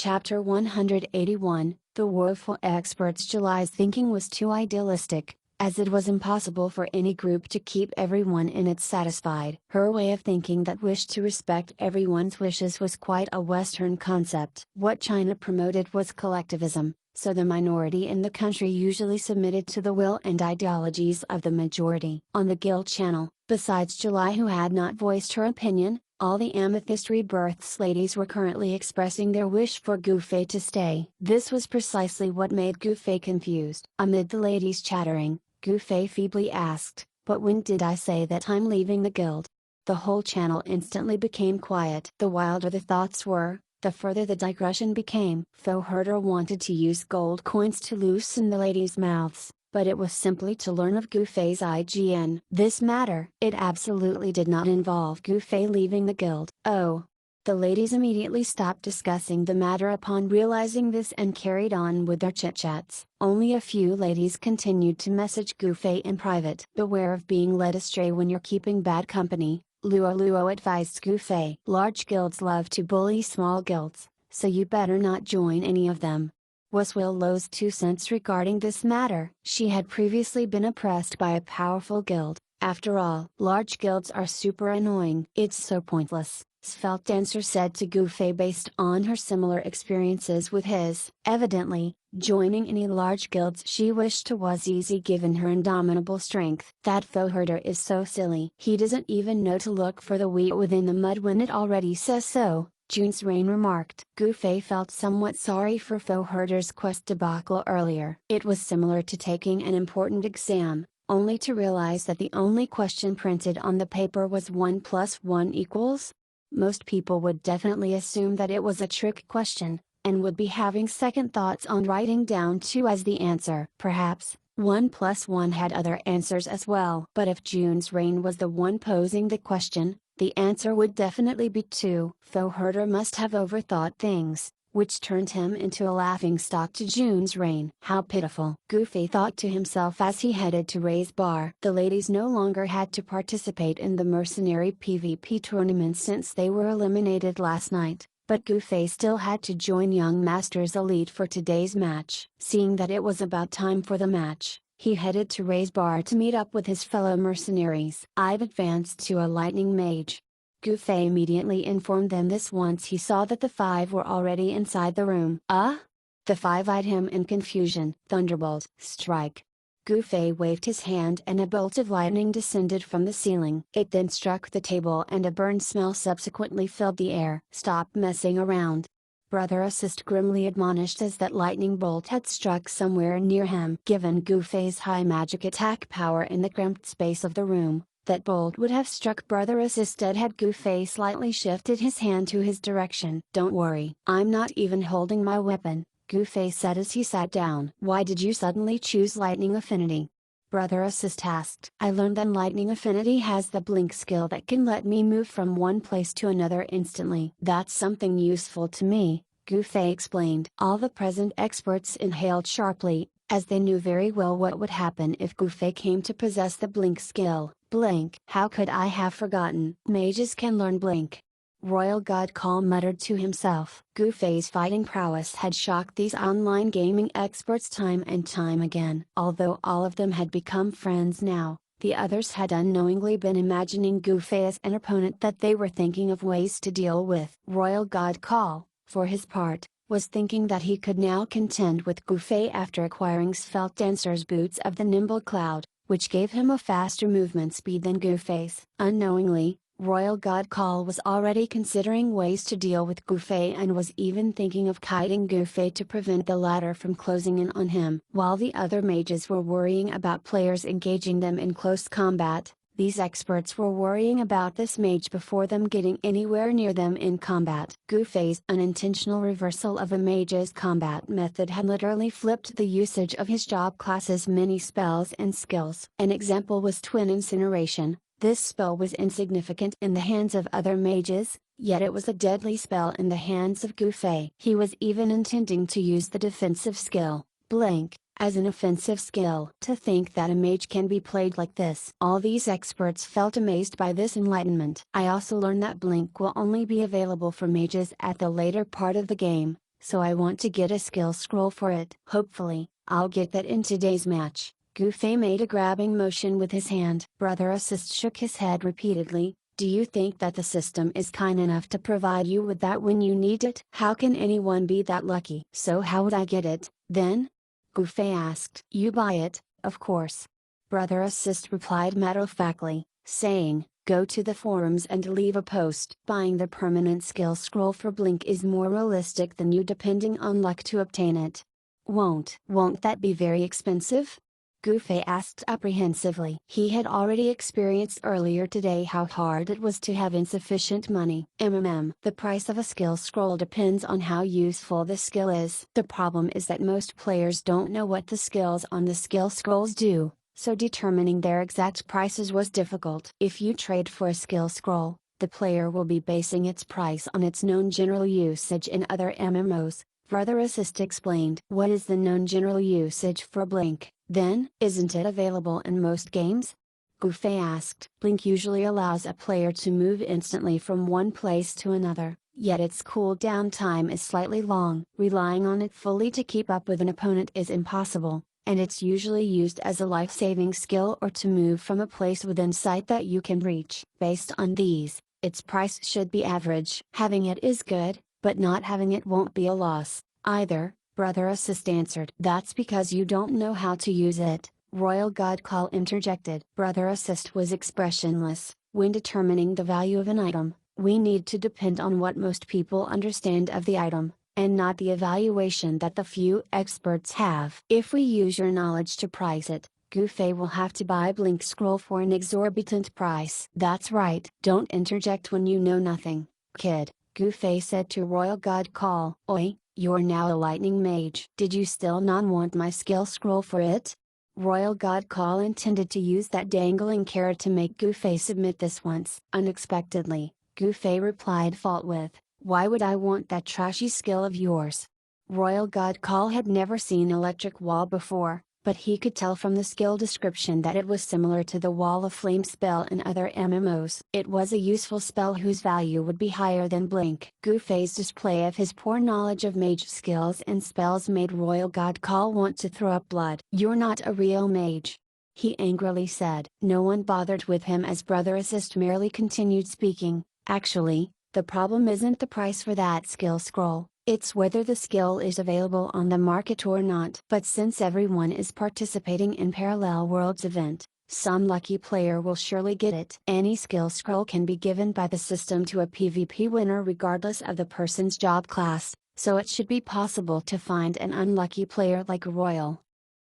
Chapter 181, The Woeful Experts. July's thinking was too idealistic, as it was impossible for any group to keep everyone in it satisfied. Her way of thinking that wished to respect everyone's wishes was quite a Western concept. What China promoted was collectivism, so the minority in the country usually submitted to the will and ideologies of the majority. On the Guild channel, besides July, who had not voiced her opinion, all the Amethyst Rebirths ladies were currently expressing their wish for Gufei to stay. This was precisely what made Gufei confused. Amid the ladies' chattering, Gufei feebly asked, "But when did I say that I'm leaving the guild?" The whole channel instantly became quiet. The wilder the thoughts were, the further the digression became. Herder wanted to use gold coins to loosen the ladies' mouths, but it was simply to learn of Gufei's IGN. This matter, it absolutely did not involve Gufei leaving the guild. Oh! The ladies immediately stopped discussing the matter upon realizing this and carried on with their chit-chats. Only a few ladies continued to message Gufei in private. Beware of being led astray when you're keeping bad company, Luo advised Gufei. Large guilds love to bully small guilds, so you better not join any of them. Was Willow's 2 cents regarding this matter. She had previously been oppressed by a powerful guild. After all, large guilds are super annoying. It's so pointless, Svelte Dancer said to Gufei based on her similar experiences with his. Evidently, joining any large guilds she wished to was easy given her indomitable strength. That Herder is so silly. He doesn't even know to look for the wheat within the mud when it already says so, June's Rain remarked. Gufei felt somewhat sorry for Herder's quest debacle earlier. It was similar to taking an important exam, only to realize that the only question printed on the paper was 1 plus 1 equals? Most people would definitely assume that it was a trick question, and would be having second thoughts on writing down 2 as the answer. Perhaps, 1 plus 1 had other answers as well. But if June's Rain was the one posing the question, the answer would definitely be 2. Herder must have overthought things, which turned him into a laughingstock to June's Rain. How pitiful! Gufei thought to himself as he headed to raise bar. The ladies no longer had to participate in the mercenary PvP tournament since they were eliminated last night, but Gufei still had to join Young Masters Elite for today's match. Seeing that it was about time for the match, he headed to raise bar to meet up with his fellow mercenaries. "I've advanced to a lightning mage." Gufei immediately informed them this once he saw that the 5 were already inside the room. The 5 eyed him in confusion. "Thunderbolt, strike!" Gufei waved his hand and a bolt of lightning descended from the ceiling. It then struck the table and a burned smell subsequently filled the air. "Stop messing around!" Brother Assist grimly admonished as that lightning bolt had struck somewhere near him. Given Gufei's high magic attack power in the cramped space of the room, that bolt would have struck Brother Assist dead had Gufei slightly shifted his hand to his direction. "Don't worry, I'm not even holding my weapon," Gufei said as he sat down. "Why did you suddenly choose Lightning Affinity?" Brother Assist asked. "I learned that Lightning Affinity has the blink skill that can let me move from one place to another instantly." "That's something useful to me," Gufei explained. All the present experts inhaled sharply, as they knew very well what would happen if Gufei came to possess the blink skill. "Blink? How could I have forgotten? Mages can learn blink." Royal God Call muttered to himself. Gufei's fighting prowess had shocked these online gaming experts time and time again. Although all of them had become friends now, the others had unknowingly been imagining Gufei as an opponent that they were thinking of ways to deal with. Royal God Call, for his part, was thinking that he could now contend with Gufei after acquiring Svelte Dancer's Boots of the Nimble Cloud, which gave him a faster movement speed than Gufei's. Unknowingly, Royal God Call was already considering ways to deal with Gufei and was even thinking of kiting Gufei to prevent the latter from closing in on him. While the other mages were worrying about players engaging them in close combat, these experts were worrying about this mage before them getting anywhere near them in combat. Gufei's unintentional reversal of a mage's combat method had literally flipped the usage of his job class's many spells and skills. An example was Twin Incineration. This spell was insignificant in the hands of other mages, yet it was a deadly spell in the hands of Gufei. He was even intending to use the defensive skill, Blink, as an offensive skill. To think that a mage can be played like this. All these experts felt amazed by this enlightenment. "I also learned that Blink will only be available for mages at the later part of the game," so I want to get a skill scroll for it. Hopefully, I'll get that in today's match. Gufei made a grabbing motion with his hand. Brother Assist shook his head repeatedly. Do you think that the system is kind enough to provide you with that when you need it? How can anyone be that lucky? So how would I get it, then? Gufei asked. You buy it, of course. Brother Assist replied matter-of-factly, saying, go to the forums and leave a post. Buying the permanent skill scroll for Blink is more realistic than you depending on luck to obtain it. Won't that be very expensive? Gufei asked apprehensively. He had already experienced earlier today how hard it was to have insufficient money. The price of a skill scroll depends on how useful the skill is. The problem is that most players don't know what the skills on the skill scrolls do, so determining their exact prices was difficult. If you trade for a skill scroll, the player will be basing its price on its known general usage in other MMOs. Brother Assist explained. What is the known general usage for Blink, then? Isn't it available in most games? Gufei asked. Blink usually allows a player to move instantly from one place to another, yet its cooldown time is slightly long. Relying on it fully to keep up with an opponent is impossible, and it's usually used as a life-saving skill or to move from a place within sight that you can reach. Based on these, its price should be average. Having it is good, but not having it won't be a loss, either, Brother Assist answered. That's because you don't know how to use it, Royal God Call interjected. Brother Assist was expressionless. When determining the value of an item, we need to depend on what most people understand of the item, and not the evaluation that the few experts have. If we use your knowledge to price it, Gufei will have to buy Blink Scroll for an exorbitant price. That's right. Don't interject when you know nothing, kid, Gufei said to Royal God Call. Oi, you're now a lightning mage. Did you still not want my skill scroll for it? Royal God Call intended to use that dangling carrot to make Gufei submit this once. Unexpectedly, Gufei replied fault with, why would I want that trashy skill of yours? Royal God Call had never seen Electric Wall before, but he could tell from the skill description that it was similar to the Wall of Flame spell in other MMOs. It was a useful spell whose value would be higher than Blink. Gufei's display of his poor knowledge of mage skills and spells made Royal God Call want to throw up blood. You're not a real mage, he angrily said. No one bothered with him as Brother Assist merely continued speaking. Actually, the problem isn't the price for that skill scroll. It's whether the skill is available on the market or not. But since everyone is participating in Parallel Worlds event, some lucky player will surely get it. Any skill scroll can be given by the system to a PvP winner regardless of the person's job class, so it should be possible to find an unlucky player like Royal.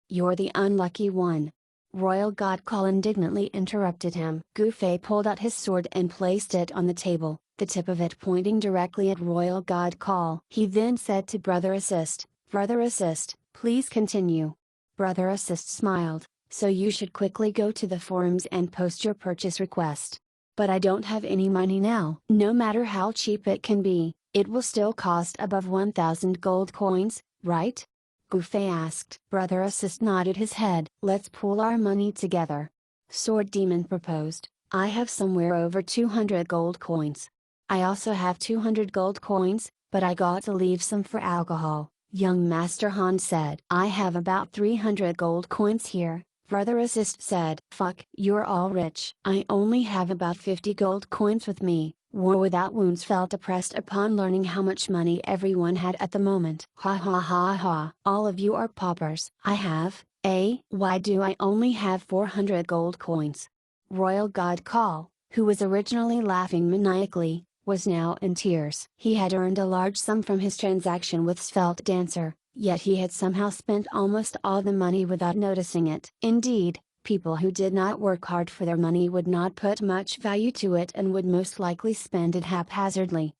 You're the unlucky one. Royal God Call indignantly interrupted him. Gufei pulled out his sword and placed it on the table, the tip of it pointing directly at Royal God Call. He then said to Brother Assist, please continue. Brother Assist smiled, so you should quickly go to the forums and post your purchase request. But I don't have any money now. No matter how cheap it can be, it will still cost above 1,000 gold coins, right? Gufei asked. Brother Assist nodded his head. Let's pool our money together. Sword Demon proposed. I have somewhere over 200 gold coins. I also have 200 gold coins, but I got to leave some for alcohol, young Master Han said. I have about 300 gold coins here, Brother Assist said. Fuck, you're all rich. I only have about 50 gold coins with me. War Without Wounds felt depressed upon learning how much money everyone had at the moment. Ha ha ha ha. All of you are paupers. Why do I only have 400 gold coins? Royal God Call, who was originally laughing maniacally, was now in tears. He had earned a large sum from his transaction with Svelte Dancer, yet he had somehow spent almost all the money without noticing it. Indeed, people who did not work hard for their money would not put much value to it and would most likely spend it haphazardly.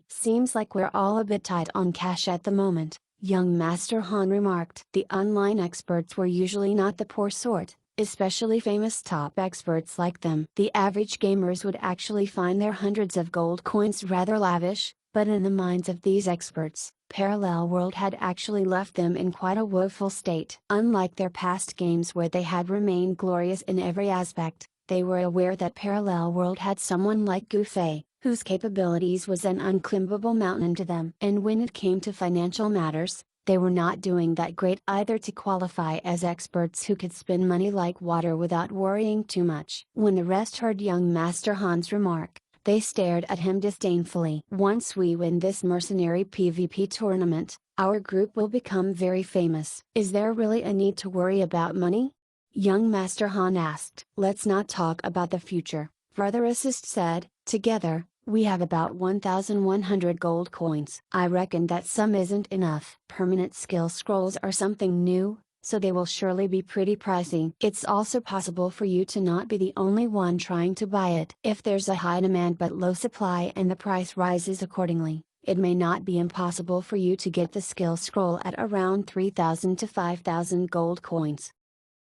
Seems like we're all a bit tight on cash at the moment, young Master Han remarked. The online experts were usually not the poor sort, especially famous top experts like them. The average gamers would actually find their hundreds of gold coins rather lavish, but in the minds of these experts, Parallel World had actually left them in quite a woeful state. Unlike their past games where they had remained glorious in every aspect, they were aware that Parallel World had someone like Gufei, whose capabilities was an unclimbable mountain to them. And when it came to financial matters, they were not doing that great either to qualify as experts who could spend money like water without worrying too much. When the rest heard young Master Han's remark, they stared at him disdainfully. Once we win this mercenary PvP tournament, our group will become very famous. Is there really a need to worry about money? Young Master Han asked. Let's not talk about the future, Brother Assist said. Together, we have about 1,100 gold coins. I reckon that sum isn't enough. Permanent skill scrolls are something new, so they will surely be pretty pricey. It's also possible for you to not be the only one trying to buy it. If there's a high demand but low supply and the price rises accordingly, it may not be impossible for you to get the skill scroll at around 3,000 to 5,000 gold coins.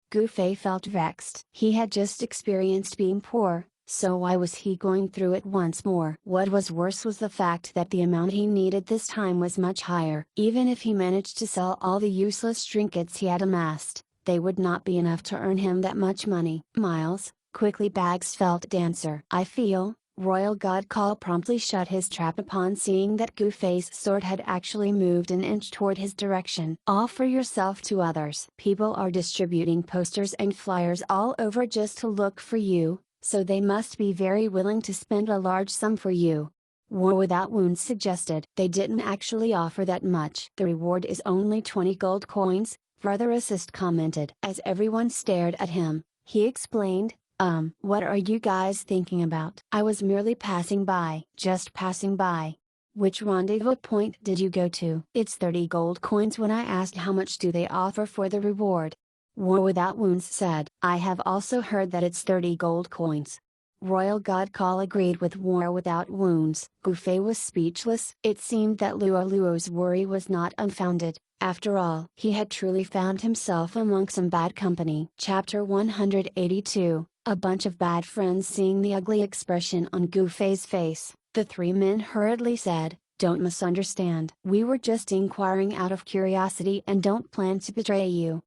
Gu Fei felt vexed. He had just experienced being poor, so why was he going through it once more? What was worse was the fact that the amount he needed this time was much higher. Even if he managed to sell all the useless trinkets he had amassed, they would not be enough to earn him that much money. Miles, quickly Bag's felt dancer. I feel, Royal God Call promptly shut his trap upon seeing that Gu Fei's sword had actually moved an inch toward his direction. Offer yourself to others. People are distributing posters and flyers all over just to look for you, so they must be very willing to spend a large sum for you. War Without Wounds suggested. They didn't actually offer that much. The reward is only 20 gold coins, Brother Assist commented. As everyone stared at him, he explained, what are you guys thinking about? I was merely passing by. Just passing by. Which rendezvous point did you go to? It's 30 gold coins when I asked how much do they offer for the reward. War Without Wounds said. I have also heard that it's 30 gold coins. Royal God Call agreed with War Without Wounds. Gu Fei was speechless. It seemed that Luo's worry was not unfounded. After all, he had truly found himself among some bad company. Chapter 182, A bunch of bad friends. Seeing the ugly expression on Gu Fei's face, the three men hurriedly said, don't misunderstand. We were just inquiring out of curiosity and don't plan to betray you.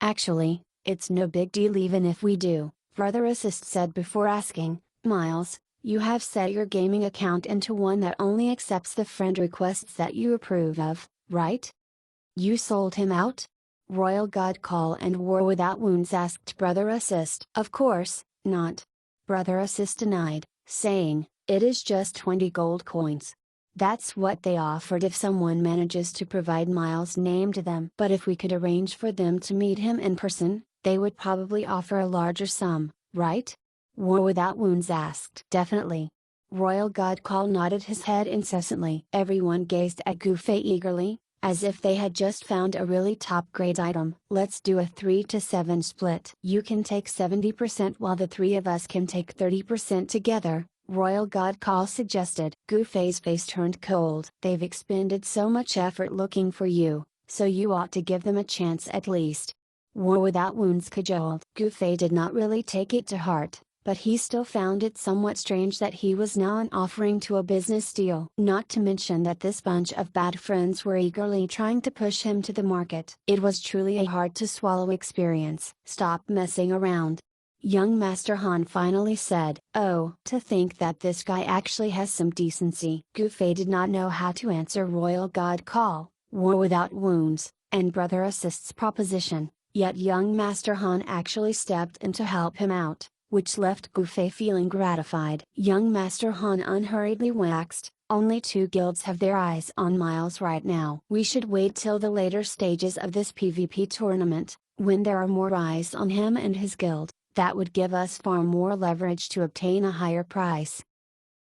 Actually, it's no big deal even if we do, Brother Assist said before asking, Miles, you have set your gaming account into one that only accepts the friend requests that you approve of, right? You sold him out? Royal God Call and War Without Wounds asked Brother Assist. Of course, not. Brother Assist denied, saying, it is just 20 gold coins. That's what they offered if someone manages to provide Miles' name to them. But if we could arrange for them to meet him in person, they would probably offer a larger sum, right? War Without Wounds asked. Definitely. Royal God Call nodded his head incessantly. Everyone gazed at Gu Fei eagerly, as if they had just found a really top-grade item. Let's do a 3-to-7 split. You can take 70% while the three of us can take 30% together, Royal God Call suggested. Gu Fei's face turned cold. They've expended so much effort looking for you, so you ought to give them a chance at least. War Without Wounds cajoled. Gu Fei did not really take it to heart, but he still found it somewhat strange that he was now an offering to a business deal. Not to mention that this bunch of bad friends were eagerly trying to push him to the market. It was truly a hard-to-swallow experience. Stop messing around. Young Master Han finally said, oh, to think that this guy actually has some decency. Gu Fei did not know how to answer Royal God Call, War Without Wounds, and Brother Assist's proposition, yet young Master Han actually stepped in to help him out, which left Gu Fei feeling gratified. Young Master Han unhurriedly waxed, only two guilds have their eyes on Miles right now. We should wait till the later stages of this PvP tournament, when there are more eyes on him and his guild. That would give us far more leverage to obtain a higher price.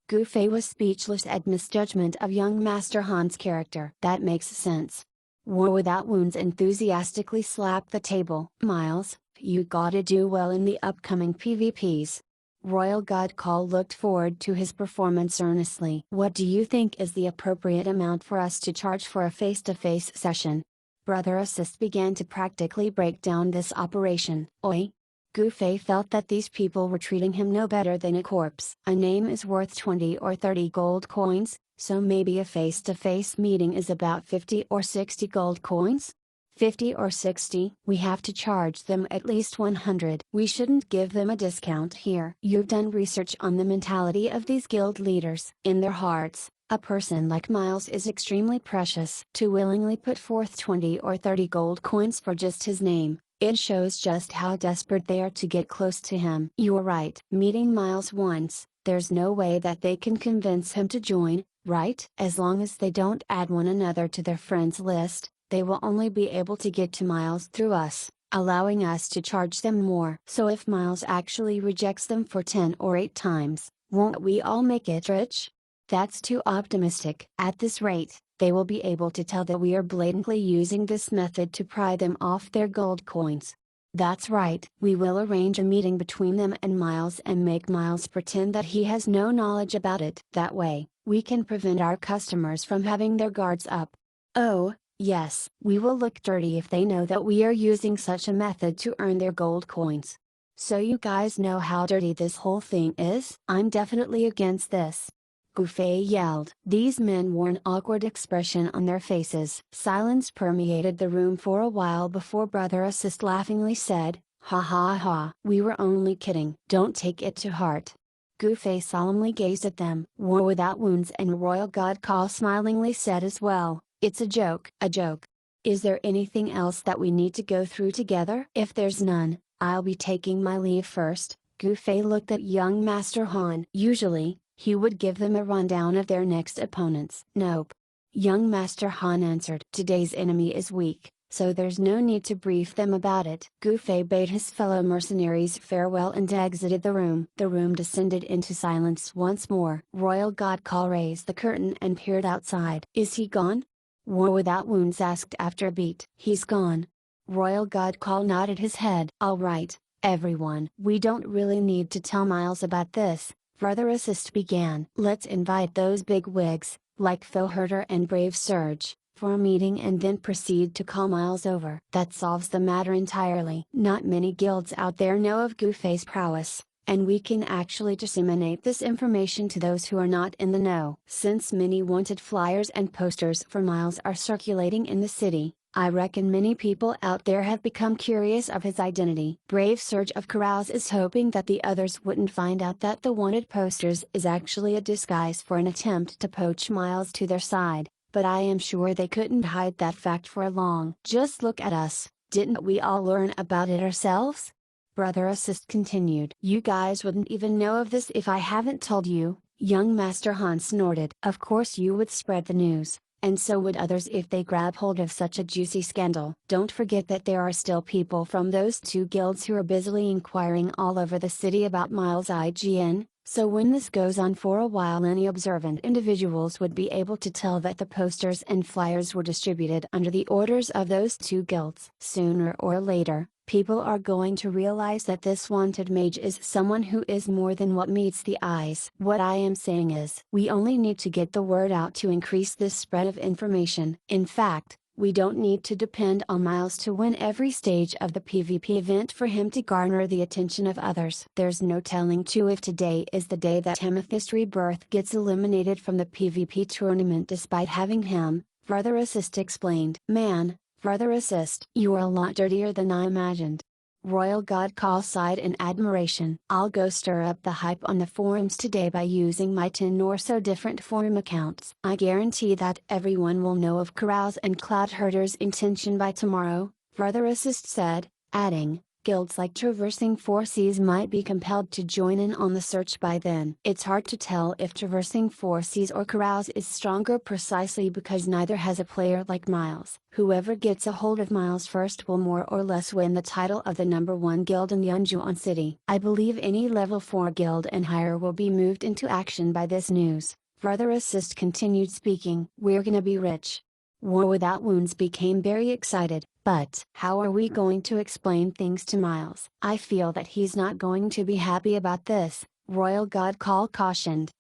Gu Fei was speechless at misjudgment of young Master Han's character. That makes sense. War Without Wounds enthusiastically slapped the table. Miles, you gotta do well in the upcoming PvPs. Royal God Call looked forward to his performance earnestly. What do you think is the appropriate amount for us to charge for a face-to-face session? Brother Assist began to practically break down this operation. Oi! Gu Fei felt that these people were treating him no better than a corpse. A name is worth 20 or 30 gold coins, so maybe a face-to-face meeting is about 50 or 60 gold coins? 50 or 60. We have to charge them at least 100. We shouldn't give them a discount here. You've done research on the mentality of these guild leaders. In their hearts, a person like Miles is extremely precious. To willingly put forth 20 or 30 gold coins for just his name, it shows just how desperate they are to get close to him. You're right. Meeting Miles once, there's no way that they can convince him to join, right? As long as they don't add one another to their friends list, they will only be able to get to Miles through us, allowing us to charge them more. So if Miles actually rejects them for 10 or 8 times, won't we all make it rich? That's too optimistic. At this rate, they will be able to tell that we are blatantly using this method to pry them off their gold coins. That's right. We will arrange a meeting between them and Miles and make Miles pretend that he has no knowledge about it. That way, we can prevent our customers from having their guards up. Oh, yes, we will look dirty if they know that we are using such a method to earn their gold coins. So you guys know how dirty this whole thing is? I'm definitely against this. Gufei yelled. These men wore an awkward expression on their faces. Silence permeated the room for a while before Brother Assist laughingly said, "Ha ha ha. We were only kidding. Don't take it to heart." Gufei solemnly gazed at them. War Without Wounds and Royal God Call smilingly said as well, "It's a joke." A joke. Is there anything else that we need to go through together? If there's none, I'll be taking my leave first. Gufei looked at young Master Han. Usually, he would give them a rundown of their next opponents. Nope. Young Master Han answered. Today's enemy is weak, so there's no need to brief them about it. Gufei bade his fellow mercenaries farewell and exited the room. The room descended into silence once more. Royal God Call raised the curtain and peered outside. Is he gone? War Without Wounds asked after a beat. He's gone. Royal God Call nodded his head. All right, everyone. We don't really need to tell Miles about this. Brother Assist began. Let's invite those big wigs, like Phil Herter and Brave Surge, for a meeting and then proceed to call Miles over. That solves the matter entirely. Not many guilds out there know of Gufei's prowess, and we can actually disseminate this information to those who are not in the know. Since many wanted flyers and posters for Miles are circulating in the city, I reckon many people out there have become curious of his identity. Brave Surge of Carouse is hoping that the others wouldn't find out that the wanted posters is actually a disguise for an attempt to poach Miles to their side, but I am sure they couldn't hide that fact for long. Just look at us, didn't we all learn about it ourselves? Brother Assist continued. You guys wouldn't even know of this if I haven't told you. Young Master Han snorted. Of course you would spread the news, and so would others if they grab hold of such a juicy scandal. Don't forget that there are still people from those 2 guilds who are busily inquiring all over the city about Miles' IGN, so when this goes on for a while any observant individuals would be able to tell that the posters and flyers were distributed under the orders of those 2 guilds. Sooner or later, people are going to realize that this wanted mage is someone who is more than what meets the eyes. What I am saying is, we only need to get the word out to increase this spread of information. In fact, we don't need to depend on Miles to win every stage of the PvP event for him to garner the attention of others. There's no telling too if today is the day that Amethyst Rebirth gets eliminated from the PvP tournament despite having him, Brother Assist explained. Man, Brother Assist, you are a lot dirtier than I imagined. Royal God Call sighed in admiration. I'll go stir up the hype on the forums today by using my 10 or so different forum accounts. I guarantee that everyone will know of Carouse and Cloud Herder's intention by tomorrow, Brother Assist said, adding, guilds like Traversing 4 Seas might be compelled to join in on the search by then. It's hard to tell if Traversing 4 Seas or Carouse is stronger precisely because neither has a player like Miles. Whoever gets a hold of Miles first will more or less win the title of the #1 guild in Yunjuan City. I believe any level 4 guild and higher will be moved into action by this news. Brother Assist continued speaking. We're gonna be rich. War Without Wounds became very excited. But how are we going to explain things to Miles? I feel that he's not going to be happy about this, Royal God Call cautioned.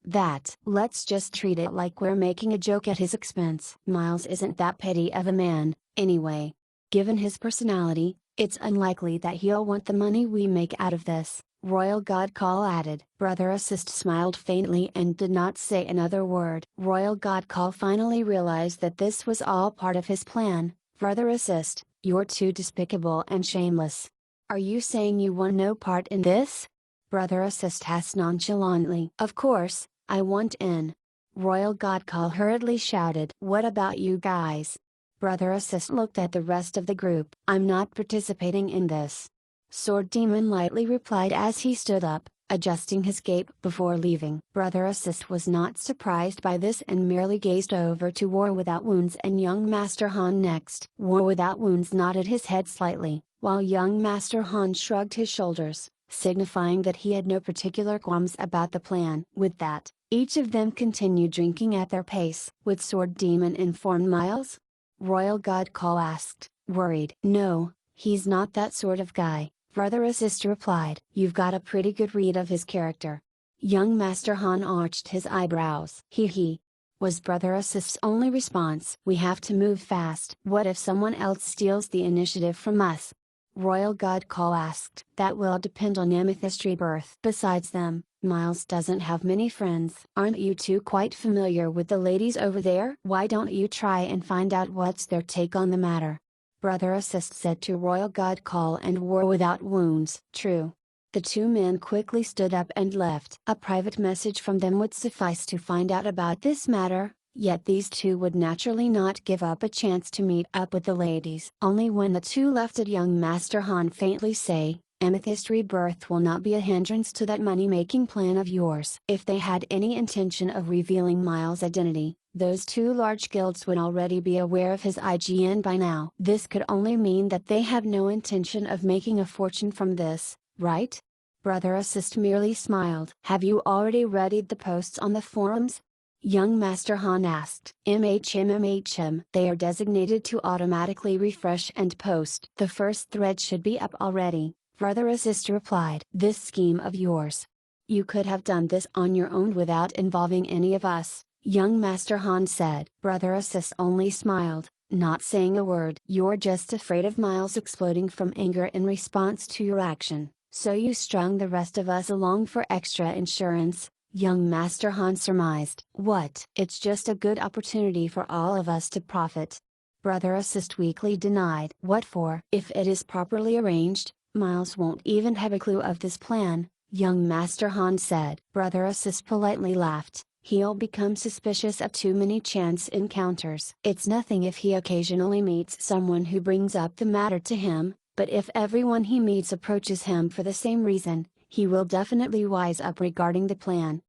Let's just treat it like we're making a joke at his expense. Miles isn't that petty of a man, anyway. Given his personality, it's unlikely that he'll want the money we make out of this, Royal God Call added. Brother Assist smiled faintly and did not say another word. Royal God Call finally realized that this was all part of his plan. Further assist, you're too despicable and shameless. Are you saying you want no part in this? Brother assist asked nonchalantly. Of course, I want in. Royal Godcall hurriedly shouted. What about you guys? Brother assist looked at the rest of the group. I'm not participating in this. Sword Demon lightly replied as he stood up, adjusting his cape before leaving. Brother assist was not surprised by this and merely gazed over to War Without Wounds and young Master Han next. War Without Wounds nodded his head slightly, while young Master Han shrugged his shoulders, signifying that he had no particular qualms about the plan. With that, each of them continued drinking at their pace. Would Sword Demon inform Miles? Royal Godcall asked, worried. No, he's not that sort of guy, Brother Assist replied. You've got a pretty good read of his character. Young Master Han arched his eyebrows. He, was Brother Assist's only response. We have to move fast. What if someone else steals the initiative from us? Royal Godcall asked. That will depend on Amethyst Rebirth. Besides them, Miles doesn't have many friends. Aren't you two quite familiar with the ladies over there? Why don't you try and find out what's their take on the matter? Brother Assist said to Royal Godcall and War Without Wounds. True. The two men quickly stood up and left. A private message from them would suffice to find out about this matter, yet these two would naturally not give up a chance to meet up with the ladies. Only when the two left did young Master Han faintly say, Amethyst Rebirth will not be a hindrance to that money-making plan of yours. If they had any intention of revealing Miles' identity, those two large guilds would already be aware of his IGN by now. This could only mean that they have no intention of making a fortune from this, right? Brother Assist merely smiled. Have you already readied the posts on the forums? Young Master Han asked. MHM. They are designated to automatically refresh and post. The first thread should be up already, Brother Assist replied. This scheme of yours. You could have done this on your own without involving any of us, young Master Han said. Brother Assist only smiled, not saying a word. You're just afraid of Miles exploding from anger in response to your action, so you strung the rest of us along for extra insurance, young Master Han surmised. What? It's just a good opportunity for all of us to profit. Brother Assist weakly denied. What for? If it is properly arranged, Miles won't even have a clue of this plan, young Master Han said. Brother Assist politely laughed. He'll become suspicious of too many chance encounters. It's nothing if he occasionally meets someone who brings up the matter to him, but if everyone he meets approaches him for the same reason, he will definitely wise up regarding the plan.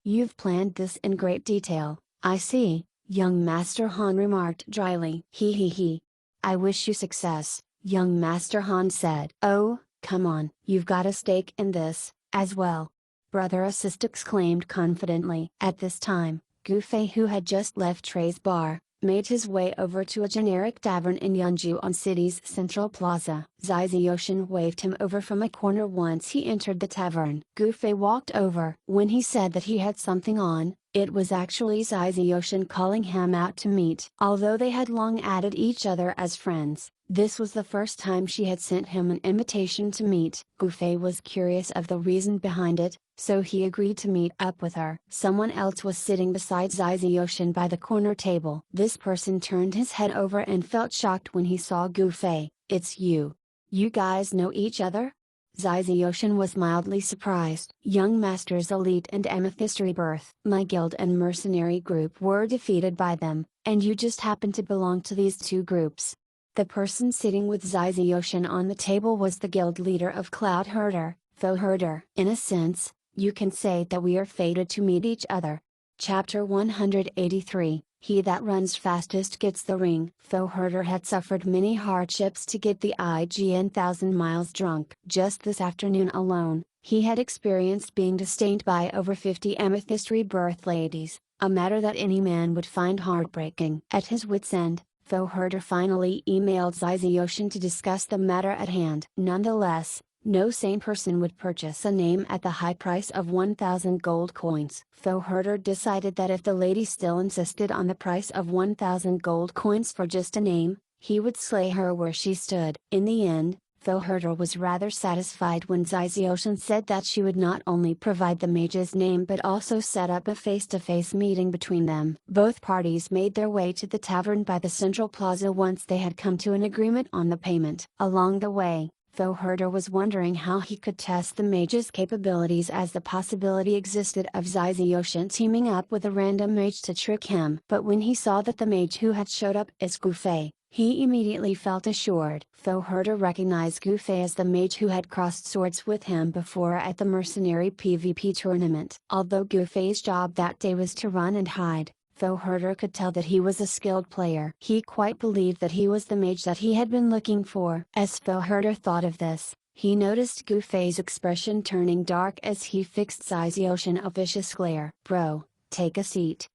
You've planned this in great detail, I see, young Master Han remarked dryly. He. I wish you success, young Master Han said. Oh, come on. You've got a stake in this, as well. Brother Assist exclaimed confidently. At this time, Gu Fei, who had just left Trey's bar, made his way over to a generic tavern in Yunju City's central plaza. Zai Ziyotian waved him over from a corner once he entered the tavern. Gu Fei walked over. When he said that he had something on, it was actually Zai Ziyotian calling him out to meet. Although they had long added each other as friends, this was the first time she had sent him an invitation to meet. Gu Fei was curious of the reason behind it, so he agreed to meet up with her. Someone else was sitting beside Zai Ziyotian by the corner table. This person turned his head over and felt shocked when he saw Gu Fei. It's you. You guys know each other? Zai Ziyotian was mildly surprised. Young Masters Elite and Amethyst Rebirth. My guild and mercenary group were defeated by them, and you just happen to belong to these two groups. The person sitting with Zai Ziyotian on the table was the guild leader of Cloud Herder, Foe Herder. In a sense, you can say that we are fated to meet each other. Chapter 183, He that runs fastest gets the ring. Foe Herder had suffered many hardships to get the IGN 1000 miles drunk. Just this afternoon alone, he had experienced being disdained by over 50 Amethyst Rebirth ladies, a matter that any man would find heartbreaking. At his wit's end, Foe Herder finally emailed Zai Ziyotian to discuss the matter at hand. Nonetheless, no sane person would purchase a name at the high price of 1,000 gold coins. Foe Herder decided that if the lady still insisted on the price of 1,000 gold coins for just a name, he would slay her where she stood. In the end, Though Herder was rather satisfied when Zizioshin said that she would not only provide the mage's name but also set up a face-to-face meeting between them. Both parties made their way to the tavern by the central plaza once they had come to an agreement on the payment. Along the way, though Herder was wondering how he could test the mage's capabilities as the possibility existed of Zizioshin teaming up with a random mage to trick him. But when he saw that the mage who had showed up is Gufei, he immediately felt assured. Though Herder recognized Gufei as the mage who had crossed swords with him before at the mercenary PvP tournament. Although Gufei's job that day was to run and hide, though Herder could tell that he was a skilled player. He quite believed that he was the mage that he had been looking for. As though Herder thought of this, he noticed Gufei's expression turning dark as he fixed Zizioshin a vicious glare. "Bro, take a seat."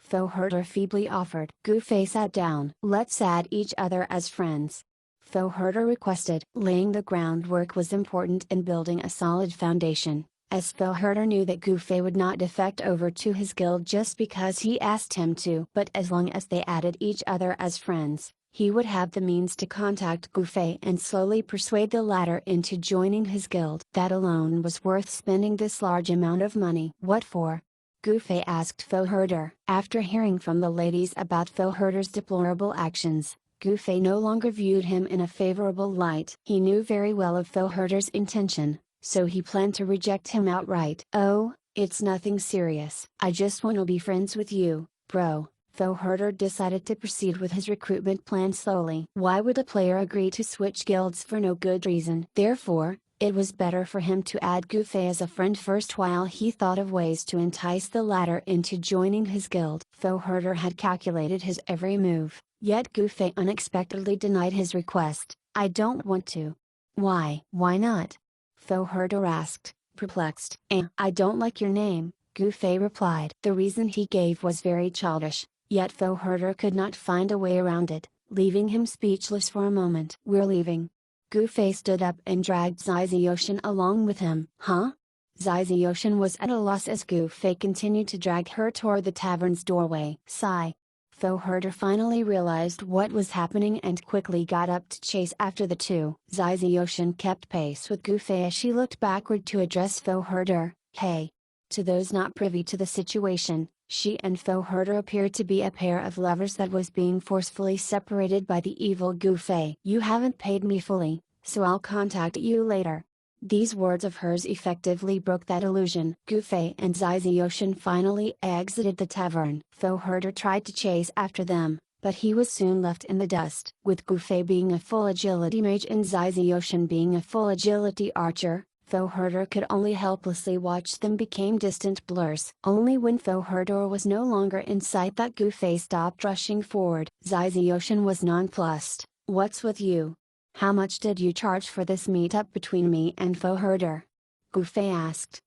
Though Herder feebly offered. Gufei sat down. "Let's add each other as friends." Though Herder requested. Laying the groundwork was important in building a solid foundation, as though Herder knew that Gufei would not defect over to his guild just because he asked him to. But as long as they added each other as friends, he would have the means to contact Gufei and slowly persuade the latter into joining his guild. That alone was worth spending this large amount of money. "What for?" Gufei asked though Herder. After hearing from the ladies about though Herder's deplorable actions, Gufei no longer viewed him in a favorable light. He knew very well of though Herder's intention, so he planned to reject him outright. "Oh, it's nothing serious. I just want to be friends with you, bro." Though Herder decided to proceed with his recruitment plan slowly. Why would a player agree to switch guilds for no good reason? Therefore, it was better for him to add Gufei as a friend first while he thought of ways to entice the latter into joining his guild. Though Herder had calculated his every move, yet Gufei unexpectedly denied his request. "I don't want to." "Why? Why not?" Though Herder asked, perplexed. "I don't like your name," Gufei replied. The reason he gave was very childish, yet though Herder could not find a way around it, leaving him speechless for a moment. "We're leaving." Gufei stood up and dragged Zizioshin along with him. "Huh?" Zizioshin was at a loss as Gufei continued to drag her toward the tavern's doorway. Sigh. Though Herder finally realized what was happening and quickly got up to chase after the two. Zizioshin kept pace with Gufei as she looked backward to address though Herder. "Hey." To those not privy to the situation, she and though Herder appeared to be a pair of lovers that was being forcefully separated by the evil Gufei. "You haven't paid me fully, so I'll contact you later." These words of hers effectively broke that illusion. Gufei and Zizioshin finally exited the tavern. Though Herder tried to chase after them, but he was soon left in the dust. With Gufei being a full agility mage and Zizioshin being a full agility archer, though Herder could only helplessly watch them became distant blurs. Only when though Herder was no longer in sight that Gufei stopped rushing forward. Zizioshin was nonplussed. "What's with you? How much did you charge for this meetup between me and though Herder?" Gufei asked.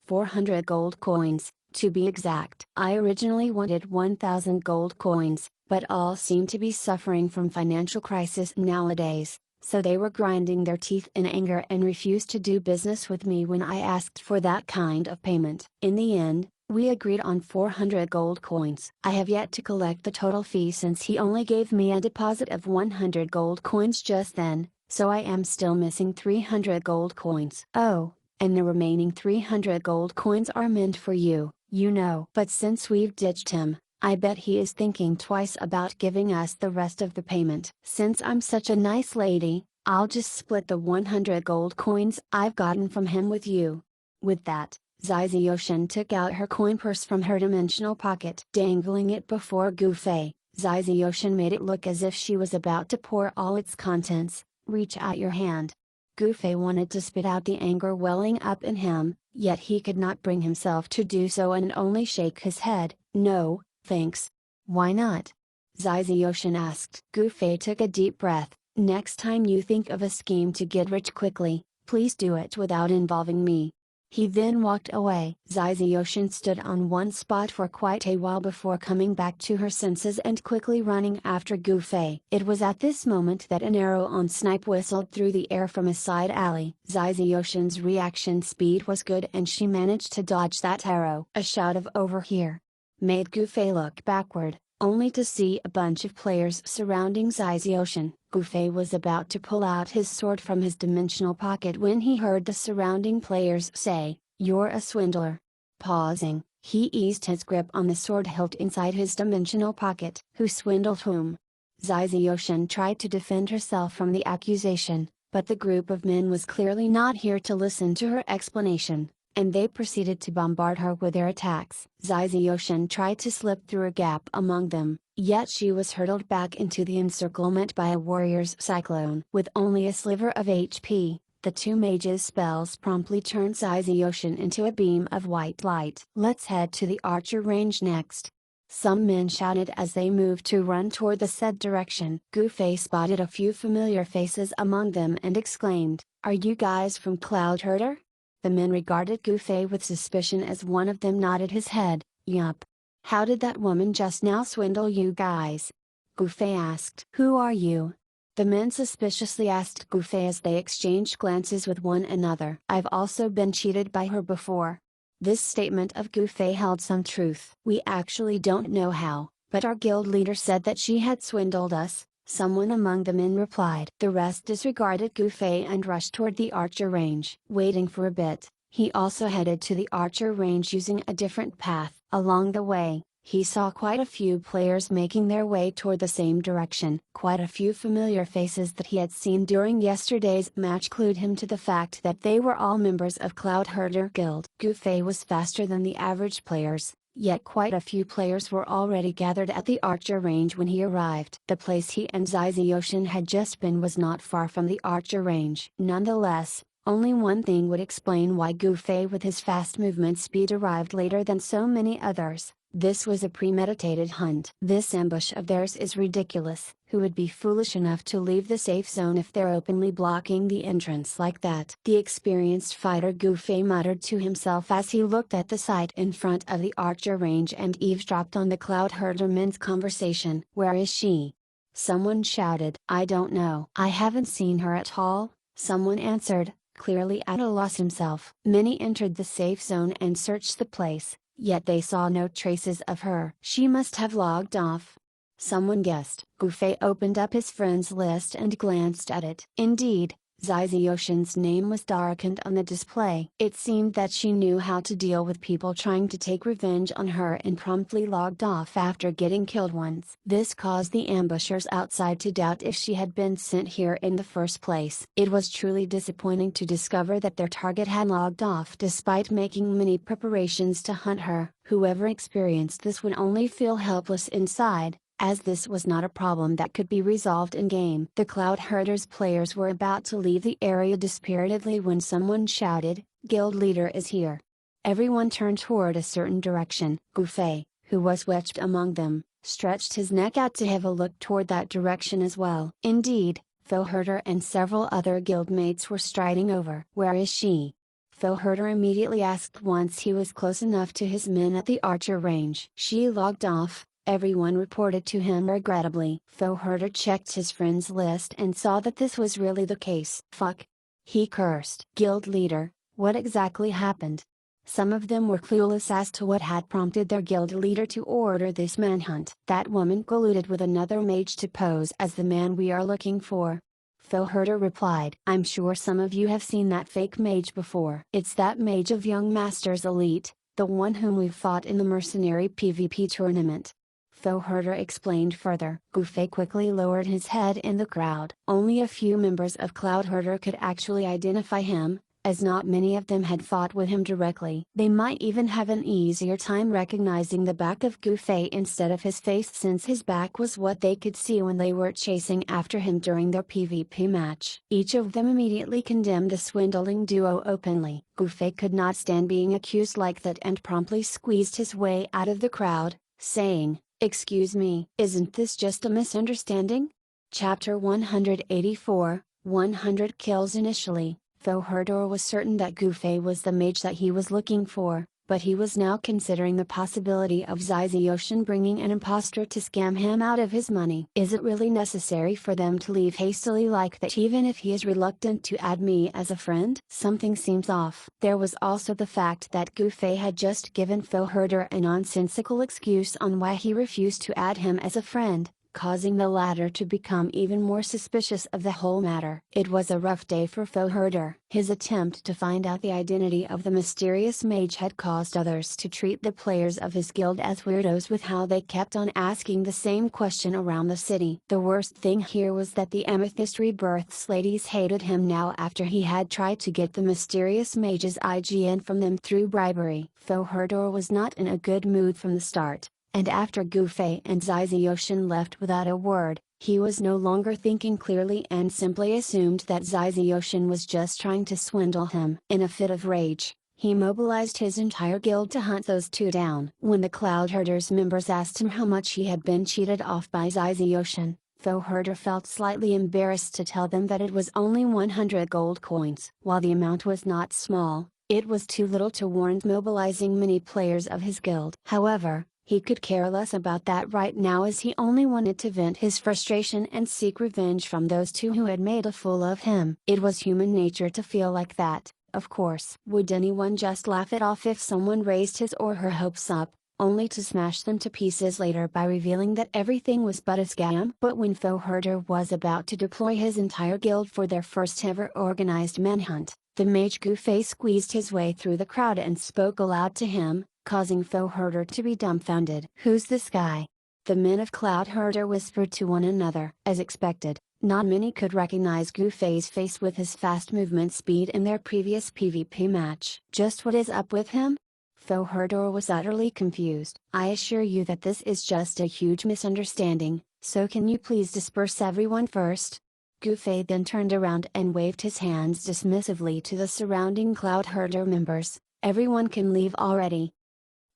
400 gold coins, to be exact. I originally wanted 1000 gold coins, but all seem to be suffering from financial crisis nowadays, so they were grinding their teeth in anger and refused to do business with me when I asked for that kind of payment. In the end, we agreed on 400 gold coins. I have yet to collect the total fee since he only gave me a deposit of 100 gold coins just then, so I am still missing 300 gold coins. "Oh, and the remaining 300 gold coins are meant for you, you know." "But since we've ditched him, I bet he is thinking twice about giving us the rest of the payment." "Since I'm such a nice lady, I'll just split the 100 gold coins I've gotten from him with you." With that, Zizioshin took out her coin purse from her dimensional pocket. Dangling it before Gufei, Zizioshin made it look as if she was about to pour all its contents. "Reach out your hand." Gufei wanted to spit out the anger welling up in him, yet he could not bring himself to do so and only shake his head. "No, thanks." "Why not?" Zizioshin asked. Gufei took a deep breath. "Next time you think of a scheme to get rich quickly, please do it without involving me." He then walked away. Zizioshin stood on one spot for quite a while before coming back to her senses and quickly running after Gufei. It was at this moment that an arrow on snipe whistled through the air from a side alley. Zizioshin's reaction speed was good and she managed to dodge that arrow. A shout of "over here!" made Gufei look backward, only to see a bunch of players surrounding Xixioshin. Gufei was about to pull out his sword from his dimensional pocket when he heard the surrounding players say, "You're a swindler." Pausing, he eased his grip on the sword hilt inside his dimensional pocket. Who swindled whom? Xixioshin tried to defend herself from the accusation, but the group of men was clearly not here to listen to her explanation, and they proceeded to bombard her with their attacks. Xixioshin tried to slip through a gap among them, yet she was hurtled back into the encirclement by a warrior's cyclone. With only a sliver of HP, the two mages' spells promptly turned Xixioshin into a beam of white light. "Let's head to the archer range next," some men shouted as they moved to run toward the said direction. Gufei spotted a few familiar faces among them and exclaimed, "Are you guys from Cloud Herder?" The men regarded Gufei with suspicion as one of them nodded his head. "Yup. How did that woman just now swindle you guys?" Gufei asked. "Who are you?" The men suspiciously asked Gufei as they exchanged glances with one another. "I've also been cheated by her before." This statement of Gufei held some truth. "We actually don't know how, but our guild leader said that she had swindled us," someone among the men replied. The rest disregarded Gufei and rushed toward the archer range. Waiting for a bit, he also headed to the archer range using a different path. Along the way, he saw quite a few players making their way toward the same direction. Quite a few familiar faces that he had seen during yesterday's match clued him to the fact that they were all members of Cloud Herder Guild. Gufei was faster than the average players, yet quite a few players were already gathered at the archer range when he arrived. The place he and Xixioshin had just been was not far from the archer range. Nonetheless, only one thing would explain why Gufei with his fast movement speed arrived later than so many others. This was a premeditated hunt. "This ambush of theirs is ridiculous. Who would be foolish enough to leave the safe zone if they're openly blocking the entrance like that?" the experienced fighter Gufei muttered to himself as he looked at the sight in front of the archer range and eavesdropped on the Cloud Herder men's conversation. "Where is she?" someone shouted. "I don't know. I haven't seen her at all," someone answered, clearly at a loss himself. Many entered the safe zone and searched the place, yet they saw no traces of her. "She must have logged off," someone guessed. Gufei opened up his friends list and glanced at it. Indeed, Xixioshin's name was darkened on the display. It seemed that she knew how to deal with people trying to take revenge on her and promptly logged off after getting killed once. This caused the ambushers outside to doubt if she had been sent here in the first place. It was truly disappointing to discover that their target had logged off despite making many preparations to hunt her. Whoever experienced this would only feel helpless inside, as this was not a problem that could be resolved in-game. The Cloud Herders players were about to leave the area dispiritedly when someone shouted, "Guild leader is here." Everyone turned toward a certain direction. Gufei, who was wedged among them, stretched his neck out to have a look toward that direction as well. Indeed, Phil Herder and several other guildmates were striding over. "Where is she?" Phil Herder immediately asked once he was close enough to his men at the archer range. "She logged off," everyone reported to him regrettably. Phil Herder checked his friends list and saw that this was really the case. "Fuck!" he cursed. "Guild leader, what exactly happened?" Some of them were clueless as to what had prompted their guild leader to order this manhunt. "That woman colluded with another mage to pose as the man we are looking for," Phil Herder replied. "I'm sure some of you have seen that fake mage before. It's that mage of Young Masters Elite, the one whom we fought in the mercenary PvP tournament." Phil Herder explained further. Gufei quickly lowered his head in the crowd. Only a few members of Cloud Herder could actually identify him, as not many of them had fought with him directly. They might even have an easier time recognizing the back of Gufei instead of his face, since his back was what they could see when they were chasing after him during their PvP match. Each of them immediately condemned the swindling duo openly. Gufei could not stand being accused like that and promptly squeezed his way out of the crowd, saying, "Excuse me, isn't this just a misunderstanding?" Chapter 184, 100 kills. Initially, Phil Herder was certain that Gufei was the mage that he was looking for, but he was now considering the possibility of Ziziotion bringing an impostor to scam him out of his money. Is it really necessary for them to leave hastily like that even if he is reluctant to add me as a friend? Something seems off. There was also the fact that Gufei had just given Philherder a nonsensical excuse on why he refused to add him as a friend, causing the latter to become even more suspicious of the whole matter. It was a rough day for Philherder. His attempt to find out the identity of the mysterious mage had caused others to treat the players of his guild as weirdos with how they kept on asking the same question around the city. The worst thing here was that the Amethyst Rebirths ladies hated him now after he had tried to get the mysterious mage's IGN from them through bribery. Philherder was not in a good mood from the start. And after Gufei and Ziziotion left without a word, he was no longer thinking clearly and simply assumed that Ziziotion was just trying to swindle him. In a fit of rage, he mobilized his entire guild to hunt those two down. When the Cloudherders members asked him how much he had been cheated off by Ziziotion, Philherder felt slightly embarrassed to tell them that it was only 100 gold coins. While the amount was not small, it was too little to warrant mobilizing many players of his guild. However, he could care less about that right now as he only wanted to vent his frustration and seek revenge from those two who had made a fool of him. It was human nature to feel like that, of course. Would anyone just laugh it off if someone raised his or her hopes up, only to smash them to pieces later by revealing that everything was but a scam? But when Philherder was about to deploy his entire guild for their first ever organized manhunt, the mage Gufei squeezed his way through the crowd and spoke aloud to him, causing Philherder to be dumbfounded. "Who's this guy?" The men of Cloudherder whispered to one another. As expected, not many could recognize Gufei's face with his fast movement speed in their previous PvP match. "Just what is up with him?" Philherder was utterly confused. "I assure you that this is just a huge misunderstanding, so can you please disperse everyone first?" Gufei then turned around and waved his hands dismissively to the surrounding Cloudherder members. "Everyone can leave already."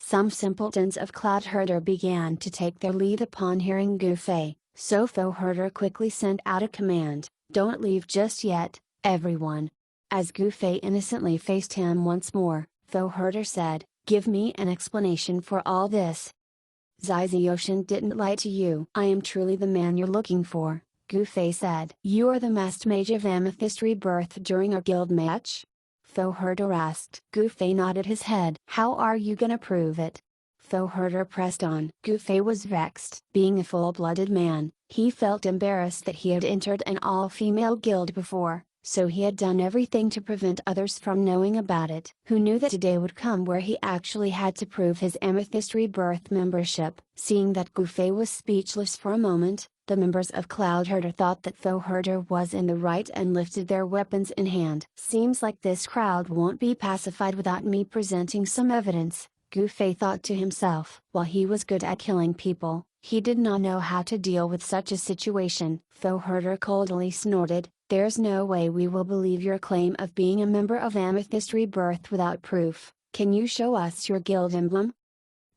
Some simpletons of Cloudherder began to take their leave upon hearing Gufei, so Philherder quickly sent out a command, "Don't leave just yet, everyone." As Gufei innocently faced him once more, Philherder said, "Give me an explanation for all this." "Ziziotion didn't lie to you. I am truly the man you're looking for," Gufei said. "You are the masked mage of Amethyst Rebirth during our guild match?" Philherder asked. Gufei nodded his head. "How are you gonna prove it?" Philherder pressed on. Gufei was vexed. Being a full-blooded man, he felt embarrassed that he had entered an all-female guild before, so he had done everything to prevent others from knowing about it. Who knew that a day would come where he actually had to prove his Amethyst Rebirth membership? Seeing that Gufei was speechless for a moment, the members of Cloudherder thought that Philherder was in the right and lifted their weapons in hand. "Seems like this crowd won't be pacified without me presenting some evidence," Gufei thought to himself. While he was good at killing people, he did not know how to deal with such a situation. Philherder coldly snorted, "There's no way we will believe your claim of being a member of Amethyst Rebirth without proof. Can you show us your guild emblem?"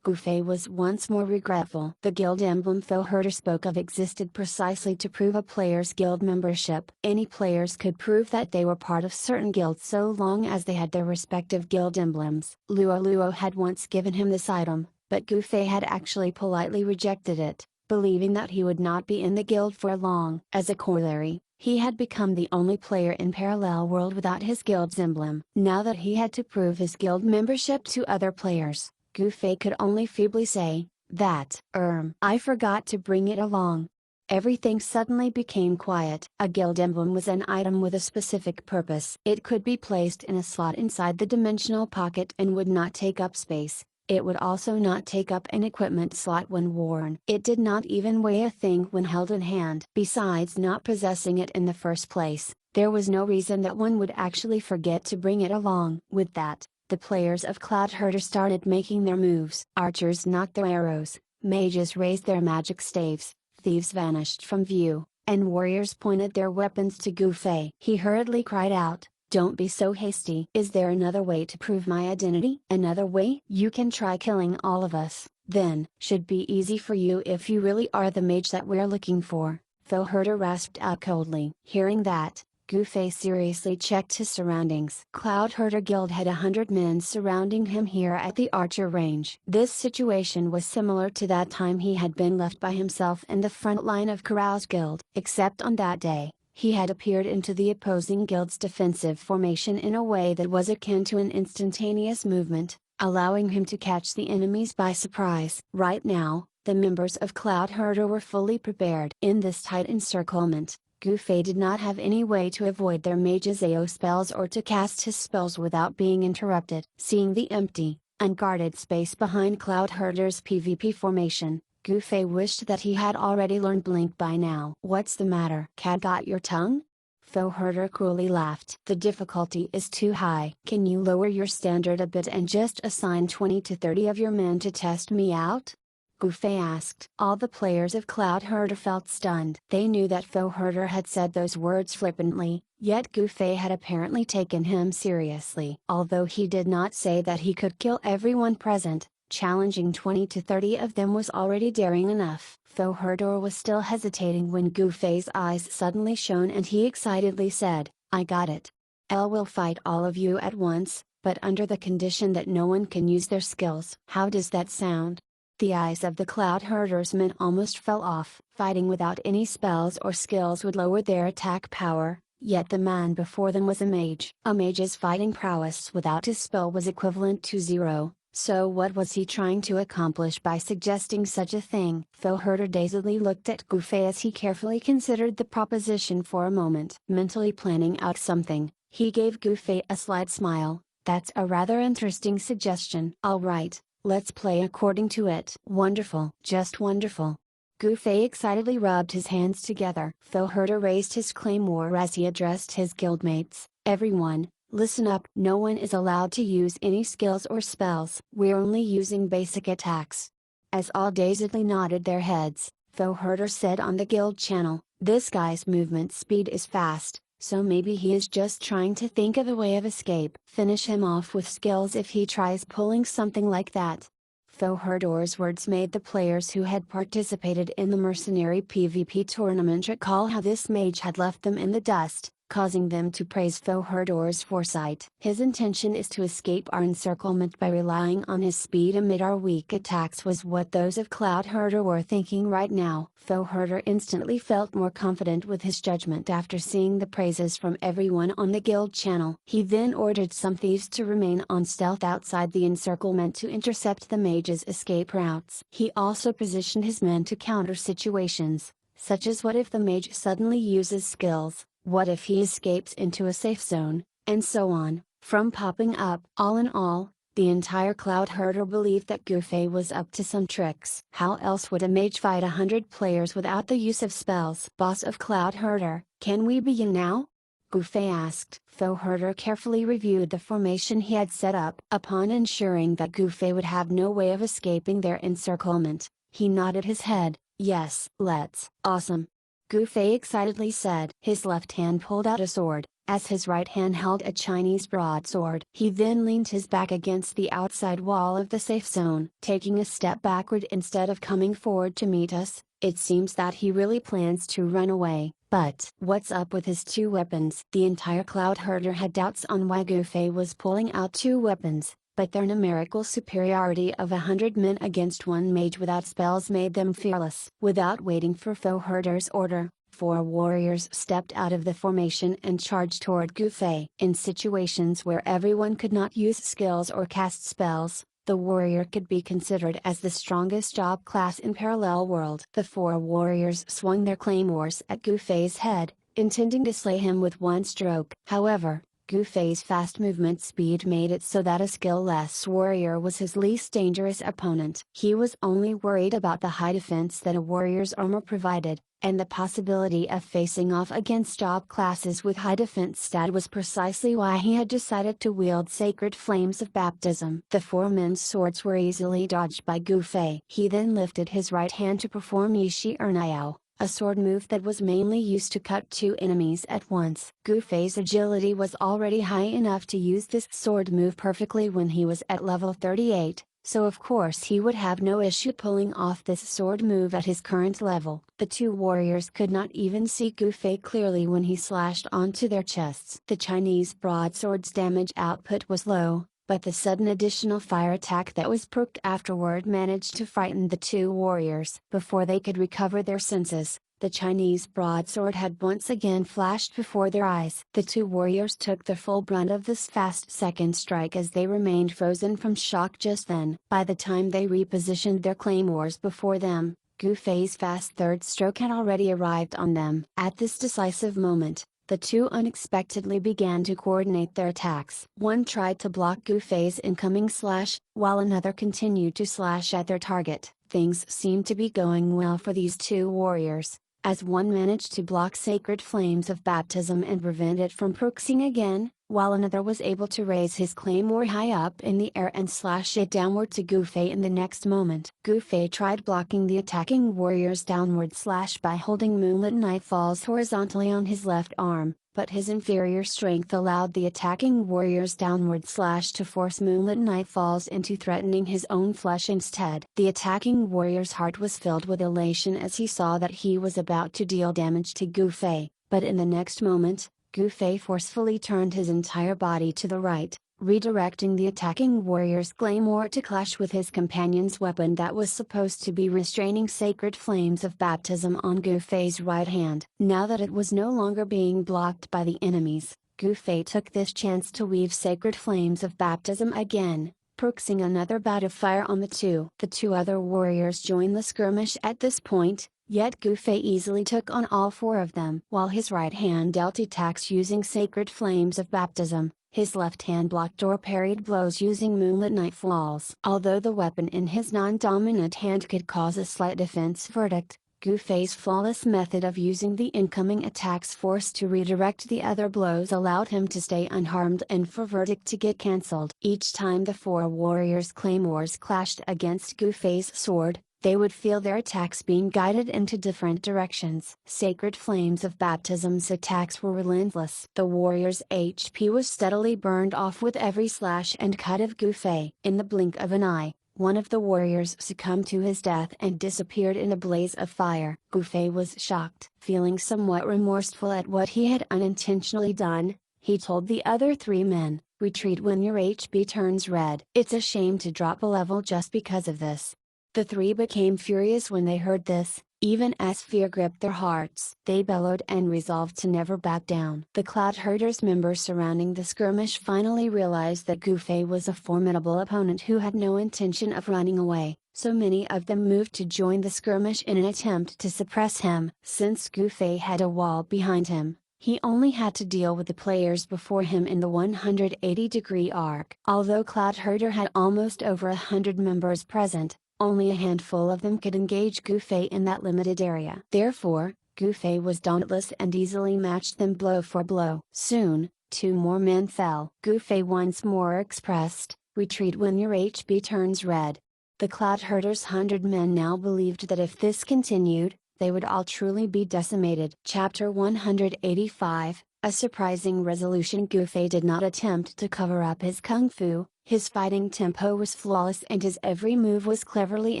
Gufei was once more regretful. The guild emblem Philherder spoke of existed precisely to prove a player's guild membership. Any players could prove that they were part of certain guilds so long as they had their respective guild emblems. Luo had once given him this item, but Gufei had actually politely rejected it, believing that he would not be in the guild for long. As a corollary, he had become the only player in Parallel World without his guild's emblem. Now that he had to prove his guild membership to other players, Gufei could only feebly say, I forgot to bring it along." Everything suddenly became quiet. A guild emblem was an item with a specific purpose. It could be placed in a slot inside the dimensional pocket and would not take up space. It would also not take up an equipment slot when worn. It did not even weigh a thing when held in hand. Besides not possessing it in the first place, there was no reason that one would actually forget to bring it along. With that, the players of Cloudherder started making their moves. Archers knocked their arrows, mages raised their magic staves, thieves vanished from view, and warriors pointed their weapons to Gufei. He hurriedly cried out, "Don't be so hasty. Is there another way to prove my identity?" "Another way? You can try killing all of us, then. Should be easy for you if you really are the mage that we're looking for," Philherder rasped out coldly. Hearing that, Gu Fei seriously checked his surroundings. Cloud Herder Guild had 100 men surrounding him here at the archer range. This situation was similar to that time he had been left by himself in the front line of Carouse Guild. Except on that day, he had appeared into the opposing guild's defensive formation in a way that was akin to an instantaneous movement, allowing him to catch the enemies by surprise. Right now, the members of Cloud Herder were fully prepared. In this tight encirclement, Gu Fei did not have any way to avoid their mage's AO spells or to cast his spells without being interrupted. Seeing the empty, unguarded space behind Cloud Herder's PvP formation, Gu Fei wished that he had already learned Blink by now. "What's the matter? Cat got your tongue?" Faux Herder cruelly laughed. "The difficulty is too high. Can you lower your standard a bit and just assign 20 to 30 of your men to test me out?" Gu Fei asked. All the players of Cloud Herder felt stunned. They knew that Faux Herder had said those words flippantly, yet Gu Fei had apparently taken him seriously. Although he did not say that he could kill everyone present, challenging 20 to 30 of them was already daring enough. Faux Herder was still hesitating when Gu Fei's eyes suddenly shone and he excitedly said, "I got it. L will fight all of you at once, but under the condition that no one can use their skills." "How does that sound?" The eyes of the Cloud Herder's men almost fell off. Fighting without any spells or skills would lower their attack power, yet the man before them was a mage. A mage's fighting prowess without his spell was equivalent to 0. So what was he trying to accomplish by suggesting such a thing? Faux Herder dazedly looked at Gu Fei as he carefully considered the proposition for a moment. Mentally planning out something, he gave Gu Fei a slight smile. "That's a rather interesting suggestion." "All right, let's play according to it." "Wonderful, just wonderful." Gu Fei excitedly rubbed his hands together. Faux Herder raised his claymore as he addressed his guildmates. "Everyone, listen up. No one is allowed to use any skills or spells. We're only using basic attacks." As all dazedly nodded their heads, Faux Herder said on the guild channel, "This guy's movement speed is fast, so maybe he is just trying to think of a way of escape. Finish him off with skills if he tries pulling something like that." Faux Herder's words made the players who had participated in the mercenary PvP tournament recall how this mage had left them in the dust, causing them to praise Faux Herder's foresight. "His intention is to escape our encirclement by relying on his speed amid our weak attacks," was what those of Cloud Herder were thinking right now. Faux Herder instantly felt more confident with his judgment after seeing the praises from everyone on the guild channel. He then ordered some thieves to remain on stealth outside the encirclement to intercept the mage's escape routes. He also positioned his men to counter situations, such as what if the mage suddenly uses skills, what if he escapes into a safe zone, and so on, from popping up. All in all, the entire Cloud Herder believed that Gu Fei was up to some tricks. How else would a mage fight 100 players without the use of spells? "Boss of Cloud Herder, can we begin now?" Gu Fei asked. Faux Herder carefully reviewed the formation he had set up. Upon ensuring that Gu Fei would have no way of escaping their encirclement, he nodded his head. "Yes, let's." "Awesome!" Gu Fei excitedly said. His left hand pulled out a sword, as his right hand held a Chinese broadsword. He then leaned his back against the outside wall of the safe zone. "Taking a step backward instead of coming forward to meet us, it seems that he really plans to run away. But what's up with his two weapons?" The entire Cloud Herder had doubts on why Gu Fei was pulling out two weapons, but their numerical superiority of 100 men against one mage without spells made them fearless. Without waiting for Faux Herder's order, 4 warriors stepped out of the formation and charged toward Gu Fei. In situations where everyone could not use skills or cast spells, the warrior could be considered as the strongest job class in Parallel World. The 4 warriors swung their claymores at Gu Fei's head, intending to slay him with one stroke. However, Gu Fei's fast movement speed made it so that a skill-less warrior was his least dangerous opponent. He was only worried about the high defense that a warrior's armor provided, and the possibility of facing off against job classes with high defense stat was precisely why he had decided to wield Sacred Flames of Baptism. The 4 men's swords were easily dodged by Gu Fei. He then lifted his right hand to perform Yishi Ernayao, a sword move that was mainly used to cut 2 enemies at once. Gu Fei's agility was already high enough to use this sword move perfectly when he was at level 38, so of course he would have no issue pulling off this sword move at his current level. The two warriors could not even see Gu Fei clearly when he slashed onto their chests. The Chinese broadsword's damage output was low, but the sudden additional fire attack that was procced afterward managed to frighten the two warriors. Before they could recover their senses, the Chinese broadsword had once again flashed before their eyes. The two warriors took the full brunt of this fast second strike as they remained frozen from shock just then. By the time they repositioned their claymores before them, Gu Fei's fast third stroke had already arrived on them. At this decisive moment, the two unexpectedly began to coordinate their attacks. One tried to block Gu Fei's incoming slash, while another continued to slash at their target. Things seemed to be going well for these two warriors, as one managed to block sacred flames of baptism and prevent it from proccing again, while another was able to raise his claymore high up in the air and slash it downward to Gu Fei in the next moment. Gu Fei tried blocking the attacking warrior's downward slash by holding Moonlit Nightfalls horizontally on his left arm, but his inferior strength allowed the attacking warrior's downward slash to force Moonlit Nightfalls into threatening his own flesh instead. The attacking warrior's heart was filled with elation as he saw that he was about to deal damage to Gu Fei, but in the next moment, Gu Fei forcefully turned his entire body to the right, redirecting the attacking warrior's claymore to clash with his companion's weapon that was supposed to be restraining sacred flames of baptism on Gu Fei's right hand. Now that it was no longer being blocked by the enemies, Gu Fei took this chance to weave sacred flames of baptism again, proccing another bout of fire on the two. The two other warriors joined the skirmish at this point, yet Gu Fei easily took on all four of them. While his right hand dealt attacks using sacred flames of baptism, his left hand blocked or parried blows using Moonlit Nightfalls. Although the weapon in his non-dominant hand could cause a slight defense verdict, Gu Fei's flawless method of using the incoming attack's force to redirect the other blows allowed him to stay unharmed and for verdict to get cancelled. Each time the four warriors' claymores clashed against Gu Fei's sword, they would feel their attacks being guided into different directions. Sacred flames of baptism's attacks were relentless. The warrior's HP was steadily burned off with every slash and cut of Gu Fei. In the blink of an eye, one of the warriors succumbed to his death and disappeared in a blaze of fire. Gu Fei was shocked. Feeling somewhat remorseful at what he had unintentionally done, he told the other three men, "Retreat when your HP turns red. It's a shame to drop a level just because of this." The three became furious when they heard this, even as fear gripped their hearts. They bellowed and resolved to never back down. The Cloud Herders members surrounding the skirmish finally realized that Gu Fei was a formidable opponent who had no intention of running away, so many of them moved to join the skirmish in an attempt to suppress him. Since Gu Fei had a wall behind him, he only had to deal with the players before him in the 180-degree arc. Although Cloud Herder had almost over 100 members present, only a handful of them could engage Gu Fei in that limited area. Therefore, Gu Fei was dauntless and easily matched them blow for blow. Soon, two more men fell. Gu Fei once more expressed, "Retreat when your HB turns red." The Cloud Herders' 100 men now believed that if this continued, they would all truly be decimated. Chapter 185, A Surprising Resolution. Gu Fei did not attempt to cover up his kung fu. His fighting tempo was flawless and his every move was cleverly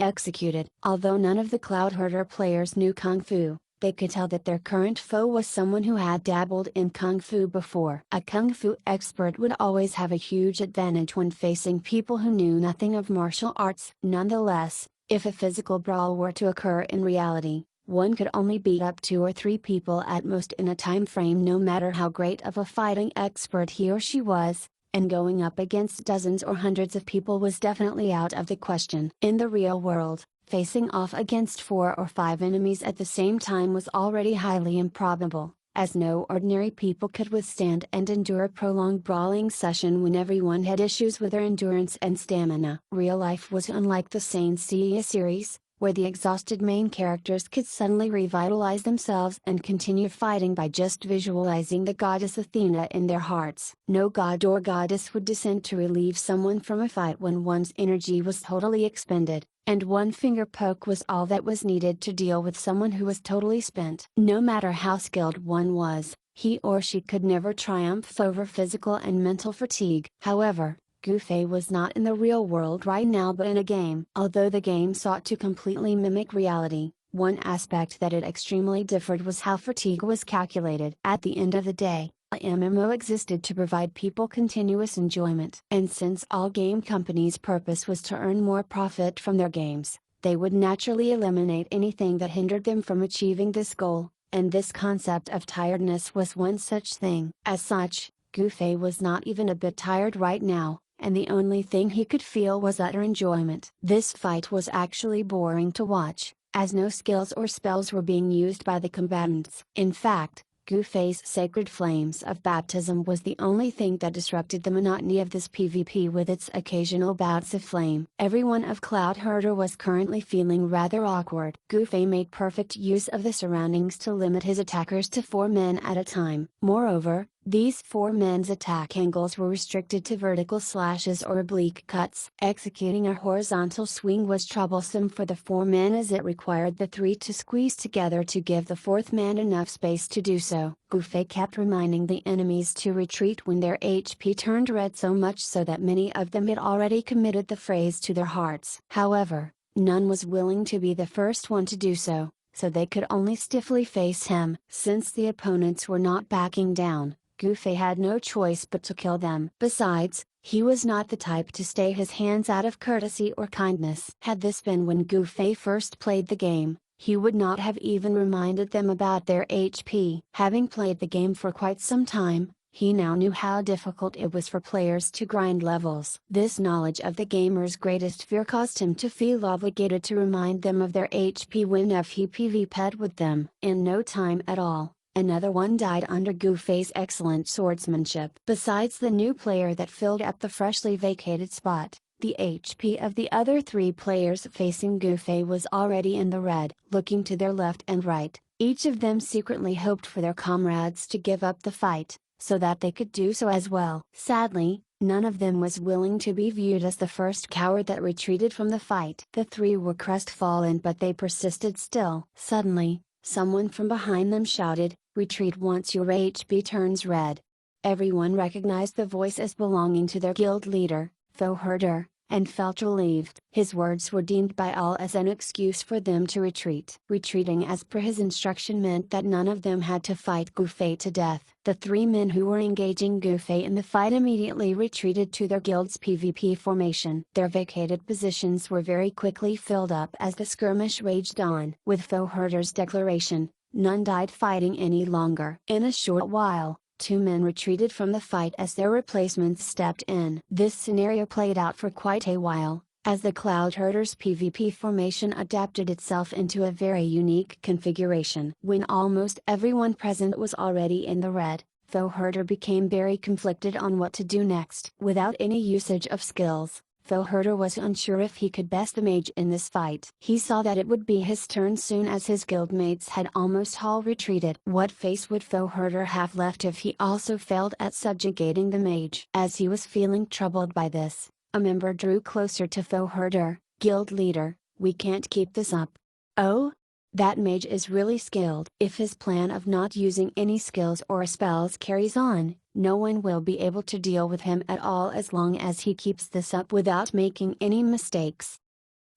executed. Although none of the Cloud Herder players knew kung fu, they could tell that their current foe was someone who had dabbled in kung fu before. A kung fu expert would always have a huge advantage when facing people who knew nothing of martial arts. Nonetheless, if a physical brawl were to occur in reality, one could only beat up 2 or 3 people at most in a time frame, no matter how great of a fighting expert he or she was, and going up against dozens or hundreds of people was definitely out of the question. In the real world, facing off against 4 or 5 enemies at the same time was already highly improbable, as no ordinary people could withstand and endure a prolonged brawling session when everyone had issues with their endurance and stamina. Real life was unlike the Saint Seiya series, where the exhausted main characters could suddenly revitalize themselves and continue fighting by just visualizing the goddess Athena in their hearts. No god or goddess would descend to relieve someone from a fight when one's energy was totally expended, and one finger poke was all that was needed to deal with someone who was totally spent. No matter how skilled one was, he or she could never triumph over physical and mental fatigue. However, Goofy was not in the real world right now but in a game. Although the game sought to completely mimic reality, one aspect that it extremely differed was how fatigue was calculated. At the end of the day, a MMO existed to provide people continuous enjoyment. And since all game companies' purpose was to earn more profit from their games, they would naturally eliminate anything that hindered them from achieving this goal, and this concept of tiredness was one such thing. As such, Goofy was not even a bit tired right now, and the only thing he could feel was utter enjoyment. This fight was actually boring to watch, as no skills or spells were being used by the combatants. In fact, Goofy's sacred flames of baptism was the only thing that disrupted the monotony of this PvP with its occasional bouts of flame. Everyone of Cloud Herder was currently feeling rather awkward. Goofy made perfect use of the surroundings to limit his attackers to 4 men at a time. Moreover, these 4 men's attack angles were restricted to vertical slashes or oblique cuts. Executing a horizontal swing was troublesome for the 4 men as it required the 3 to squeeze together to give the 4th man enough space to do so. Goofy kept reminding the enemies to retreat when their HP turned red, so much so that many of them had already committed the phrase to their hearts. However, none was willing to be the first one to do so, so they could only stiffly face him. Since the opponents were not backing down, Goofy had no choice but to kill them. Besides, he was not the type to stay his hands out of courtesy or kindness. Had this been when Goofy first played the game, he would not have even reminded them about their HP. Having played the game for quite some time, he now knew how difficult it was for players to grind levels. This knowledge of the gamer's greatest fear caused him to feel obligated to remind them of their HP whenever he PvP'd with them. In no time at all, another one died under Goofy's excellent swordsmanship. Besides the new player that filled up the freshly vacated spot, the HP of the other 3 players facing Goofy was already in the red. Looking to their left and right, each of them secretly hoped for their comrades to give up the fight, so that they could do so as well. Sadly, none of them was willing to be viewed as the first coward that retreated from the fight. The 3 were crestfallen, but they persisted still. Suddenly, someone from behind them shouted, "Retreat once your HP turns red." Everyone recognized the voice as belonging to their guild leader, Herder, and felt relieved. His words were deemed by all as an excuse for them to retreat. Retreating as per his instruction meant that none of them had to fight Goofy to death. The 3 men who were engaging Goofy in the fight immediately retreated to their guild's PvP formation. Their vacated positions were very quickly filled up as the skirmish raged on. With Herder's declaration, none died fighting any longer. In a short while, 2 men retreated from the fight as their replacements stepped in. This scenario played out for quite a while, as the Cloud Herders PvP formation adapted itself into a very unique configuration. When almost everyone present was already in the red, Herder became very conflicted on what to do next. Without any usage of skills, Herder was unsure if he could best the mage in this fight. He saw that it would be his turn soon as his guildmates had almost all retreated. What face would Herder have left if he also failed at subjugating the mage? As he was feeling troubled by this, a member drew closer to Herder. "Guild leader, we can't keep this up." "Oh? That mage is really skilled." "If his plan of not using any skills or spells carries on, no one will be able to deal with him at all as long as he keeps this up without making any mistakes."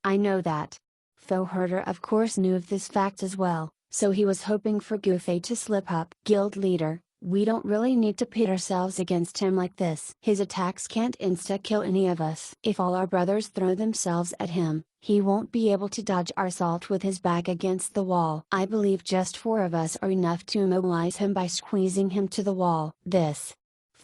"I know that." Herder of course knew of this fact as well, so he was hoping for Goofy to slip up. "Guild leader, we don't really need to pit ourselves against him like this. His attacks can't insta-kill any of us. If all our brothers throw themselves at him, he won't be able to dodge our assault with his back against the wall. I believe just 4 of us are enough to immobilize him by squeezing him to the wall."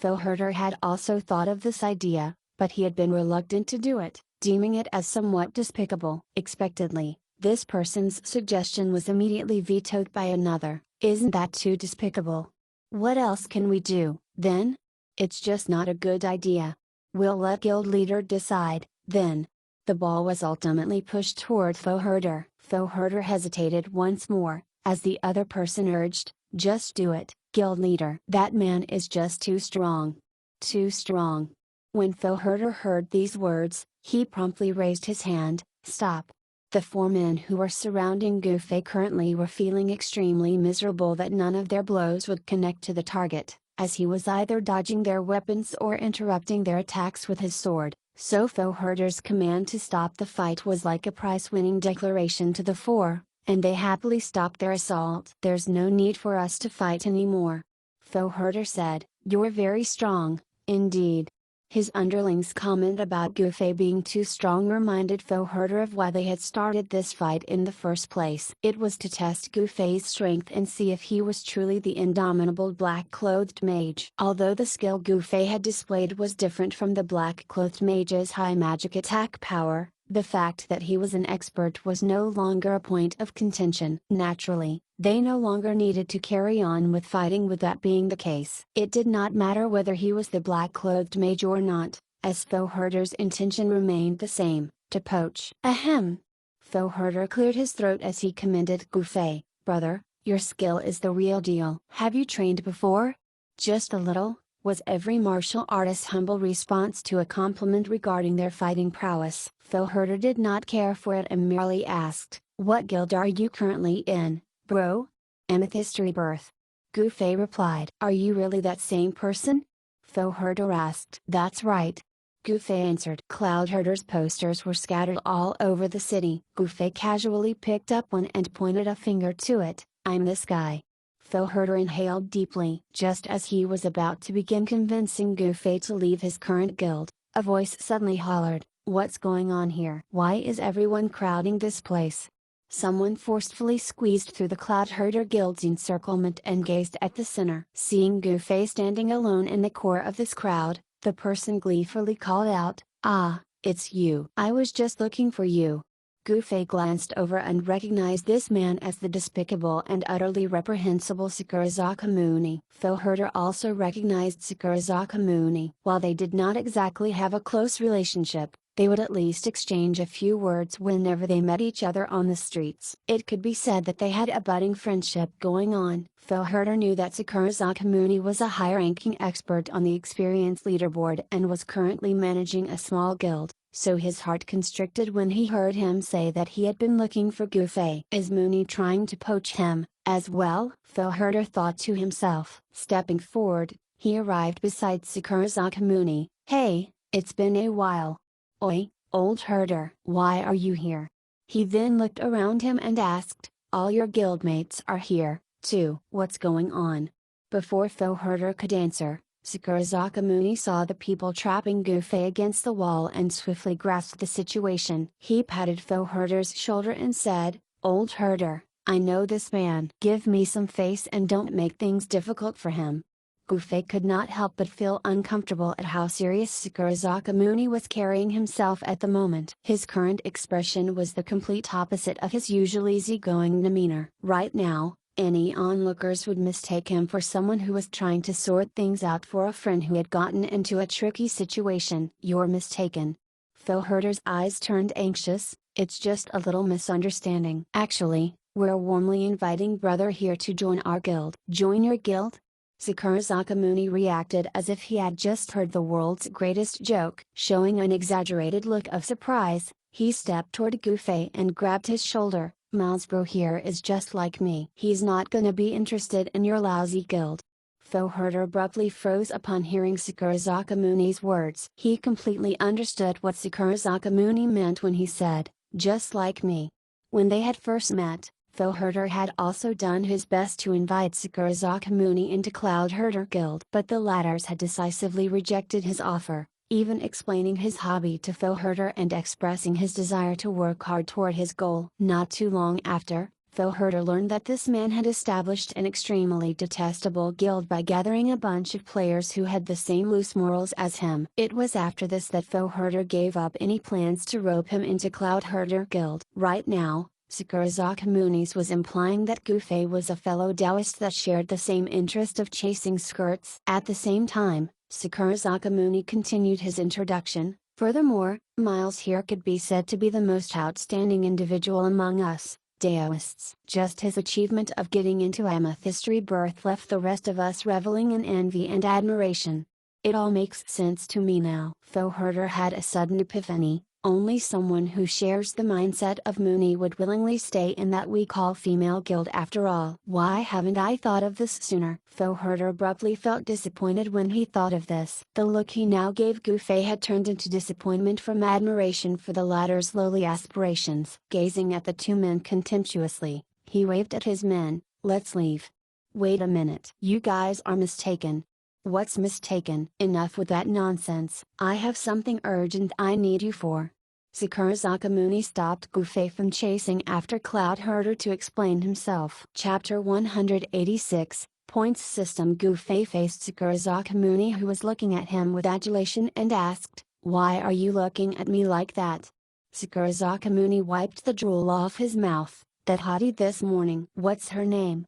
Herder had also thought of this idea, but he had been reluctant to do it, deeming it as somewhat despicable. Expectedly, this person's suggestion was immediately vetoed by another. "Isn't that too despicable? What else can we do, then? It's just not a good idea. We'll let guild leader decide, then." The ball was ultimately pushed toward Herder. Herder hesitated once more, as the other person urged, "Just do it, guild leader. That man is just too strong. Too strong." When Herder heard these words, he promptly raised his hand. "Stop." The 4 men who were surrounding Goofy currently were feeling extremely miserable that none of their blows would connect to the target. as he was either dodging their weapons or interrupting their attacks with his sword. So Foe Herder's command to stop the fight was like a prize-winning declaration to the four, and they happily stopped their assault. "There's no need for us to fight anymore," Foe Herder said. "You're very strong, indeed." His underlings' comment about Gufei being too strong reminded Foe Herder of why they had started this fight in the first place. It was to test Gufei's strength and see if he was truly the indomitable black-clothed mage. Although the skill Gufei had displayed was different from the black-clothed mage's high magic attack power, the fact that he was an expert was no longer a point of contention. Naturally, they no longer needed to carry on with fighting with that being the case. It did not matter whether he was the black-clothed mage or not, as Foe Herder's intention remained the same, to poach. Ahem! Foe Herder cleared his throat as he commended Gufei. "Brother, your skill is the real deal." "Have you trained before?" "Just a little," was every martial artist's humble response to a compliment regarding their fighting prowess. Foe Herder did not care for it and merely asked, "What guild are you currently in, bro?" "Amethyst Rebirth." Gufei replied. "Are you really that same person?" Foe Herder asked. "That's right," Gufei answered. Cloud Herder's posters were scattered all over the city. Gufei casually picked up one and pointed a finger to it. "I'm this guy." Foe Herder inhaled deeply. Just as he was about to begin convincing Gufei to leave his current guild, a voice suddenly hollered, "What's going on here? Why is everyone crowding this place?" Someone forcefully squeezed through the Cloud Herder Guild's encirclement and gazed at the center. Seeing Gufei standing alone in the core of this crowd, the person gleefully called out, "Ah, it's you. I was just looking for you." Gufei glanced over and recognized this man as the despicable and utterly reprehensible Sakurazaka Muni. Foe Herder also recognized Sakurazaka Muni. While they did not exactly have a close relationship, they would at least exchange a few words whenever they met each other on the streets. It could be said that they had a budding friendship going on. Foe Herder knew that Sakurazaka Muni was a high-ranking expert on the experience leaderboard and was currently managing a small guild, so his heart constricted when he heard him say that he had been looking for Gufei. Is Muni trying to poach him, as well? Foe Herder thought to himself. Stepping forward, he arrived beside Sakurazaka Muni. "Hey, it's been a while." "Oi, old herder. Why are you here?" He then looked around him and asked, "All your guildmates are here, too. What's going on?" Before Foe Herder could answer, Sakurazaka Muni saw the people trapping Gufei against the wall and swiftly grasped the situation. He patted Foe Herder's shoulder and said, "Old herder, I know this man. Give me some face and don't make things difficult for him." Gufei could not help but feel uncomfortable at how serious Sakurazaka Muni was carrying himself at the moment. His current expression was the complete opposite of his usual easygoing demeanor. Right now, any onlookers would mistake him for someone who was trying to sort things out for a friend who had gotten into a tricky situation. "You're mistaken." Foe Herder's eyes turned anxious. "It's just a little misunderstanding. Actually, we're warmly inviting brother here to join our guild." "Join your guild?" Sakurazaka Muni reacted as if he had just heard the world's greatest joke. Showing an exaggerated look of surprise, he stepped toward Gufei and grabbed his shoulder. "Miles bro here is just like me. He's not gonna be interested in your lousy guild." Foe Herder abruptly froze upon hearing Sakurazaka Muni's words. He completely understood what Sakurazaka Muni meant when he said, "just like me." When they had first met, Foe Herder had also done his best to invite Sakurazaka Muni into Cloud Herder Guild. But the latters had decisively rejected his offer, even explaining his hobby to Foe Herder and expressing his desire to work hard toward his goal. Not too long after, Foe Herder learned that this man had established an extremely detestable guild by gathering a bunch of players who had the same loose morals as him. It was after this that Foe Herder gave up any plans to rope him into Cloud Herder Guild. Right now, Sakurazaka Muni's was implying that Gufei was a fellow Taoist that shared the same interest of chasing skirts. At the same time, Sakurazaka Muni continued his introduction. "Furthermore, Miles here could be said to be the most outstanding individual among us, Taoists. Just his achievement of getting into Amethyst Rebirth left the rest of us reveling in envy and admiration. It all makes sense to me now." Foe Herder had a sudden epiphany. Only someone who shares the mindset of Mooney would willingly stay in that we call female guild after all. Why haven't I thought of this sooner? Phil Herder abruptly felt disappointed when he thought of this. The look he now gave Gufei had turned into disappointment from admiration for the latter's lowly aspirations. Gazing at the two men contemptuously, he waved at his men. Let's leave. Wait a minute. You guys are mistaken. What's mistaken? Enough with that nonsense. I have something urgent I need you for. Sakura Sakamuni stopped Gufei from chasing after Cloud Herder to explain himself. Chapter 186, Points System. Gufei faced Sakura Sakamuni, who was looking at him with adulation, and asked, "Why are you looking at me like that?" Sakura Sakamuni wiped the drool off his mouth. "That hottie this morning." "What's her name?"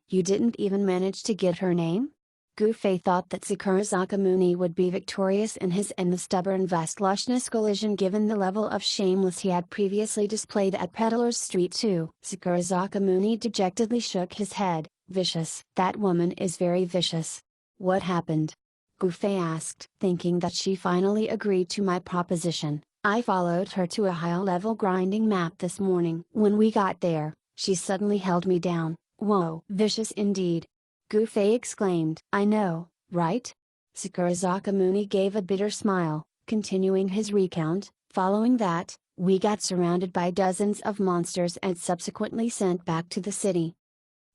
You didn't even manage to get her name?" Gufei thought that Sakura Sakamuni would be victorious in his and the stubborn Vastlushness collision given the level of shameless he had previously displayed at Peddler's Street 2. Sakura Sakamuni dejectedly shook his head. "Vicious. That woman is very vicious." "What happened?" Gufei asked. "Thinking that she finally agreed to my proposition, I followed her to a high-level grinding map this morning. When we got there, she suddenly held me down." "Whoa. Vicious indeed." Gufei exclaimed. "I know, right?" Sakura Sakamuni gave a bitter smile, continuing his recount. "Following that, we got surrounded by dozens of monsters and subsequently sent back to the city."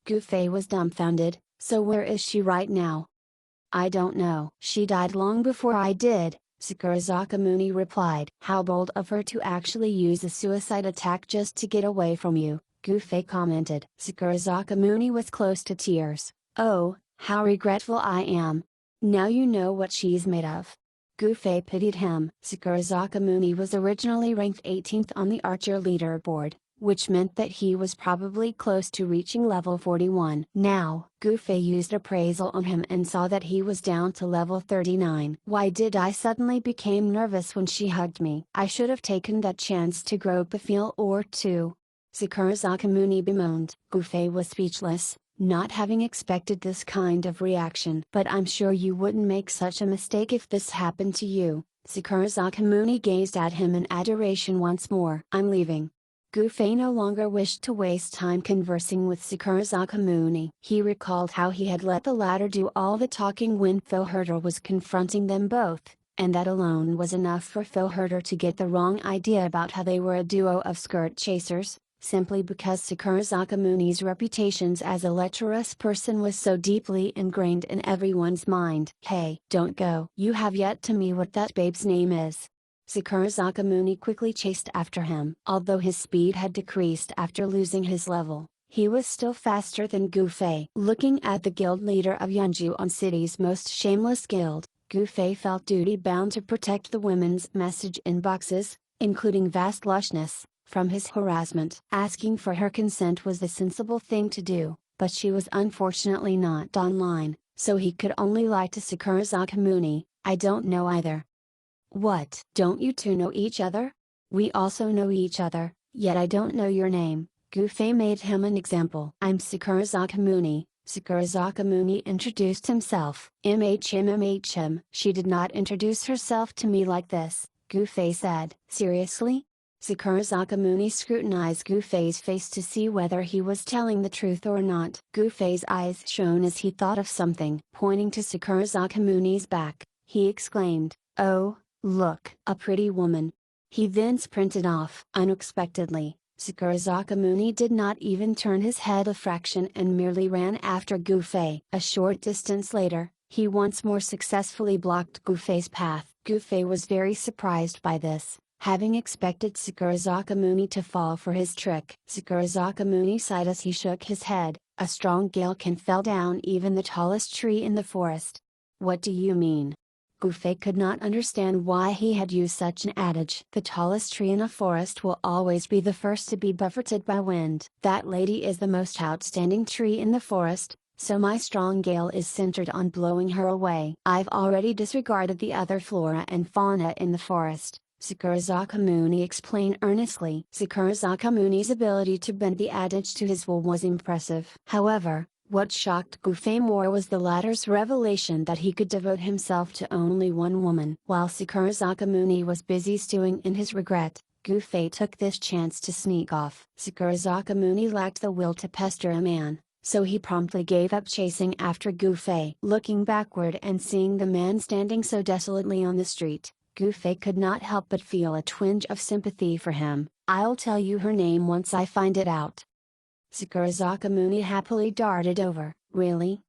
Gufei was dumbfounded. "So where is she right now?" "I don't know. She died long before I did," Sakura Sakamuni replied. "How bold of her to actually use a suicide attack just to get away from you," Gufei commented. Sakura Sakamuni was close to tears. "Oh, how regretful I am. Now you know what she's made of." Gufei pitied him. Sakura Sakamuni was originally ranked 18th on the Archer leaderboard, which meant that he was probably close to reaching level 41. Now, Gufei used appraisal on him and saw that he was down to level 39. "Why did I suddenly became nervous when she hugged me? I should have taken that chance to grope a feel or two," Sakura Sakamuni bemoaned. Gufei was speechless, not having expected this kind of reaction. "But I'm sure you wouldn't make such a mistake if this happened to you." Sakura Sakamuni gazed at him in adoration once more. "I'm leaving." Gufei no longer wished to waste time conversing with Sakura Sakamuni. He recalled how he had let the latter do all the talking when Phil Herder was confronting them both, and that alone was enough for Phil Herder to get the wrong idea about how they were a duo of skirt chasers, simply because Sakura Sakamuni's reputations as a lecherous person was so deeply ingrained in everyone's mind. "Hey, don't go. You have yet to me what that babe's name is." Sakura Sakamuni quickly chased after him. Although his speed had decreased after losing his level, he was still faster than Gufei. Looking at the guild leader of Yunjuan City's most shameless guild, Gufei felt duty-bound to protect the women's message inboxes, including Vastlushness, from his harassment. Asking for her consent was the sensible thing to do, but she was unfortunately not online, so he could only lie to Sakura Sakamuni. "I don't know either." "What? Don't you two know each other?" "We also know each other, yet I don't know your name." Gufei made him an example. "I'm Sakura Sakamuni." Sakura Sakamuni introduced himself. MHM. "She did not introduce herself to me like this," Gufei said. "Seriously?" Sakura Sakamuni scrutinized Gufei's face to see whether he was telling the truth or not. Gufei's eyes shone as he thought of something. Pointing to Sakura Sakamuni's back, he exclaimed, "Oh, look! A pretty woman." He then sprinted off. Unexpectedly, Sakura Sakamuni did not even turn his head a fraction and merely ran after Gufei. A short distance later, he once more successfully blocked Gufei's path. Gufei was very surprised by this, having expected Sakura Sakamuni to fall for his trick. Sakura Sakamuni sighed as he shook his head. "A strong gale can fell down even the tallest tree in the forest." "What do you mean?" Gufei could not understand why he had used such an adage. "The tallest tree in a forest will always be the first to be buffeted by wind. That lady is the most outstanding tree in the forest, so my strong gale is centered on blowing her away. I've already disregarded the other flora and fauna in the forest," Sakura Sakamuni explained earnestly. Sakura Sakamuni's ability to bend the adage to his will was impressive. However, What shocked Gufei more was the latter's revelation that he could devote himself to only one woman. While Sakurazaka Muni was busy stewing in his regret, Gufei took this chance to sneak off. Sakurazaka Muni lacked the will to pester a man, so he promptly gave up chasing after Gufei. Looking backward and seeing the man standing so desolately on the street, Gufei could not help but feel a twinge of sympathy for him. "I'll tell you her name once I find it out." Sakurazaka Muni happily darted over. "Really?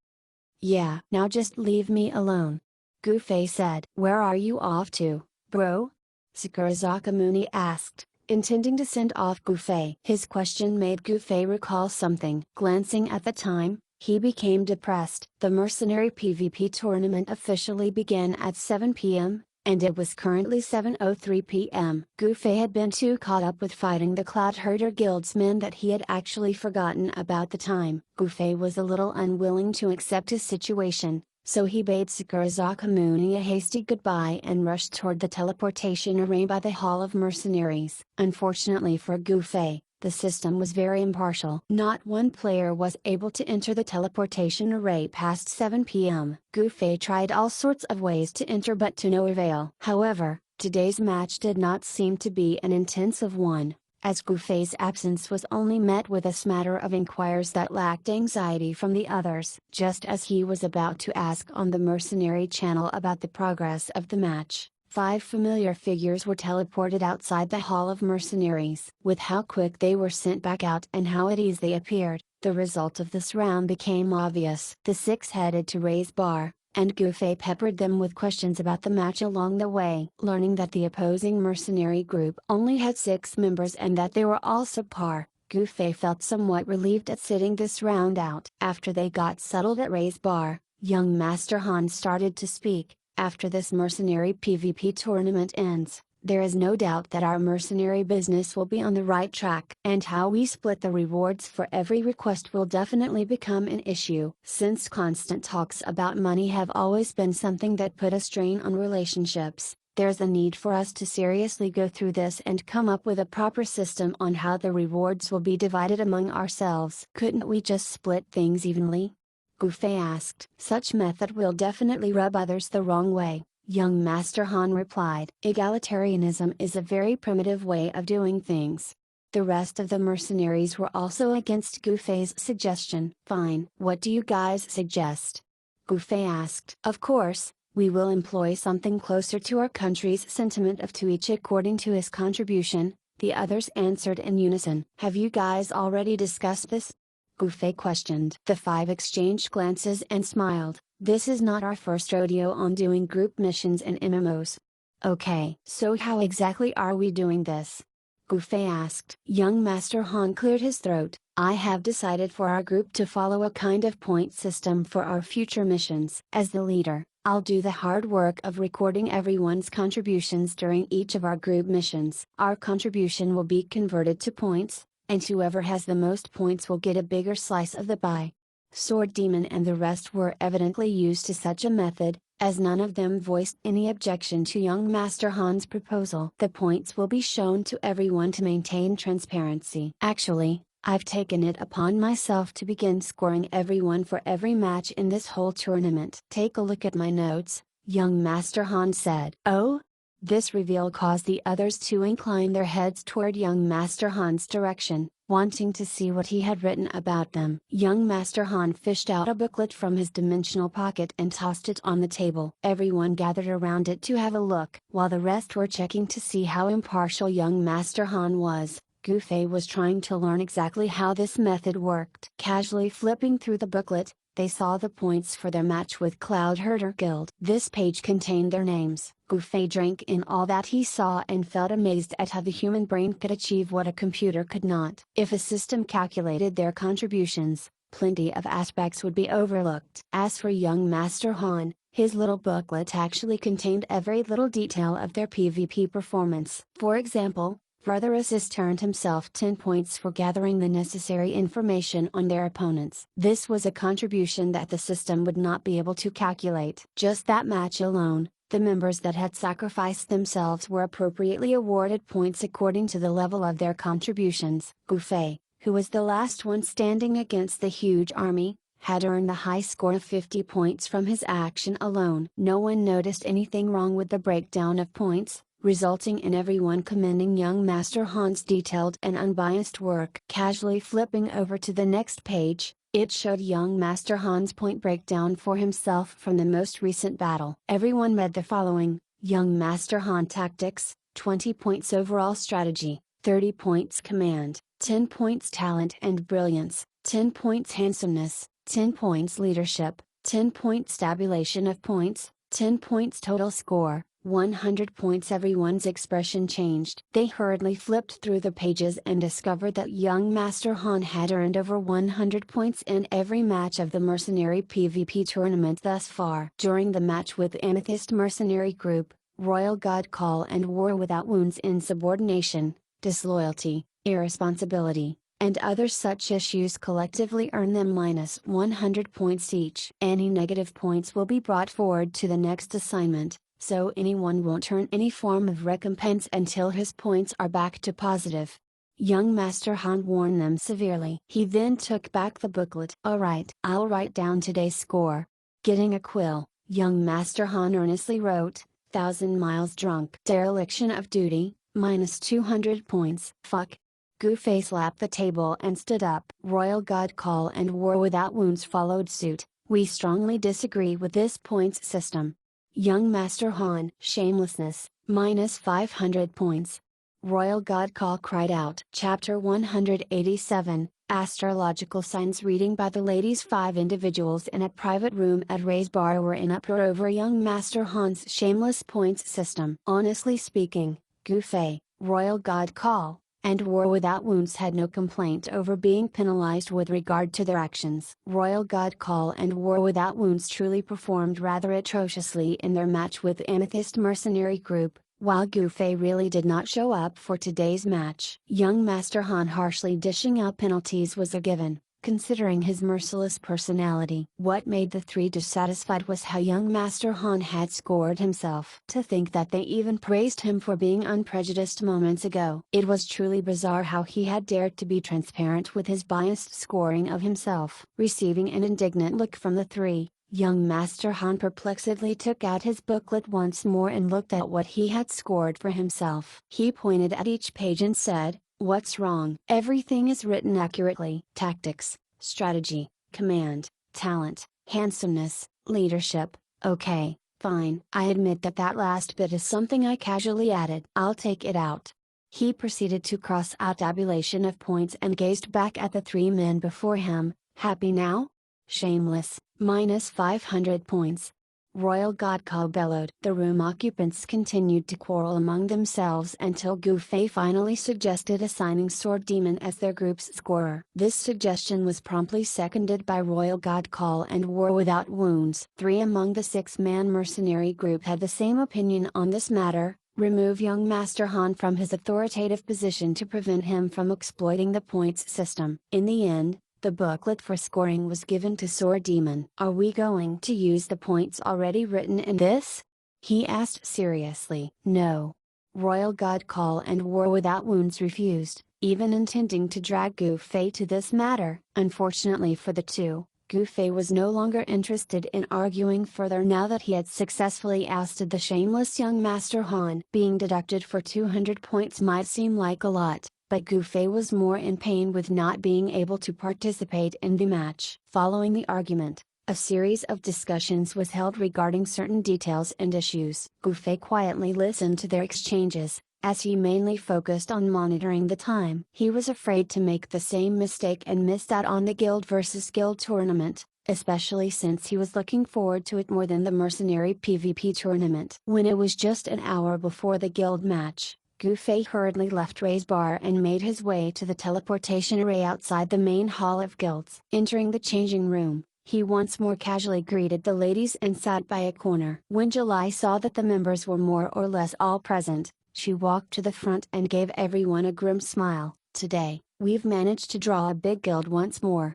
Yeah, now just leave me alone," Gufei said. "Where are you off to, bro?" Sakurazaka Muni asked, intending to send off Gufei. His question made Gufei recall something. Glancing at the time, he became depressed. The mercenary PvP tournament officially began at 7 p.m., and it was currently 7:03 p.m. Gufei had been too caught up with fighting the Cloud Herder Guild's men that he had actually forgotten about the time. Gufei was a little unwilling to accept his situation, so he bade Sakurazaka Muni a hasty goodbye and rushed toward the teleportation array by the Hall of Mercenaries. Unfortunately for Gufei, the system was very impartial. Not one player was able to enter the teleportation array past 7 p.m. Gufei tried all sorts of ways to enter but to no avail. However, today's match did not seem to be an intensive one, as Gufei's absence was only met with a smatter of inquires that lacked anxiety from the others. Just as he was about to ask on the mercenary channel about the progress of the match, 5 familiar figures were teleported outside the Hall of Mercenaries. With how quick they were sent back out and how at ease they appeared, the result of this round became obvious. The 6 headed to raise bar, and Gufei peppered them with questions about the match along the way. Learning that the opposing mercenary group only had 6 members and that they were all subpar, Gufei felt somewhat relieved at sitting this round out. After they got settled at raise bar, young Master Han started to speak. "After this mercenary PvP tournament ends, there is no doubt that our mercenary business will be on the right track. And how we split the rewards for every request will definitely become an issue. Since constant talks about money have always been something that put a strain on relationships, there's a need for us to seriously go through this and come up with a proper system on how the rewards will be divided among ourselves. Couldn't we just split things evenly?" Gufei asked. "Such method will definitely rub others the wrong way," young Master Han replied. "Egalitarianism is a very primitive way of doing things." The rest of the mercenaries were also against Gufei's suggestion. "Fine. What do you guys suggest?" Gufei asked. "Of course, we will employ something closer to our country's sentiment of to each according to his contribution," the others answered in unison. "Have you guys already discussed this?" Gufei questioned. The 5 exchanged glances and smiled. "This is not our first rodeo on doing group missions in MMOs. Okay. So how exactly are we doing this?" Gufei asked. Young Master Han cleared his throat. "I have decided for our group to follow a kind of point system for our future missions. As the leader, I'll do the hard work of recording everyone's contributions during each of our group missions. Our contribution will be converted to points, and whoever has the most points will get a bigger slice of the pie." Sword Demon and the rest were evidently used to such a method, as none of them voiced any objection to young Master Han's proposal. "The points will be shown to everyone to maintain transparency. Actually, I've taken it upon myself to begin scoring everyone for every match in this whole tournament." "Take a look at my notes," young Master Han said. "Oh?" This reveal caused the others to incline their heads toward young Master Han's direction, wanting to see what he had written about them. Young Master Han fished out a booklet from his dimensional pocket and tossed it on the table. Everyone gathered around it to have a look. While the rest were checking to see how impartial young Master Han was, Gufei was trying to learn exactly how this method worked. Casually flipping through the booklet, they saw the points for their match with Cloud Herder Guild. This page contained their names. Gufei drank in all that he saw and felt amazed at how the human brain could achieve what a computer could not. If a system calculated their contributions, plenty of aspects would be overlooked. As for young Master Han, his little booklet actually contained every little detail of their PvP performance. For example, Brother Assist earned himself 10 points for gathering the necessary information on their opponents. This was a contribution that the system would not be able to calculate. Just that match alone, the members that had sacrificed themselves were appropriately awarded points according to the level of their contributions. Gufei, who was the last one standing against the huge army, had earned the high score of 50 points from his action alone. No one noticed anything wrong with the breakdown of points, resulting in everyone commending young Master Han's detailed and unbiased work. Casually flipping over to the next page, it showed young Master Han's point breakdown for himself from the most recent battle. Everyone read the following: Young Master Han Tactics, 20 points overall strategy, 30 points command, 10 points talent and brilliance, 10 points handsomeness, 10 points leadership, 10 points tabulation of points, 10 points total score, 100 points. Everyone's expression changed. They hurriedly flipped through the pages and discovered that young Master Han had earned over 100 points in every match of the mercenary PvP tournament thus far. During the match with Amethyst Mercenary Group, Royal God Call and War Without Wounds, insubordination, disloyalty, irresponsibility, and other such issues collectively earn them minus 100 points each. Any negative points will be brought forward to the next assignment, so anyone won't earn any form of recompense until his points are back to positive. Young Master Han warned them severely. He then took back the booklet. Alright, I'll write down today's score. Getting a quill, young Master Han earnestly wrote, 1,000 miles drunk. Dereliction of duty, minus 200 points. Fuck. Goofy slapped the table and stood up. Royal God Call and War Without Wounds followed suit. We strongly disagree with this points system. Young Master Han, shamelessness, minus 500 points. Royal God Call cried out. Chapter 187, Astrological Signs. Reading by the ladies. 5 individuals in a private room at Ray's bar were in uproar over young Master Han's shameless points system. Honestly speaking, Goofy, Royal God Call, and War Without Wounds had no complaint over being penalized with regard to their actions. Royal God Call and War Without Wounds truly performed rather atrociously in their match with Amethyst Mercenary Group, while Goofy really did not show up for today's match. Young Master Han harshly dishing out penalties was a given, considering his merciless personality. What made the three dissatisfied was how young Master Han had scored himself. To think that they even praised him for being unprejudiced moments ago. It was truly bizarre how he had dared to be transparent with his biased scoring of himself. Receiving an indignant look from the three, young Master Han perplexedly took out his booklet once more and looked at what he had scored for himself. He pointed at each page and said, "What's wrong? Everything is written accurately. Tactics, strategy, command, talent, handsomeness, leadership. Okay, fine. I admit that that last bit is something I casually added. I'll take it out." He proceeded to cross out tabulation of points and gazed back at the 3 men before him. Happy now? Shameless, minus 500 points. Royal God Call bellowed. The room occupants continued to quarrel among themselves until Goofy finally suggested assigning Sword Demon as their group's scorer. This suggestion was promptly seconded by Royal God Call and War Without Wounds. 3 among the 6-man mercenary group had the same opinion on this matter: remove young Master Han from his authoritative position to prevent him from exploiting the points system. In the end, the booklet for scoring was given to Sword Demon. "Are we going to use the points already written in this?" he asked seriously. "No." Royal God Call and War Without Wounds refused, even intending to drag Goofy to this matter. Unfortunately for the two, Goofy was no longer interested in arguing further now that he had successfully ousted the shameless young Master Han. Being deducted for 200 points might seem like a lot, but Goofy was more in pain with not being able to participate in the match. Following the argument, a series of discussions was held regarding certain details and issues. Goofy quietly listened to their exchanges, as he mainly focused on monitoring the time. He was afraid to make the same mistake and missed out on the Guild vs Guild tournament, especially since he was looking forward to it more than the mercenary PvP tournament. When it was just an hour before the Guild match, Goofy hurriedly left Ray's bar and made his way to the teleportation array outside the main hall of guilds. Entering the changing room, he once more casually greeted the ladies and sat by a corner. When July saw that the members were more or less all present, she walked to the front and gave everyone a grim smile. "Today, we've managed to draw a big guild once more."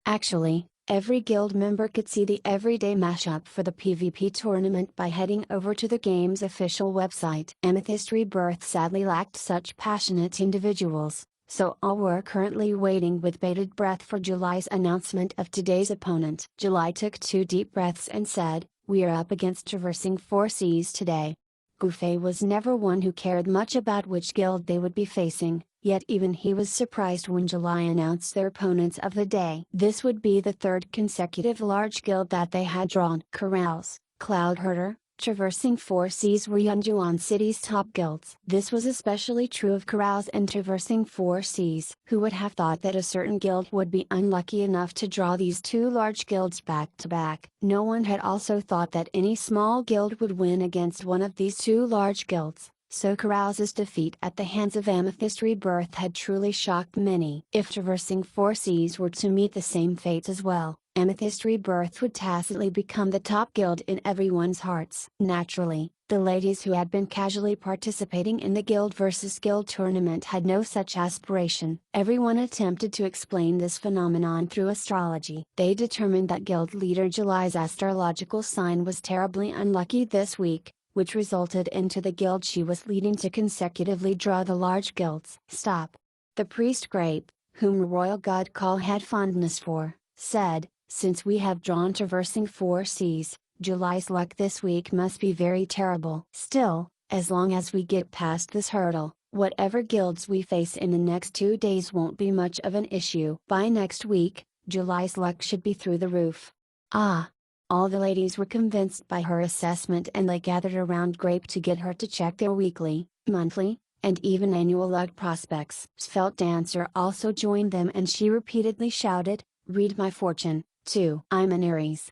Actually, every guild member could see the everyday mashup for the PvP tournament by heading over to the game's official website. Amethyst Rebirth sadly lacked such passionate individuals, so all were currently waiting with bated breath for July's announcement of today's opponent. July took 2 deep breaths and said, "We are up against traversing 4 seas today." Gufei was never one who cared much about which guild they would be facing, yet even he was surprised when July announced their opponents of the day. This would be the third consecutive large guild that they had drawn. Corrals, Cloud Herder, Traversing 4 Seas were Yunjuan City's top guilds. This was especially true of Corrals and Traversing 4 Seas. Who would have thought that a certain guild would be unlucky enough to draw these two large guilds back to back? No one had also thought that any small guild would win against one of these two large guilds. So Corrals' defeat at the hands of Amethyst Rebirth had truly shocked many. If Traversing 4 Seas were to meet the same fate as well, Amethyst Rebirth would tacitly become the top guild in everyone's hearts. Naturally, the ladies who had been casually participating in the guild versus guild tournament had no such aspiration. Everyone attempted to explain this phenomenon through astrology. They determined that guild leader July's astrological sign was terribly unlucky this week, which resulted into the guild she was leading to consecutively draw the large guilds. Stop. The priest Grape, whom Royal God Call had fondness for, said, "Since we have drawn Traversing 4 Seas, July's luck this week must be very terrible. Still, as long as we get past this hurdle, whatever guilds we face in the next 2 days won't be much of an issue. By next week, July's luck should be through the roof." Ah! All the ladies were convinced by her assessment and they gathered around Grape to get her to check their weekly, monthly, and even annual luck prospects. Svelte Dancer also joined them and she repeatedly shouted, "Read my fortune, too." "I'm an Aries."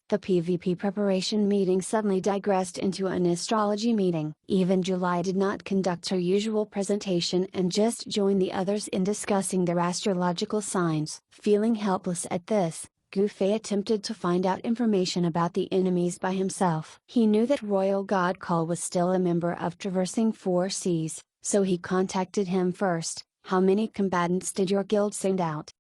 The PvP preparation meeting suddenly digressed into an astrology meeting. Even July did not conduct her usual presentation and just joined the others in discussing their astrological signs. Feeling helpless at this, Gufei attempted to find out information about the enemies by himself. He knew that Royal God Call was still a member of Traversing 4 Seas, so he contacted him first. "How many combatants did your guild send out?"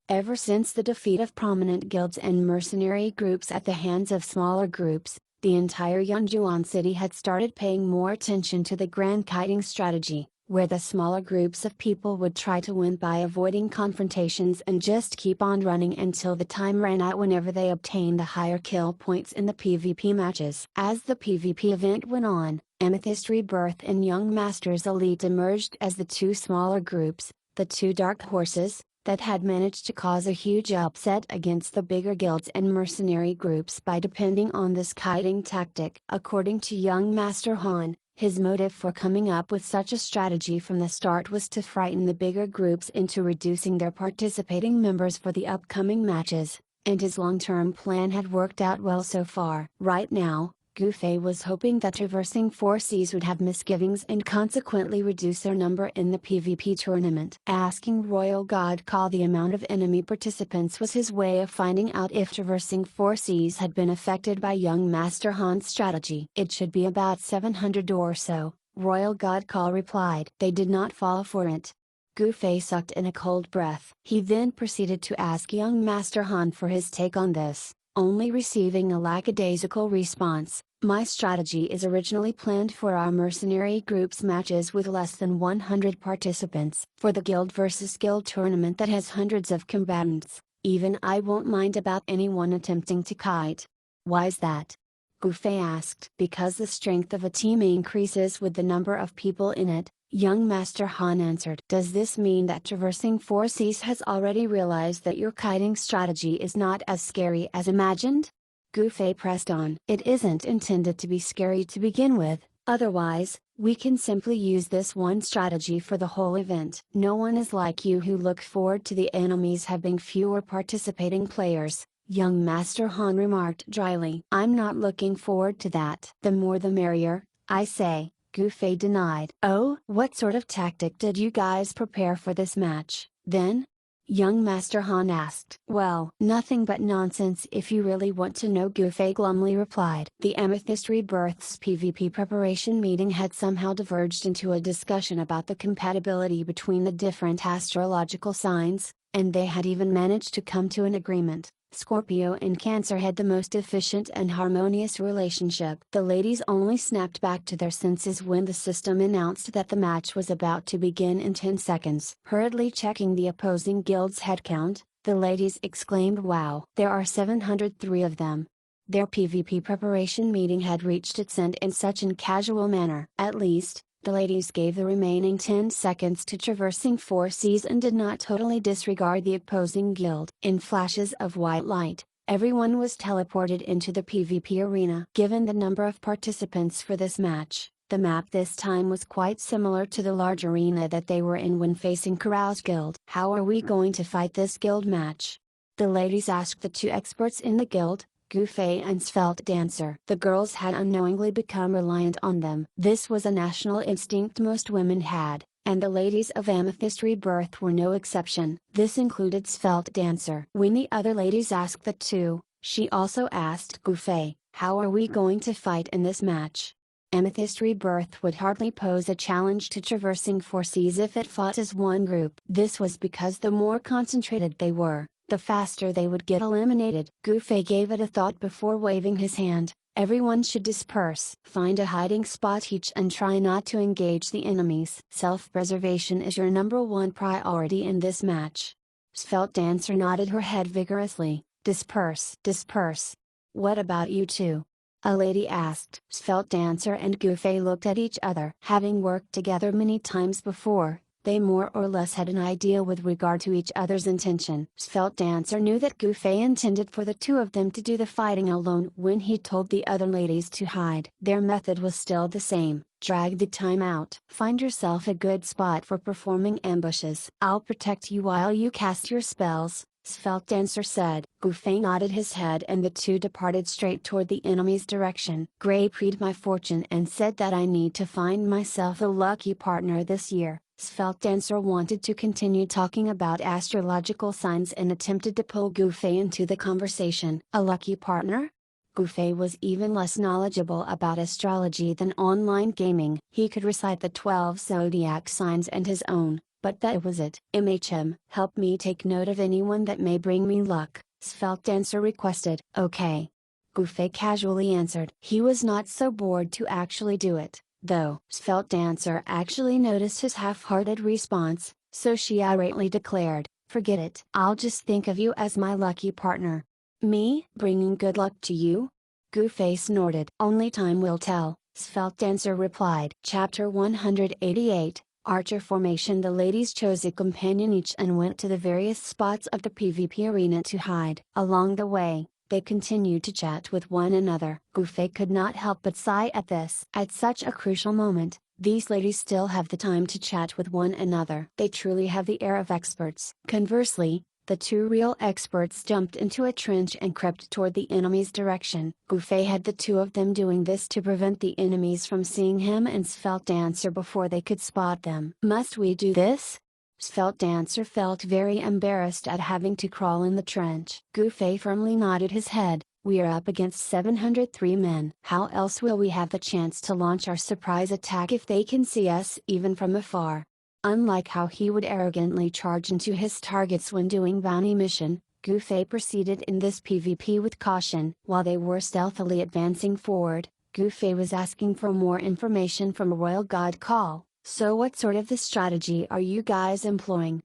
Ever since the defeat of prominent guilds and mercenary groups at the hands of smaller groups, the entire Yunjuan city had started paying more attention to the grand kiting strategy, where the smaller groups of people would try to win by avoiding confrontations and just keep on running until the time ran out whenever they obtained the higher kill points in the PvP matches. As the PvP event went on, Amethyst Rebirth and Young Masters Elite emerged as the two smaller groups, the two dark horses, that had managed to cause a huge upset against the bigger guilds and mercenary groups by depending on this kiting tactic. According to Young Master Han, his motive for coming up with such a strategy from the start was to frighten the bigger groups into reducing their participating members for the upcoming matches, and his long-term plan had worked out well so far. Right now, Gufei was hoping that Traversing 4 Seas would have misgivings and consequently reduce their number in the PvP tournament. Asking Royal God Call the amount of enemy participants was his way of finding out if Traversing 4 Seas had been affected by Young Master Han's strategy. "It should be about 700 or so," Royal God Call replied. "They did not fall for it." Gufei sucked in a cold breath. He then proceeded to ask Young Master Han for his take on this, only receiving a lackadaisical response. "My strategy is originally planned for our mercenary groups matches with less than 100 participants. For the guild versus guild tournament that has hundreds of combatants, even I won't mind about anyone attempting to kite." "Why's that?" Gufei asked. "Because the strength of a team increases with the number of people in it," Young Master Han answered. "Does this mean that Traversing 4 Seas has already realized that your kiting strategy is not as scary as imagined?" Gufei pressed on. "It isn't intended to be scary to begin with, otherwise, we can simply use this one strategy for the whole event. No one is like you who look forward to the enemies having fewer participating players," Young Master Han remarked dryly. "I'm not looking forward to that." "The more the merrier, I say," Gufei denied. "Oh, what sort of tactic did you guys prepare for this match, then?" Young Master Han asked. "Well, nothing but nonsense if you really want to know," Gufei glumly replied. The Amethyst Rebirth's PvP preparation meeting had somehow diverged into a discussion about the compatibility between the different astrological signs, and they had even managed to come to an agreement. Scorpio and Cancer had the most efficient and harmonious relationship. The ladies only snapped back to their senses when the system announced that the match was about to begin in 10 seconds. Hurriedly checking the opposing guild's headcount, the ladies exclaimed, "Wow! There are 703 of them." Their PvP preparation meeting had reached its end in such an casual manner. At least, the ladies gave the remaining 10 seconds to traversing 4 seas and did not totally disregard the opposing guild. In flashes of white light, everyone was teleported into the PvP arena. Given the number of participants for this match, the map this time was quite similar to the large arena that they were in when facing Carou's guild. "How are we going to fight this guild match?" the ladies asked the 2 experts in the guild, Gufei and Svelte Dancer. The girls had unknowingly become reliant on them. This was a national instinct most women had, and the ladies of Amethyst Rebirth were no exception. This included Svelte Dancer. When the other ladies asked the 2, she also asked Gufei, "How are we going to fight in this match?" Amethyst Rebirth would hardly pose a challenge to traversing 4 seas if it fought as one group. This was because the more concentrated they were, the faster they would get eliminated. Gufei gave it a thought before waving his hand. "Everyone should disperse. Find a hiding spot each and try not to engage the enemies. Self-preservation is your #1 priority in this match." Svelte Dancer nodded her head vigorously. "Disperse. Disperse. What about you two?" a lady asked. Svelte Dancer and Gufei looked at each other. Having worked together many times before, they more or less had an idea with regard to each other's intention. Svelte Dancer knew that Gufei intended for the 2 of them to do the fighting alone when he told the other ladies to hide. Their method was still the same: drag the time out. "Find yourself a good spot for performing ambushes. I'll protect you while you cast your spells," Svelte Dancer said. Gufei nodded his head and the 2 departed straight toward the enemy's direction. "Gray prayed my fortune and said that I need to find myself a lucky partner this year." Svelte Dancer wanted to continue talking about astrological signs and attempted to pull Gufei into the conversation. "A lucky partner?" Gufei was even less knowledgeable about astrology than online gaming. He could recite the 12 zodiac signs and his own, but that was it. "MHM, help me take note of anyone that may bring me luck," Svelte Dancer requested. "Okay." Gufei casually answered. He was not so bored to actually do it, though. Svelte Dancer actually noticed his half-hearted response, so she irately declared, "Forget it. I'll just think of you as my lucky partner." "Me? Bringing good luck to you?" Gufei snorted. "Only time will tell," Svelte Dancer replied. Chapter 188, Archer Formation. The ladies chose a companion each and went to the various spots of the PvP arena to hide. Along the way, they continued to chat with one another. Gufei could not help but sigh at this. At such a crucial moment, these ladies still have the time to chat with one another. They truly have the air of experts. Conversely, the 2 real experts jumped into a trench and crept toward the enemy's direction. Gufei had the 2 of them doing this to prevent the enemies from seeing him and Svelte Dancer before they could spot them. "Must we do this?" Svelte Dancer felt very embarrassed at having to crawl in the trench. Gufei firmly nodded his head. "We are up against 703 men. How else will we have the chance to launch our surprise attack if they can see us even from afar?" Unlike how he would arrogantly charge into his targets when doing bounty mission, Gufei proceeded in this PvP with caution. While they were stealthily advancing forward, Gufei was asking for more information from Royal God Call. "So what sort of the strategy are you guys employing?"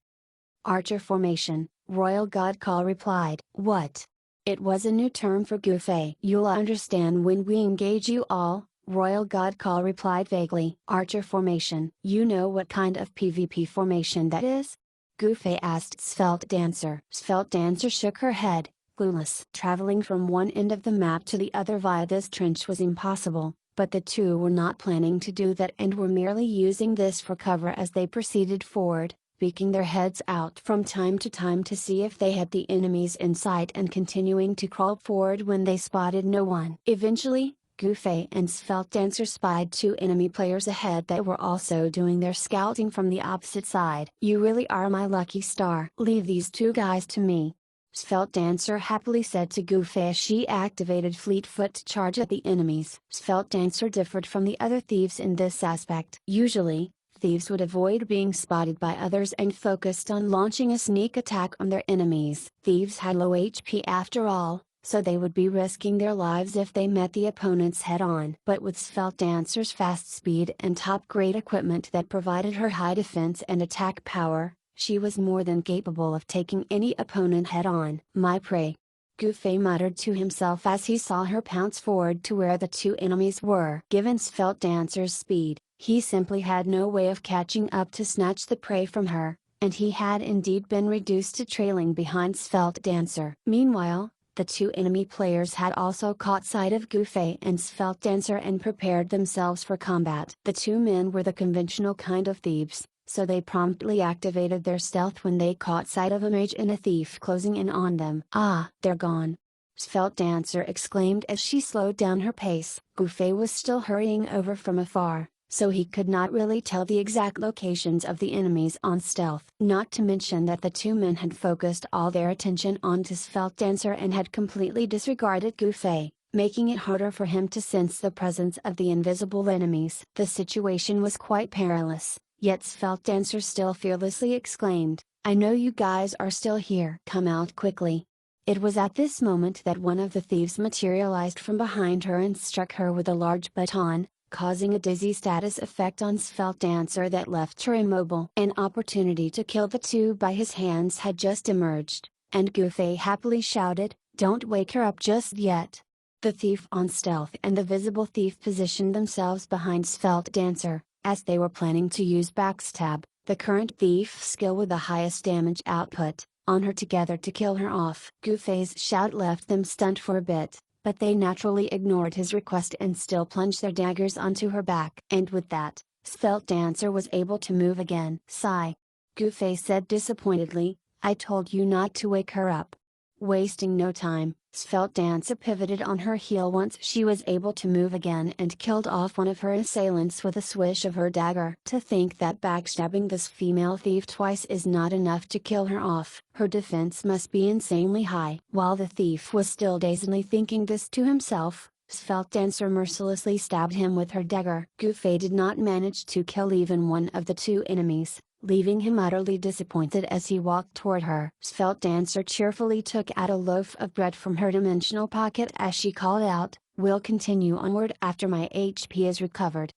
"Archer Formation," Royal God Call replied. "What?" It was a new term for Gufei. "You'll understand when we engage you all," Royal God Call replied vaguely. "Archer Formation. You know what kind of PvP formation that is?" Gufei asked Svelte Dancer. Svelte Dancer shook her head, clueless. Traveling from one end of the map to the other via this trench was impossible, but the 2 were not planning to do that and were merely using this for cover as they proceeded forward, peeking their heads out from time to time to see if they had the enemies in sight and continuing to crawl forward when they spotted no one. Eventually, Gufei and Svelte Dancer spied 2 enemy players ahead that were also doing their scouting from the opposite side. "You really are my lucky star. Leave these 2 guys to me," Svelte Dancer happily said to Gufei as she activated Fleetfoot to charge at the enemies. Svelte Dancer differed from the other thieves in this aspect. Usually, thieves would avoid being spotted by others and focused on launching a sneak attack on their enemies. Thieves had low HP after all, so they would be risking their lives if they met the opponents head-on. But with Svelte Dancer's fast speed and top-grade equipment that provided her high defense and attack power, she was more than capable of taking any opponent head-on. My prey. Gufei muttered to himself as he saw her pounce forward to where the two enemies were. Given Svelte Dancer's speed, he simply had no way of catching up to snatch the prey from her, and he had indeed been reduced to trailing behind Svelte Dancer. Meanwhile, the two enemy players had also caught sight of Gufei and Svelte Dancer and prepared themselves for combat. The two men were the conventional kind of thieves, so they promptly activated their stealth when they caught sight of a mage and a thief closing in on them. "Ah, they're gone!" Svelte Dancer exclaimed as she slowed down her pace. Gufei was still hurrying over from afar, so he could not really tell the exact locations of the enemies on stealth. Not to mention that the two men had focused all their attention onto Svelte Dancer and had completely disregarded Gufei, making it harder for him to sense the presence of the invisible enemies. The situation was quite perilous, yet Svelte Dancer still fearlessly exclaimed, "I know you guys are still here. Come out quickly." It was at this moment that one of the thieves materialized from behind her and struck her with a large baton, causing a dizzy status effect on Svelte Dancer that left her immobile. An opportunity to kill the two by his hands had just emerged, and Gufei happily shouted, "Don't wake her up just yet." The thief on stealth and the visible thief positioned themselves behind Svelte Dancer, as they were planning to use backstab, the current thief skill with the highest damage output, on her together to kill her off. Gufei's shout left them stunned for a bit, but they naturally ignored his request and still plunged their daggers onto her back. And with that, Svelte Dancer was able to move again. "Sigh." Gufei said disappointedly, "I told you not to wake her up." Wasting no time, Svelte Dancer pivoted on her heel once she was able to move again and killed off one of her assailants with a swish of her dagger. To think that backstabbing this female thief twice is not enough to kill her off. Her defense must be insanely high. While the thief was still dazedly thinking this to himself, Svelte Dancer mercilessly stabbed him with her dagger. Gufei did not manage to kill even one of the two enemies, leaving him utterly disappointed as he walked toward her. Svelte Dancer cheerfully took out a loaf of bread from her dimensional pocket as she called out, "We'll continue onward after my HP is recovered."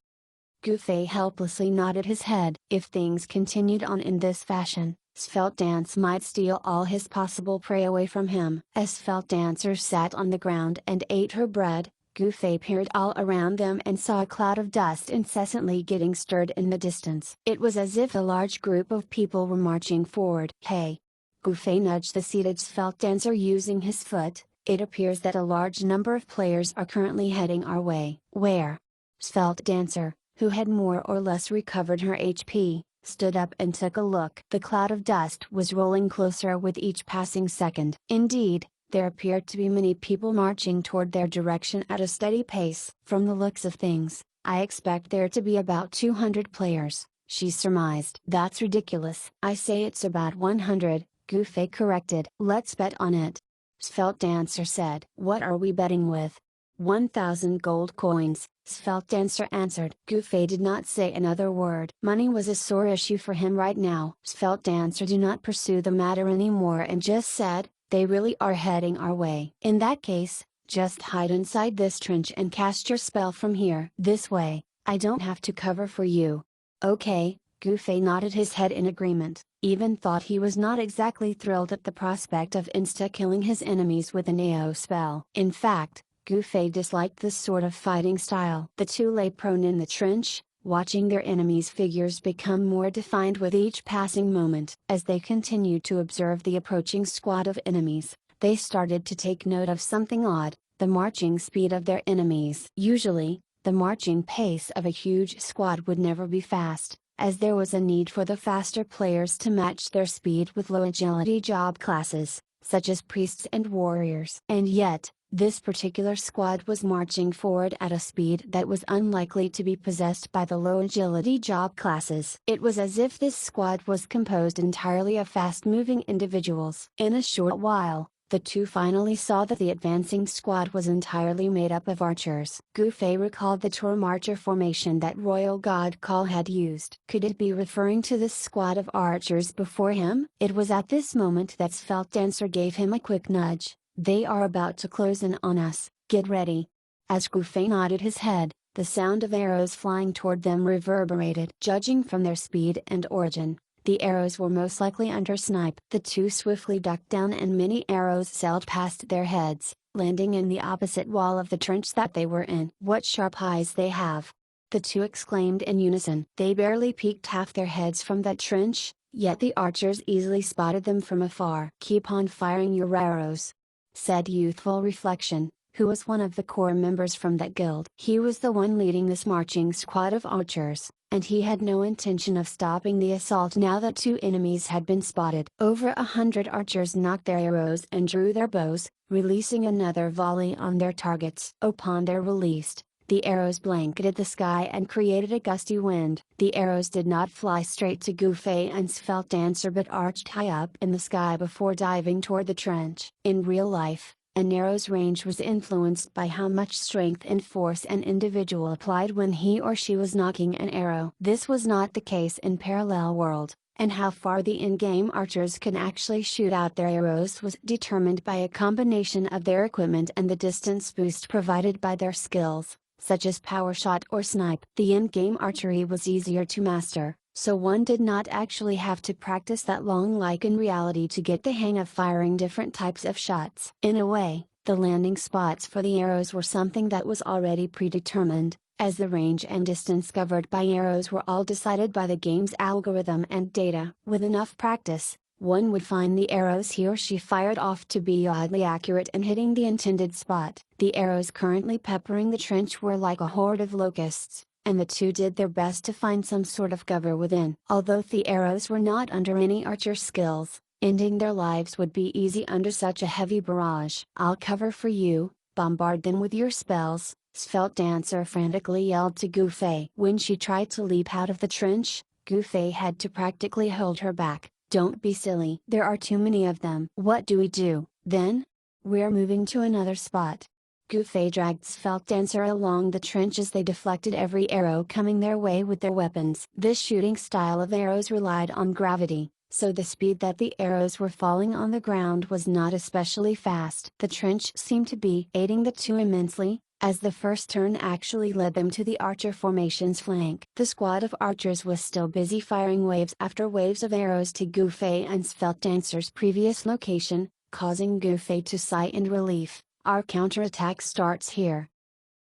Gufei helplessly nodded his head. If things continued on in this fashion, Svelte Dancer might steal all his possible prey away from him. As Svelte Dancer sat on the ground and ate her bread, Gufei peered all around them and saw a cloud of dust incessantly getting stirred in the distance. It was as if a large group of people were marching forward. "Hey!" Gufei nudged the seated Svelte Dancer using his foot, "It appears that a large number of players are currently heading our way." "Where?" Svelte Dancer, who had more or less recovered her HP, stood up and took a look. The cloud of dust was rolling closer with each passing second. Indeed, there appeared to be many people marching toward their direction at a steady pace. "From the looks of things, I expect there to be about 200 players," she surmised. "That's ridiculous." "I say it's about 100, Gufei corrected. "Let's bet on it," Svelte Dancer said. "What are we betting with?" 1,000 gold coins, Svelte Dancer answered. Gufei did not say another word. Money was a sore issue for him right now. Svelte Dancer did not pursue the matter anymore and just said, "They really are heading our way. In that case, just hide inside this trench and cast your spell from here. This way, I don't have to cover for you." "Okay," Gufei nodded his head in agreement, even thought he was not exactly thrilled at the prospect of insta-killing his enemies with an AO spell. In fact, Gufei disliked this sort of fighting style. The two lay prone in the trench, watching their enemies' figures become more defined with each passing moment. As they continued to observe the approaching squad of enemies, they started to take note of something odd: the marching speed of their enemies. Usually, the marching pace of a huge squad would never be fast, as there was a need for the faster players to match their speed with low agility job classes, such as priests and warriors. And yet, this particular squad was marching forward at a speed that was unlikely to be possessed by the low agility job classes. It was as if this squad was composed entirely of fast-moving individuals. In a short while, the The two finally saw that the advancing squad was entirely made up of archers. Gu Fei recalled the Torm archer formation that Royal God Call had used. Could it be referring to this squad of archers before him? It was at this moment that Svelte Dancer gave him a quick nudge. They are about to close in on us, get ready. As Gu Fei nodded his head, the sound of arrows flying toward them reverberated. Judging from their speed and origin, the arrows were most likely under snipe. The two swiftly ducked down and many arrows sailed past their heads, landing in the opposite wall of the trench that they were in. What sharp eyes they have! The two exclaimed in unison. They barely peeked half their heads from that trench, yet the archers easily spotted them from afar. Keep on firing your arrows, said Youthful Reflection, who was one of the core members from that guild. He was the one leading this marching squad of archers, and he had no intention of stopping the assault now that two enemies had been spotted. Over 100 archers knocked their arrows and drew their bows, releasing another volley on their targets. Upon their release, the arrows blanketed the sky and created a gusty wind. The arrows did not fly straight to Gu Fei and Svelte Dancer but arched high up in the sky before diving toward the trench. In real life, an arrow's range was influenced by how much strength and force an individual applied when he or she was knocking an arrow. This was not the case in Parallel World, and how far the in-game archers can actually shoot out their arrows was determined by a combination of their equipment and the distance boost provided by their skills, such as power shot or snipe. The in-game archery was easier to master, so one did not actually have to practice that long like in reality to get the hang of firing different types of shots. In a way, the landing spots for the arrows were something that was already predetermined, as the range and distance covered by arrows were all decided by the game's algorithm and data. With enough practice, one would find the arrows he or she fired off to be oddly accurate in hitting the intended spot. The arrows currently peppering the trench were like a horde of locusts, and the two did their best to find some sort of cover within. Although the arrows were not under any archer skills, ending their lives would be easy under such a heavy barrage. I'll cover for you, bombard them with your spells, Svelte Dancer frantically yelled to Gu Fei. When she tried to leap out of the trench, Gu Fei had to practically hold her back. Don't be silly. There are too many of them. What do we do, then? We're moving to another spot. Gu Fei dragged Svelte Dancer along the trench as they deflected every arrow coming their way with their weapons. This shooting style of arrows relied on gravity, so the speed that the arrows were falling on the ground was not especially fast. The trench seemed to be aiding the two immensely, as the first turn actually led them to the archer formation's flank. The squad of archers was still busy firing waves after waves of arrows to Gu Fei and Svelte Dancer's previous location, causing Gu Fei to sigh in relief. Our counterattack starts here.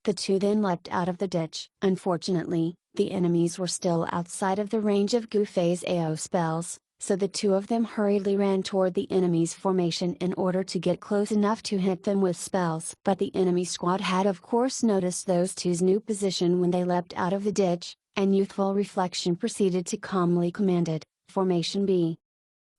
The two then leapt out of the ditch. Unfortunately, the enemies were still outside of the range of Gu Fei's AO spells, so the two of them hurriedly ran toward the enemy's formation in order to get close enough to hit them with spells. But the enemy squad had of course noticed those two's new position when they leapt out of the ditch, and Youthful Reflection proceeded to calmly commanded, Formation B.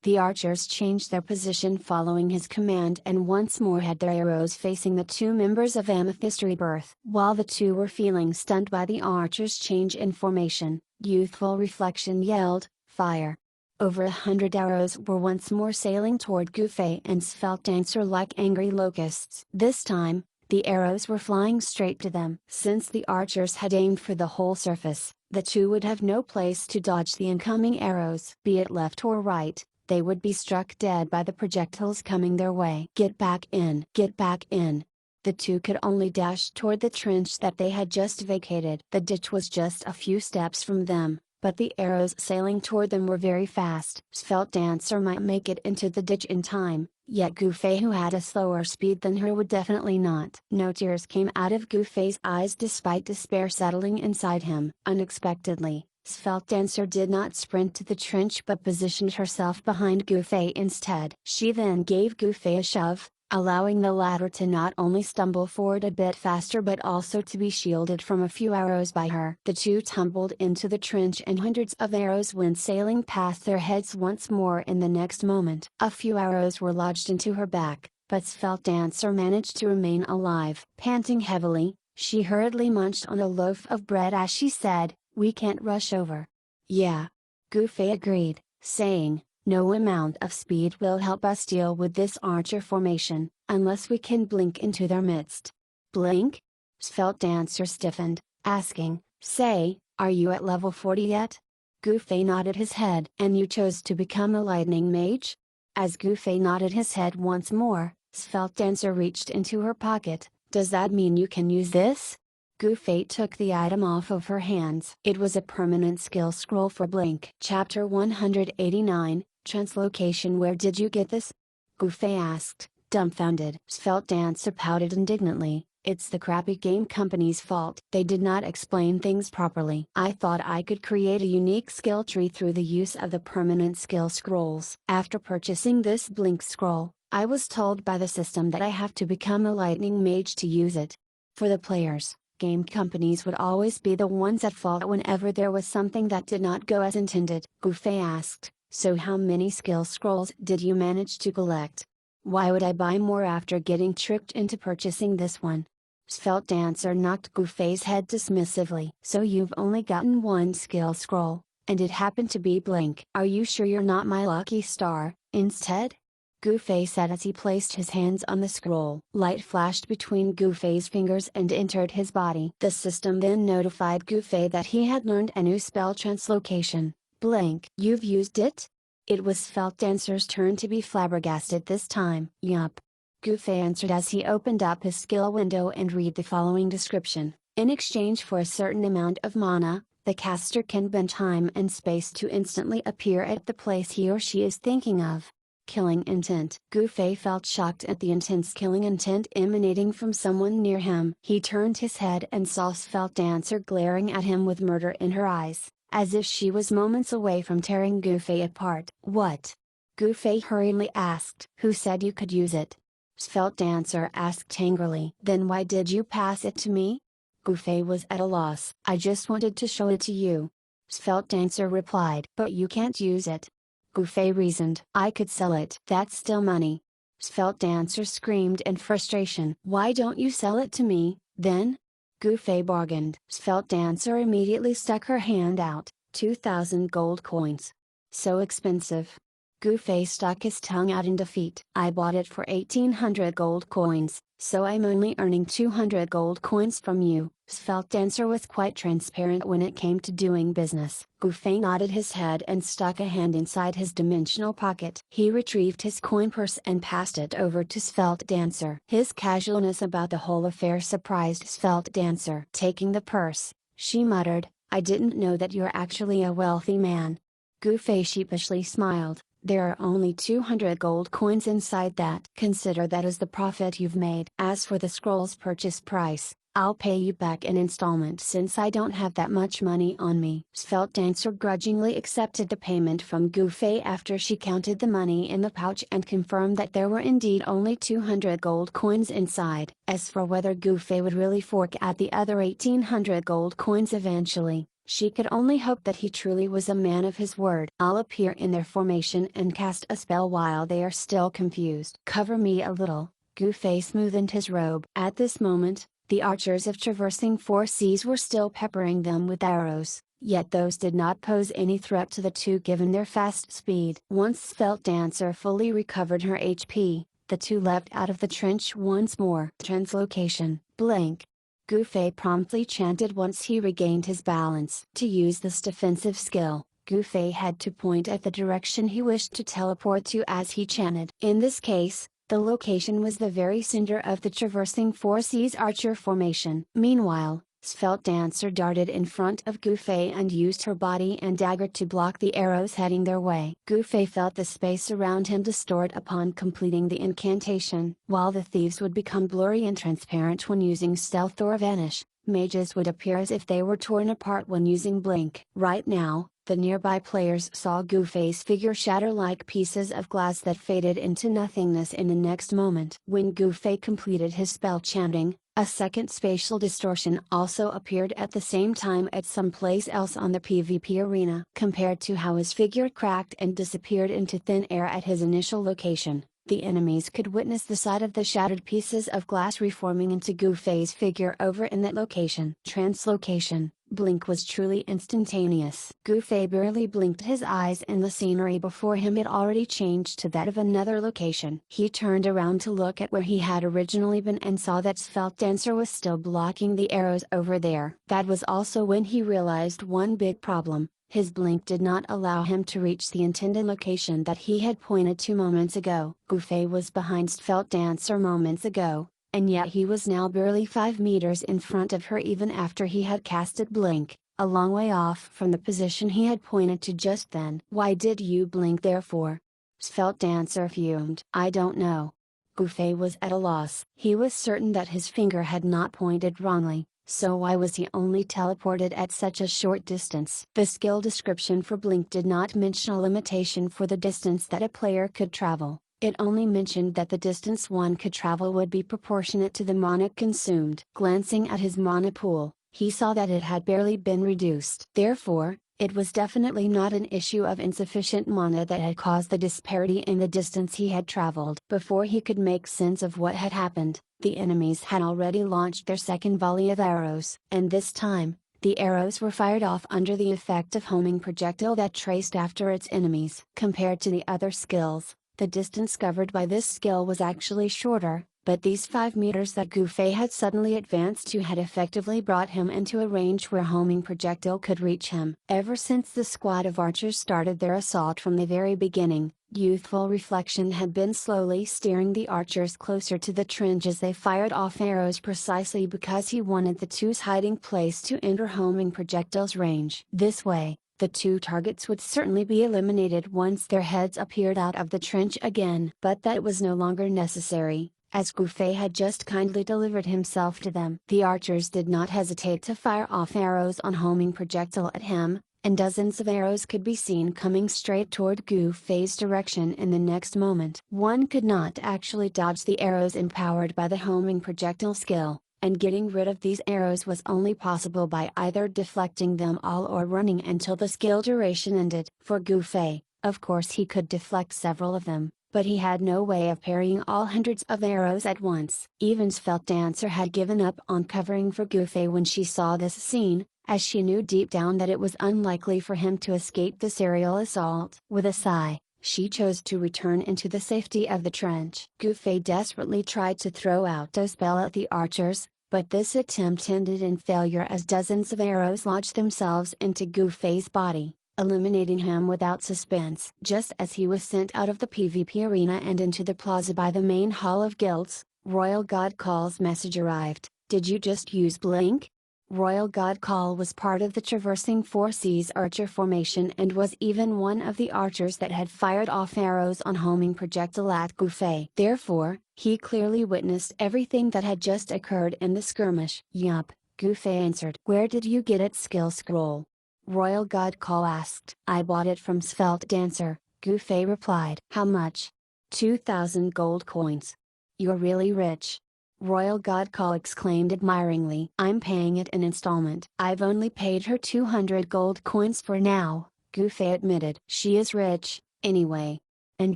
The archers changed their position following his command and once more had their arrows facing the two members of Amethyst Rebirth. While the two were feeling stunned by the archers' change in formation, Youthful Reflection yelled, Fire! Over 100 arrows were once more sailing toward Gu Fei and Svelte Dancer like angry locusts. This time, the arrows were flying straight to them. Since the archers had aimed for the whole surface, the two would have no place to dodge the incoming arrows. Be it left or right, they would be struck dead by the projectiles coming their way. Get back in! Get back in! The two could only dash toward the trench that they had just vacated. The ditch was just a few steps from them, but the arrows sailing toward them were very fast. Svelte Dancer might make it into the ditch in time, yet Gu Fei, who had a slower speed than her, would definitely not. No tears came out of Gu Fei's eyes despite despair settling inside him. Unexpectedly, Svelte Dancer did not sprint to the trench but positioned herself behind Gu Fei instead. She then gave Gu Fei a shove, allowing the latter to not only stumble forward a bit faster but also to be shielded from a few arrows by her. The two tumbled into the trench and hundreds of arrows went sailing past their heads once more in the next moment. A few arrows were lodged into her back, but Svelte Dancer managed to remain alive. Panting heavily, she hurriedly munched on a loaf of bread as she said, We can't rush over. Yeah. Gu Fei agreed, saying, No amount of speed will help us deal with this archer formation, unless we can blink into their midst. Blink? Svelte Dancer stiffened, asking, "Say, are you at level 40 yet?" Goofy nodded his head. "And you chose to become a lightning mage?" As Goofy nodded his head once more, Svelte Dancer reached into her pocket. "Does that mean you can use this?" Goofy took the item off of her hands. It was a permanent skill scroll for Blink. Chapter 189, Translocation. "Where did you get this?" Goofy asked, dumbfounded. Svelte Dancer pouted indignantly. "It's the crappy game company's fault. They did not explain things properly. I thought I could create a unique skill tree through the use of the permanent skill scrolls. After purchasing this Blink scroll, I was told by the system that I have to become a lightning mage to use it. For the players, game companies would always be the ones at fault whenever there was something that did not go as intended." Goofy asked, "So how many skill scrolls did you manage to collect? Why would I buy more after getting tricked into purchasing this one?" Svelte Dancer knocked Goofy's head dismissively. "So you've only gotten one skill scroll, and it happened to be Blink. Are you sure you're not my lucky star, instead?" Goofy said as he placed his hands on the scroll. Light flashed between Goofy's fingers and entered his body. The system then notified Goofy that he had learned a new spell, Translocation. "Blink. You've used it?" It was Svelte Dancer's turn to be flabbergasted this time. "Yup." Goofy answered as he opened up his skill window and read the following description. "In exchange for a certain amount of mana, the caster can bend time and space to instantly appear at the place he or she is thinking of. Killing intent." Goofy felt shocked at the intense killing intent emanating from someone near him. He turned his head and saw Svelte Dancer glaring at him with murder in her eyes, as if she was moments away from tearing Goofy apart. "What?" Goofy hurriedly asked. "Who said you could use it?" Svelte Dancer asked angrily. "Then why did you pass it to me?" Goofy was at a loss. "I just wanted to show it to you," Svelte Dancer replied. "But you can't use it," Goofy reasoned. "I could sell it." "That's still money," Svelte Dancer screamed in frustration. "Why don't you sell it to me, then?" Goofy bargained. Svelte Dancer immediately stuck her hand out. 2,000 gold coins. "So expensive." Goofy stuck his tongue out in defeat. "I bought it for 1,800 gold coins, so I'm only earning 200 gold coins from you." Svelte Dancer was quite transparent when it came to doing business. Goofy nodded his head and stuck a hand inside his dimensional pocket. He retrieved his coin purse and passed it over to Svelte Dancer. His casualness about the whole affair surprised Svelte Dancer. Taking the purse, she muttered, "I didn't know that you're actually a wealthy man." Goofy sheepishly smiled. "There are only 200 gold coins inside that. Consider that as the profit you've made. As for the scroll's purchase price, I'll pay you back in installment since I don't have that much money on me." Svelte Dancer grudgingly accepted the payment from Goofy after she counted the money in the pouch and confirmed that there were indeed only 200 gold coins inside. As for whether Goofy would really fork out the other 1,800 gold coins eventually, she could only hope that he truly was a man of his word. "I'll appear in their formation and cast a spell while they are still confused." "Cover me a little." Goofy smoothened his robe. At this moment, the archers of Traversing Four Seas were still peppering them with arrows, yet those did not pose any threat to the two given their fast speed. Once Svelte Dancer fully recovered her HP, the two leapt out of the trench once more. "Translocation." "Blink." Goofy promptly chanted once he regained his balance. To use this defensive skill, Goofy had to point at the direction he wished to teleport to as he chanted. In this case, the location was the very center of the Traversing Four Seas archer formation. Meanwhile, Svelte Dancer darted in front of Goofy and used her body and dagger to block the arrows heading their way. Goofy felt the space around him distort upon completing the incantation. While the thieves would become blurry and transparent when using stealth or vanish, mages would appear as if they were torn apart when using blink. Right now, the nearby players saw Goofy's figure shatter like pieces of glass that faded into nothingness in the next moment. When Goofy completed his spell chanting, a second spatial distortion also appeared at the same time at some place else on the PvP arena. Compared to how his figure cracked and disappeared into thin air at his initial location, the enemies could witness the sight of the shattered pieces of glass reforming into Goofy's figure over in that location. Translocation. Blink was truly instantaneous. Gufei barely blinked his eyes and the scenery before him had already changed to that of another location. He turned around to look at where he had originally been and saw that Svelte Dancer was still blocking the arrows over there. That was also when he realized one big problem. His blink did not allow him to reach the intended location that he had pointed to moments ago. Gufei was behind Svelte Dancer moments ago, and yet he was now barely 5 meters in front of her even after he had casted blink, a long way off from the position he had pointed to just then. "Why did you blink there for?" Svelte Dancer fumed. "I don't know." Gufei was at a loss. He was certain that his finger had not pointed wrongly, so why was he only teleported at such a short distance? The skill description for blink did not mention a limitation for the distance that a player could travel. It only mentioned that the distance one could travel would be proportionate to the mana consumed. Glancing at his mana pool, he saw that it had barely been reduced. Therefore, it was definitely not an issue of insufficient mana that had caused the disparity in the distance he had traveled. Before he could make sense of what had happened, the enemies had already launched their second volley of arrows. And this time, the arrows were fired off under the effect of homing projectile that traced after its enemies. Compared to the other skills, the distance covered by this skill was actually shorter, but these 5 meters that Gufei had suddenly advanced to had effectively brought him into a range where homing projectile could reach him. Ever since the squad of archers started their assault from the very beginning, youthful Reflection had been slowly steering the archers closer to the trench as they fired off arrows precisely because he wanted the two's hiding place to enter homing projectile's range. This way, the two targets would certainly be eliminated once their heads appeared out of the trench again. But that was no longer necessary, as Gufei had just kindly delivered himself to them. The archers did not hesitate to fire off arrows on homing projectile at him, and dozens of arrows could be seen coming straight toward Gufei's direction in the next moment. One could not actually dodge the arrows empowered by the homing projectile skill, and getting rid of these arrows was only possible by either deflecting them all or running until the skill duration ended. For Gufei, of course he could deflect several of them, but he had no way of parrying all hundreds of arrows at once. Even Svelte Dancer had given up on covering for Gufei when she saw this scene, as she knew deep down that it was unlikely for him to escape this aerial assault. With a sigh, she chose to return into the safety of the trench. Gufei desperately tried to throw out a spell at the archers, but this attempt ended in failure as dozens of arrows lodged themselves into Gufei's body, eliminating him without suspense. Just as he was sent out of the PvP arena and into the plaza by the main hall of guilds, Royal God Call's message arrived. "Did you just use blink?" Royal God Call was part of the Traversing Four Seas archer formation and was even one of the archers that had fired off arrows on homing projectile at Gufei. Therefore, he clearly witnessed everything that had just occurred in the skirmish. "Yup," Gufei answered. "Where did you get its skill scroll?" Royal God Call asked. "I bought it from Svelte Dancer," Gufei replied. "How much?" 2,000 gold coins. "You're really rich." Royal God Call exclaimed admiringly. "I'm paying it in installment." "I've only paid her 200 gold coins for now," Gufei admitted. "She is rich, anyway. And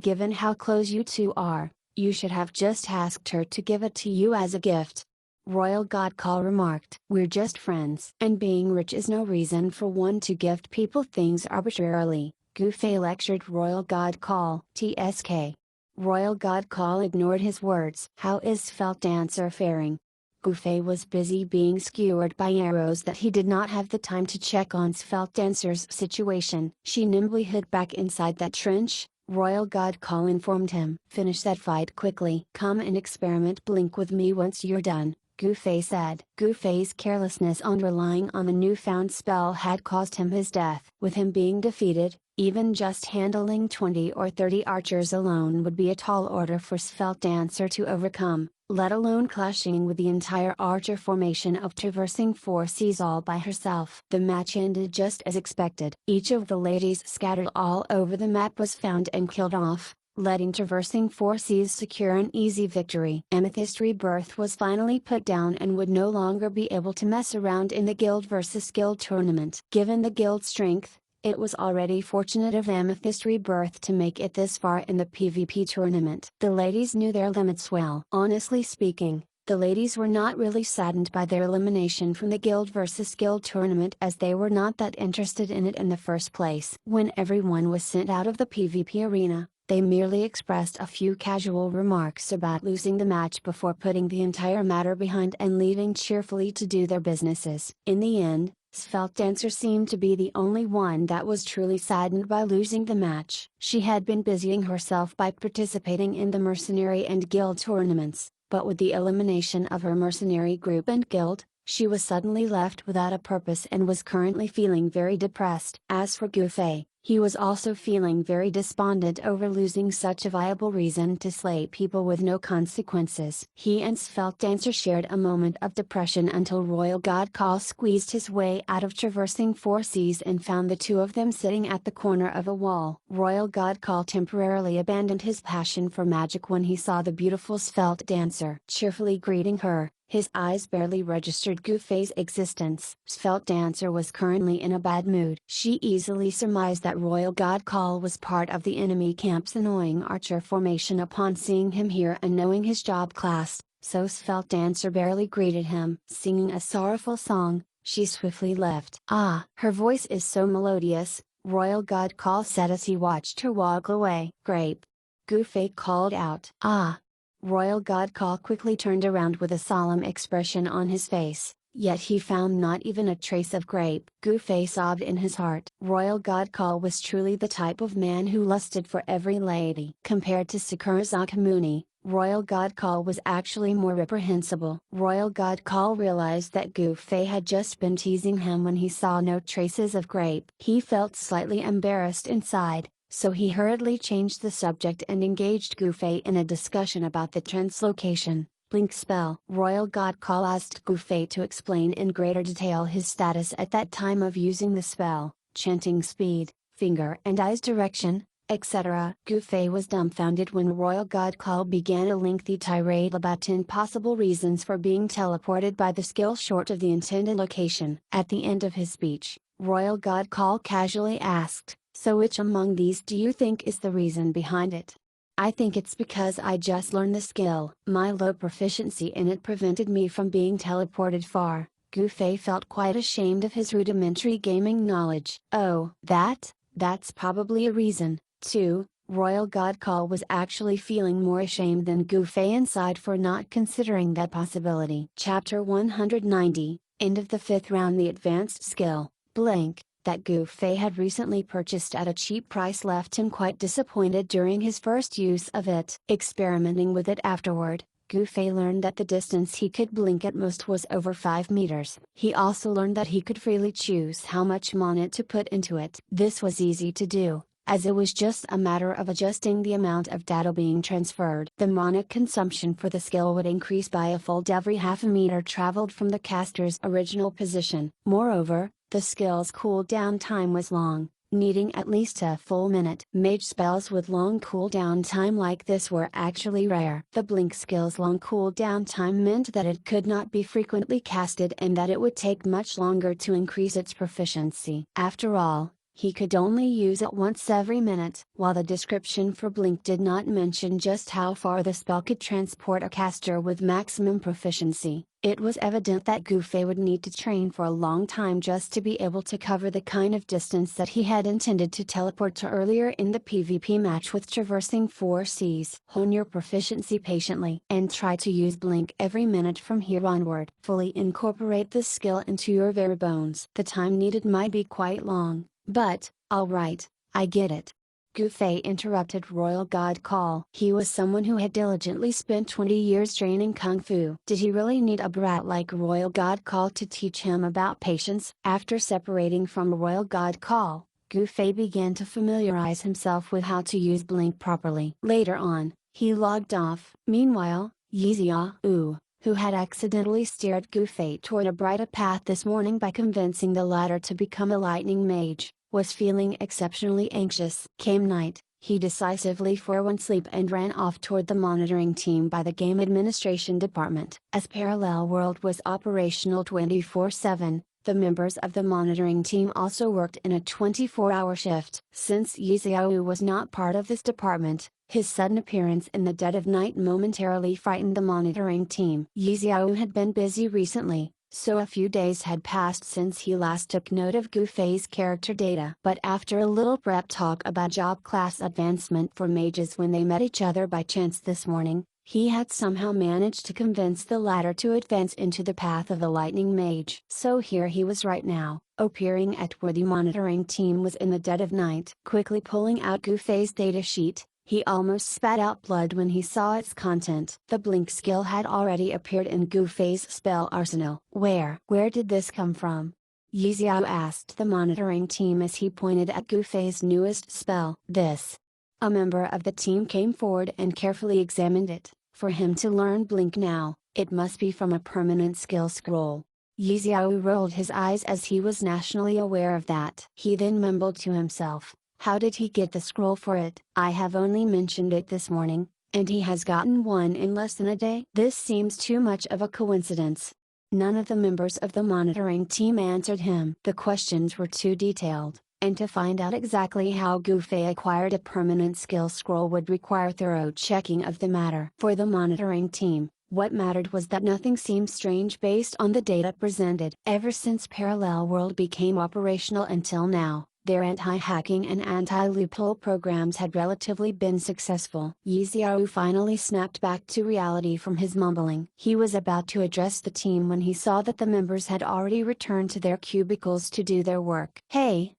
given how close you two are, you should have just asked her to give it to you as a gift." Royal God Call remarked. "We're just friends. And being rich is no reason for one to gift people things arbitrarily," Gufei lectured Royal God Call. "TSK." Royal God Call ignored his words. "How is Svelte Dancer faring?" Gufei was busy being skewered by arrows that he did not have the time to check on Svelte Dancer's situation. "She nimbly hid back inside that trench," Royal God Call informed him. "Finish that fight quickly. Come and experiment blink with me once you're done," Gufei said. Gufei's carelessness on relying on the newfound spell had caused him his death. With him being defeated, even just handling 20 or 30 archers alone would be a tall order for Svelte Dancer to overcome, let alone clashing with the entire archer formation of Traversing Four Seas all by herself. The match ended just as expected. Each of the ladies scattered all over the map was found and killed off, letting Traversing Four Seas secure an easy victory. Amethyst Rebirth was finally put down and would no longer be able to mess around in the guild versus guild tournament. Given the guild strength, it was already fortunate of Amethyst Rebirth to make it this far in the PvP tournament. The ladies knew their limits well. Honestly speaking, The ladies were not really saddened by their elimination from the Guild vs Guild tournament, as they were not that interested in it in the first place. When everyone was sent out of the PvP arena, they merely expressed a few casual remarks about losing the match before putting the entire matter behind and leaving cheerfully to do their businesses. In the end, Svelte Dancer seemed to be the only one that was truly saddened by losing the match. She had been busying herself by participating in the mercenary and guild tournaments, but with the elimination of her mercenary group and guild, she was suddenly left without a purpose and was currently feeling very depressed. As for Gufei, he was also feeling very despondent over losing such a viable reason to slay people with no consequences. He and Svelte Dancer shared a moment of depression until Royal God Call squeezed his way out of traversing 4 seas and found the two of them sitting at the corner of a wall. Royal God Call temporarily abandoned his passion for magic when he saw the beautiful Svelte Dancer cheerfully greeting her. His eyes barely registered Gufei's existence. Svelte Dancer was currently in a bad mood. She easily surmised that Royal God Call was part of the enemy camp's annoying archer formation upon seeing him here and knowing his job class, so Svelte Dancer barely greeted him. Singing a sorrowful song, she swiftly left. "Ah, her voice is so melodious," Royal God Call said as he watched her walk away. "Grape!" Gufei called out. "Ah!" Royal God Call quickly turned around with a solemn expression on his face, yet he found not even a trace of grape. Gufei sobbed in his heart. Royal God Call was truly the type of man who lusted for every lady. Compared to Sakura Zakamuni, Royal God Call was actually more reprehensible. Royal God Call realized that Gufei had just been teasing him when he saw no traces of grape. He felt slightly embarrassed inside, so he hurriedly changed the subject and engaged Gufei in a discussion about the translocation blink spell. Royal God Call asked Gufei to explain in greater detail his status at that time of using the spell, chanting speed, finger and eyes direction, etc. Gufei was dumbfounded when Royal God Call began a lengthy tirade about 10 possible reasons for being teleported by the skill short of the intended location. At the end of his speech, Royal God Call casually asked, "So which among these do you think is the reason behind it?" "I think it's because I just learned the skill. My low proficiency in it prevented me from being teleported far." Gufei felt quite ashamed of his rudimentary gaming knowledge. "Oh, that's probably a reason, too." Royal God Call was actually feeling more ashamed than Gufei inside for not considering that possibility. Chapter 190, End of the 5th round. The advanced skill, Blink, that Gufei had recently purchased at a cheap price left him quite disappointed during his first use of it. Experimenting with it afterward, Gufei learned that the distance he could blink at most was over 5 meters. He also learned that he could freely choose how much mana to put into it. This was easy to do, as it was just a matter of adjusting the amount of data being transferred. The mana consumption for the skill would increase by a fold every half a meter traveled from the caster's original position. Moreover, the skill's cooldown time was long, needing at least a full minute. Mage spells with long cooldown time like this were actually rare. The blink skill's long cooldown time meant that it could not be frequently casted and that it would take much longer to increase its proficiency. After all, he could only use it once every minute. While the description for Blink did not mention just how far the spell could transport a caster with maximum proficiency, it was evident that Gufei would need to train for a long time just to be able to cover the kind of distance that he had intended to teleport to earlier in the PvP match with traversing 4 seas. Hone your proficiency patiently and try to use Blink every minute from here onward. Fully incorporate this skill into your very bones. The time needed might be quite long, but, alright, I get it. Gufei interrupted Royal God Call. He was someone who had diligently spent 20 years training Kung Fu. Did he really need a brat like Royal God Call to teach him about patience? After separating from Royal God Call, Gufei began to familiarize himself with how to use Blink properly. Later on, he logged off. Meanwhile, Yizia, who had accidentally steered Gufei toward a brighter path this morning by convincing the latter to become a lightning mage, was feeling exceptionally anxious. Came night, he decisively forewent sleep and ran off toward the monitoring team by the game administration department. As Parallel World was operational 24/7, The members of the monitoring team also worked in a 24-hour shift. Since Yi Xiao was not part of this department, his sudden appearance in the dead of night momentarily frightened the monitoring team. Yi Xiao had been busy recently, so a few days had passed since he last took note of Gu Fei's character data. But after a little prep talk about job class advancement for mages when they met each other by chance this morning, he had somehow managed to convince the latter to advance into the path of the lightning mage. So here he was right now, appearing at where the monitoring team was in the dead of night. Quickly pulling out Gu Fei's datasheet, he almost spat out blood when he saw its content. The blink skill had already appeared in Gu Fei's spell arsenal. Where did this come from? Yi Xiao asked the monitoring team as he pointed at Gu Fei's newest spell. This. A member of the team came forward and carefully examined it. For him to learn blink now, it must be from a permanent skill scroll. Yi Xiao rolled his eyes as he was nationally aware of that. He then mumbled to himself, how did he get the scroll for it? I have only mentioned it this morning, and he has gotten one in less than a day. This seems too much of a coincidence. None of the members of the monitoring team answered him. The questions were too detailed, and to find out exactly how Gu Fei acquired a permanent skill scroll would require thorough checking of the matter. For the monitoring team, what mattered was that nothing seemed strange based on the data presented. Ever since Parallel World became operational until now, their anti-hacking and anti-loophole programs had relatively been successful. Yi Xiao finally snapped back to reality from his mumbling. He was about to address the team when he saw that the members had already returned to their cubicles to do their work. Hey,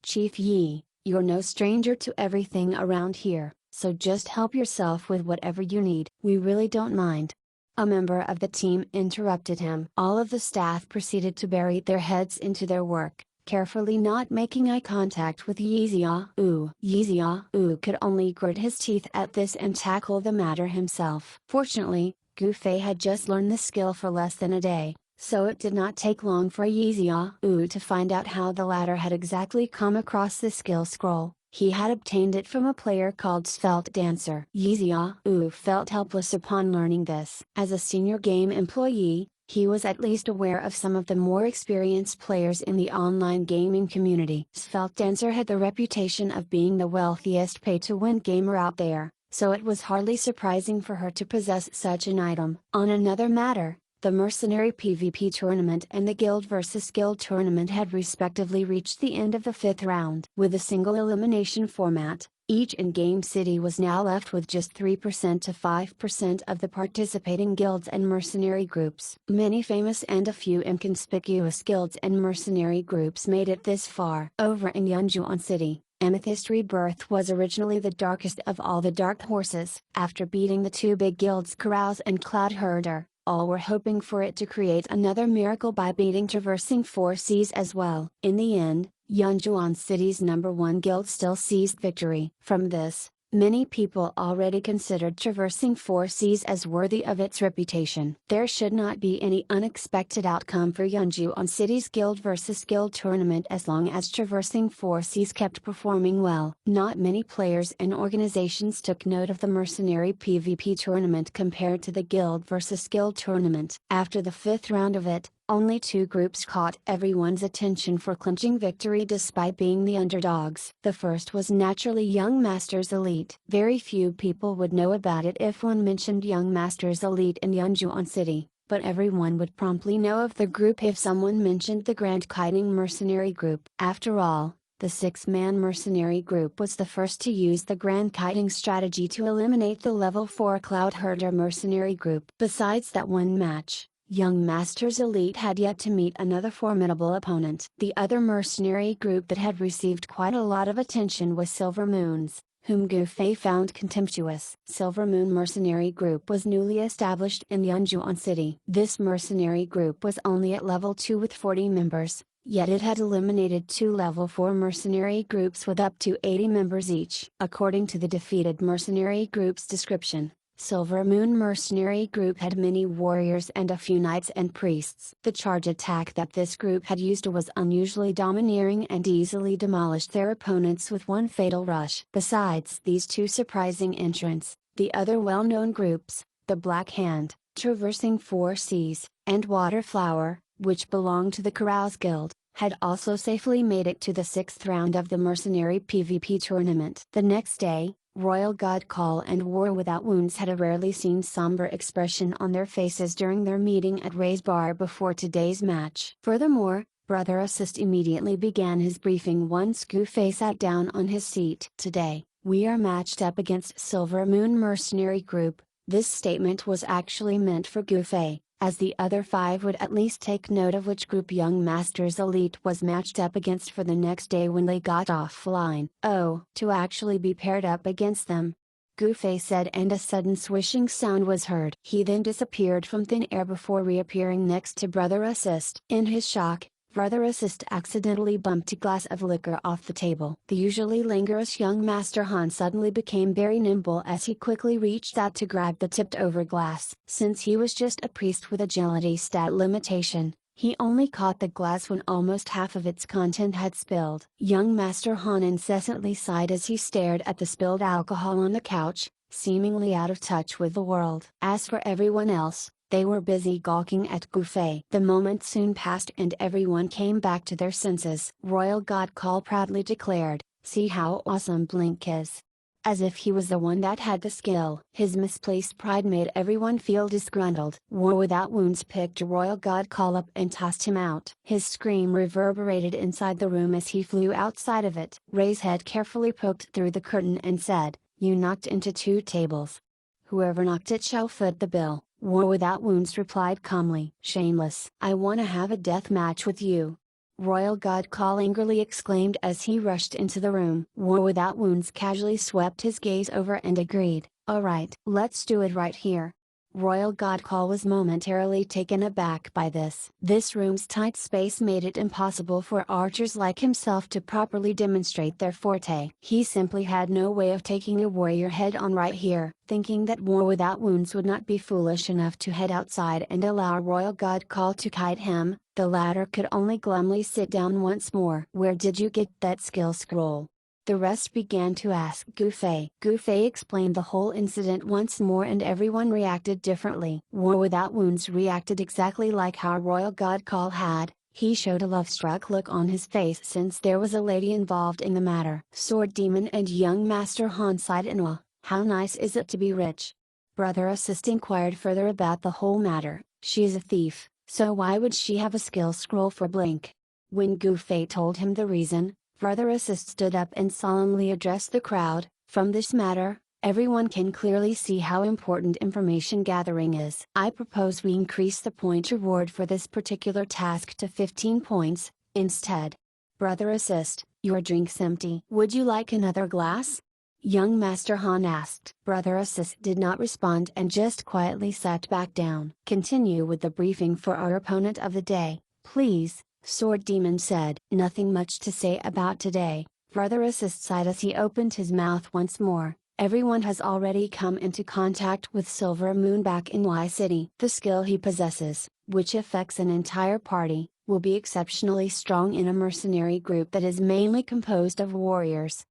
Chief Yi, you're no stranger to everything around here, so just help yourself with whatever you need. We really don't mind. A member of the team interrupted him. All of the staff proceeded to bury their heads into their work, carefully not making eye contact with Yi Xiao. Yi Xiao could only grit his teeth at this and tackle the matter himself. Fortunately, Gu Fei had just learned the skill for less than a day, so it did not take long for Yi Xiao to find out how the latter had exactly come across the skill scroll. He had obtained it from a player called Svelte Dancer. Yi Xiao felt helpless upon learning this. As a senior game employee, he was at least aware of some of the more experienced players in the online gaming community. Svelte Dancer had the reputation of being the wealthiest pay-to-win gamer out there, so it was hardly surprising for her to possess such an item. On another matter, the Mercenary PvP tournament and the Guild vs Guild tournament had respectively reached the end of the 5th round. With a single elimination format, each in-game city was now left with just 3% to 5% of the participating guilds and mercenary groups. Many famous and a few inconspicuous guilds and mercenary groups made it this far. Over in Yunjuan City, Amethyst Rebirth was originally the darkest of all the dark horses. After beating the two big guilds Carouse and Cloud Herder, all were hoping for it to create another miracle by beating Traversing Four Seas as well. In the end, Yunjuan City's #1 guild still seized victory. From this, many people already considered Traversing Four Seas as worthy of its reputation. There should not be any unexpected outcome for Yunjuan City's Guild vs Guild tournament as long as Traversing Four Seas kept performing well. Not many players and organizations took note of the Mercenary PvP tournament compared to the Guild vs Guild tournament. After the 5th round of it, only 2 groups caught everyone's attention for clinching victory despite being the underdogs. The first was naturally Young Masters Elite. Very few people would know about it if one mentioned Young Masters Elite in Yunjuan City, but everyone would promptly know of the group if someone mentioned the Grand Kiting Mercenary Group. After all, the 6-man mercenary group was the first to use the Grand Kiting strategy to eliminate the level 4 Cloud Herder mercenary group. Besides that one match, Young Masters Elite had yet to meet another formidable opponent. The other mercenary group that had received quite a lot of attention was Silver Moons, whom Gu Fei found contemptuous. Silver Moon Mercenary Group was newly established in Yunjuan City. This mercenary group was only at level 2 with 40 members, yet it had eliminated 2 level 4 mercenary groups with up to 80 members each. According to the defeated mercenary group's description, Silver Moon Mercenary Group had many warriors and a few knights and priests. The charge attack that this group had used was unusually domineering and easily demolished their opponents with one fatal rush. Besides these 2 surprising entrants, the other well-known groups, the Black Hand, Traversing Four Seas, and Waterflower, which belonged to the Carouse Guild, had also safely made it to the 6th round of the mercenary PvP tournament. The next day, Royal God Call and War Without Wounds had a rarely seen somber expression on their faces during their meeting at Ray's bar before today's match. Furthermore, Brother Assist immediately began his briefing once Gouffet sat down on his seat. Today, we are matched up against Silver Moon Mercenary Group. This statement was actually meant for Gouffet, as the other 5 would at least take note of which group Young Master's Elite was matched up against for the next day when they got offline. Oh, to actually be paired up against them, Gouffet said, and a sudden swishing sound was heard. He then disappeared from thin air before reappearing next to Brother Assist. In his shock, Brother Assist accidentally bumped a glass of liquor off the table. The usually languorous young Master Han suddenly became very nimble as he quickly reached out to grab the tipped-over glass. Since he was just a priest with agility stat limitation, he only caught the glass when almost half of its content had spilled. Young Master Han incessantly sighed as he stared at the spilled alcohol on the couch, seemingly out of touch with the world. As for everyone else, they were busy gawking at Gouffet. The moment soon passed and everyone came back to their senses. Royal God Call proudly declared, "See how awesome Blink is." As if he was the one that had the skill. His misplaced pride made everyone feel disgruntled. War Without Wounds picked Royal God Call up and tossed him out. His scream reverberated inside the room as he flew outside of it. Ray's head carefully poked through the curtain and said, "You knocked into 2 tables. Whoever knocked it shall foot the bill." War Without Wounds replied calmly, "Shameless. I wanna have a death match with you." Royal God Call angrily exclaimed as he rushed into the room. War Without Wounds casually swept his gaze over and agreed, "Alright, let's do it right here." Royal God Call was momentarily taken aback by this. This room's tight space made it impossible for archers like himself to properly demonstrate their forte. He simply had no way of taking a warrior head on right here. Thinking that War Without Wounds would not be foolish enough to head outside and allow Royal God Call to kite him, the latter could only glumly sit down once more. "Where did you get that skill scroll?" The rest began to ask Gouffet. Gouffet explained the whole incident once more and everyone reacted differently. War Without Wounds reacted exactly like how Royal God Call had. He showed a love-struck look on his face since there was a lady involved in the matter. Sword Demon and Young Master Han sighed in awe. "How nice is it to be rich?" Brother Assist inquired further about the whole matter. "She is a thief, so why would she have a skill scroll for Blink?" When Gouffet told him the reason, Brother Assist stood up and solemnly addressed the crowd. "From this matter, everyone can clearly see how important information gathering is. I propose we increase the point reward for this particular task to 15 points, instead." "Brother Assist, your drink's empty. Would you like another glass?" Young Master Han asked. Brother Assist did not respond and just quietly sat back down. "Continue with the briefing for our opponent of the day, please," Sword Demon said. "Nothing much to say about today," Brother Assist sighed as he opened his mouth once more. "Everyone has already come into contact with Silver Moon back in Y City. The skill he possesses, which affects an entire party, will be exceptionally strong in a mercenary group that is mainly composed of warriors.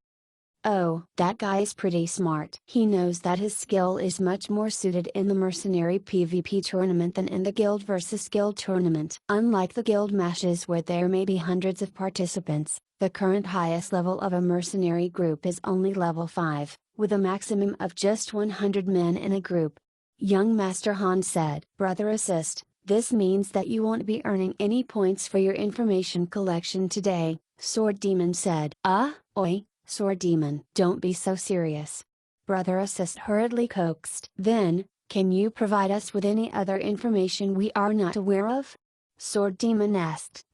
Oh, that guy is pretty smart. He knows that his skill is much more suited in the mercenary PvP tournament than in the guild versus guild tournament. Unlike the guild matches where there may be hundreds of participants, the current highest level of a mercenary group is only level 5, with a maximum of just 100 men in a group." Young Master Han said. "Brother Assist, this means that you won't be earning any points for your information collection today," Sword Demon said. Oi. Sword Demon, don't be so serious," Brother Assist hurriedly coaxed. "Then, can you provide us with any other information we are not aware of?" Sword Demon asked.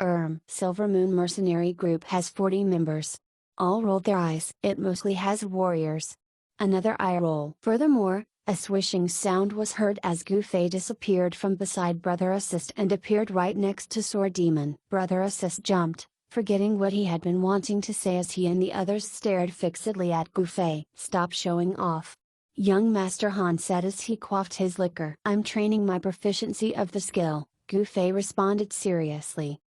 Silver Moon Mercenary Group has 40 members." All rolled their eyes. "It mostly has warriors." Another eye roll. Furthermore, a swishing sound was heard as Gouffet disappeared from beside Brother Assist and appeared right next to Sword Demon. Brother Assist jumped, forgetting what he had been wanting to say as he and the others stared fixedly at Gouffet. "Stop showing off," Young Master Han said as he quaffed his liquor. "I'm training my proficiency of the skill," Gouffet responded seriously.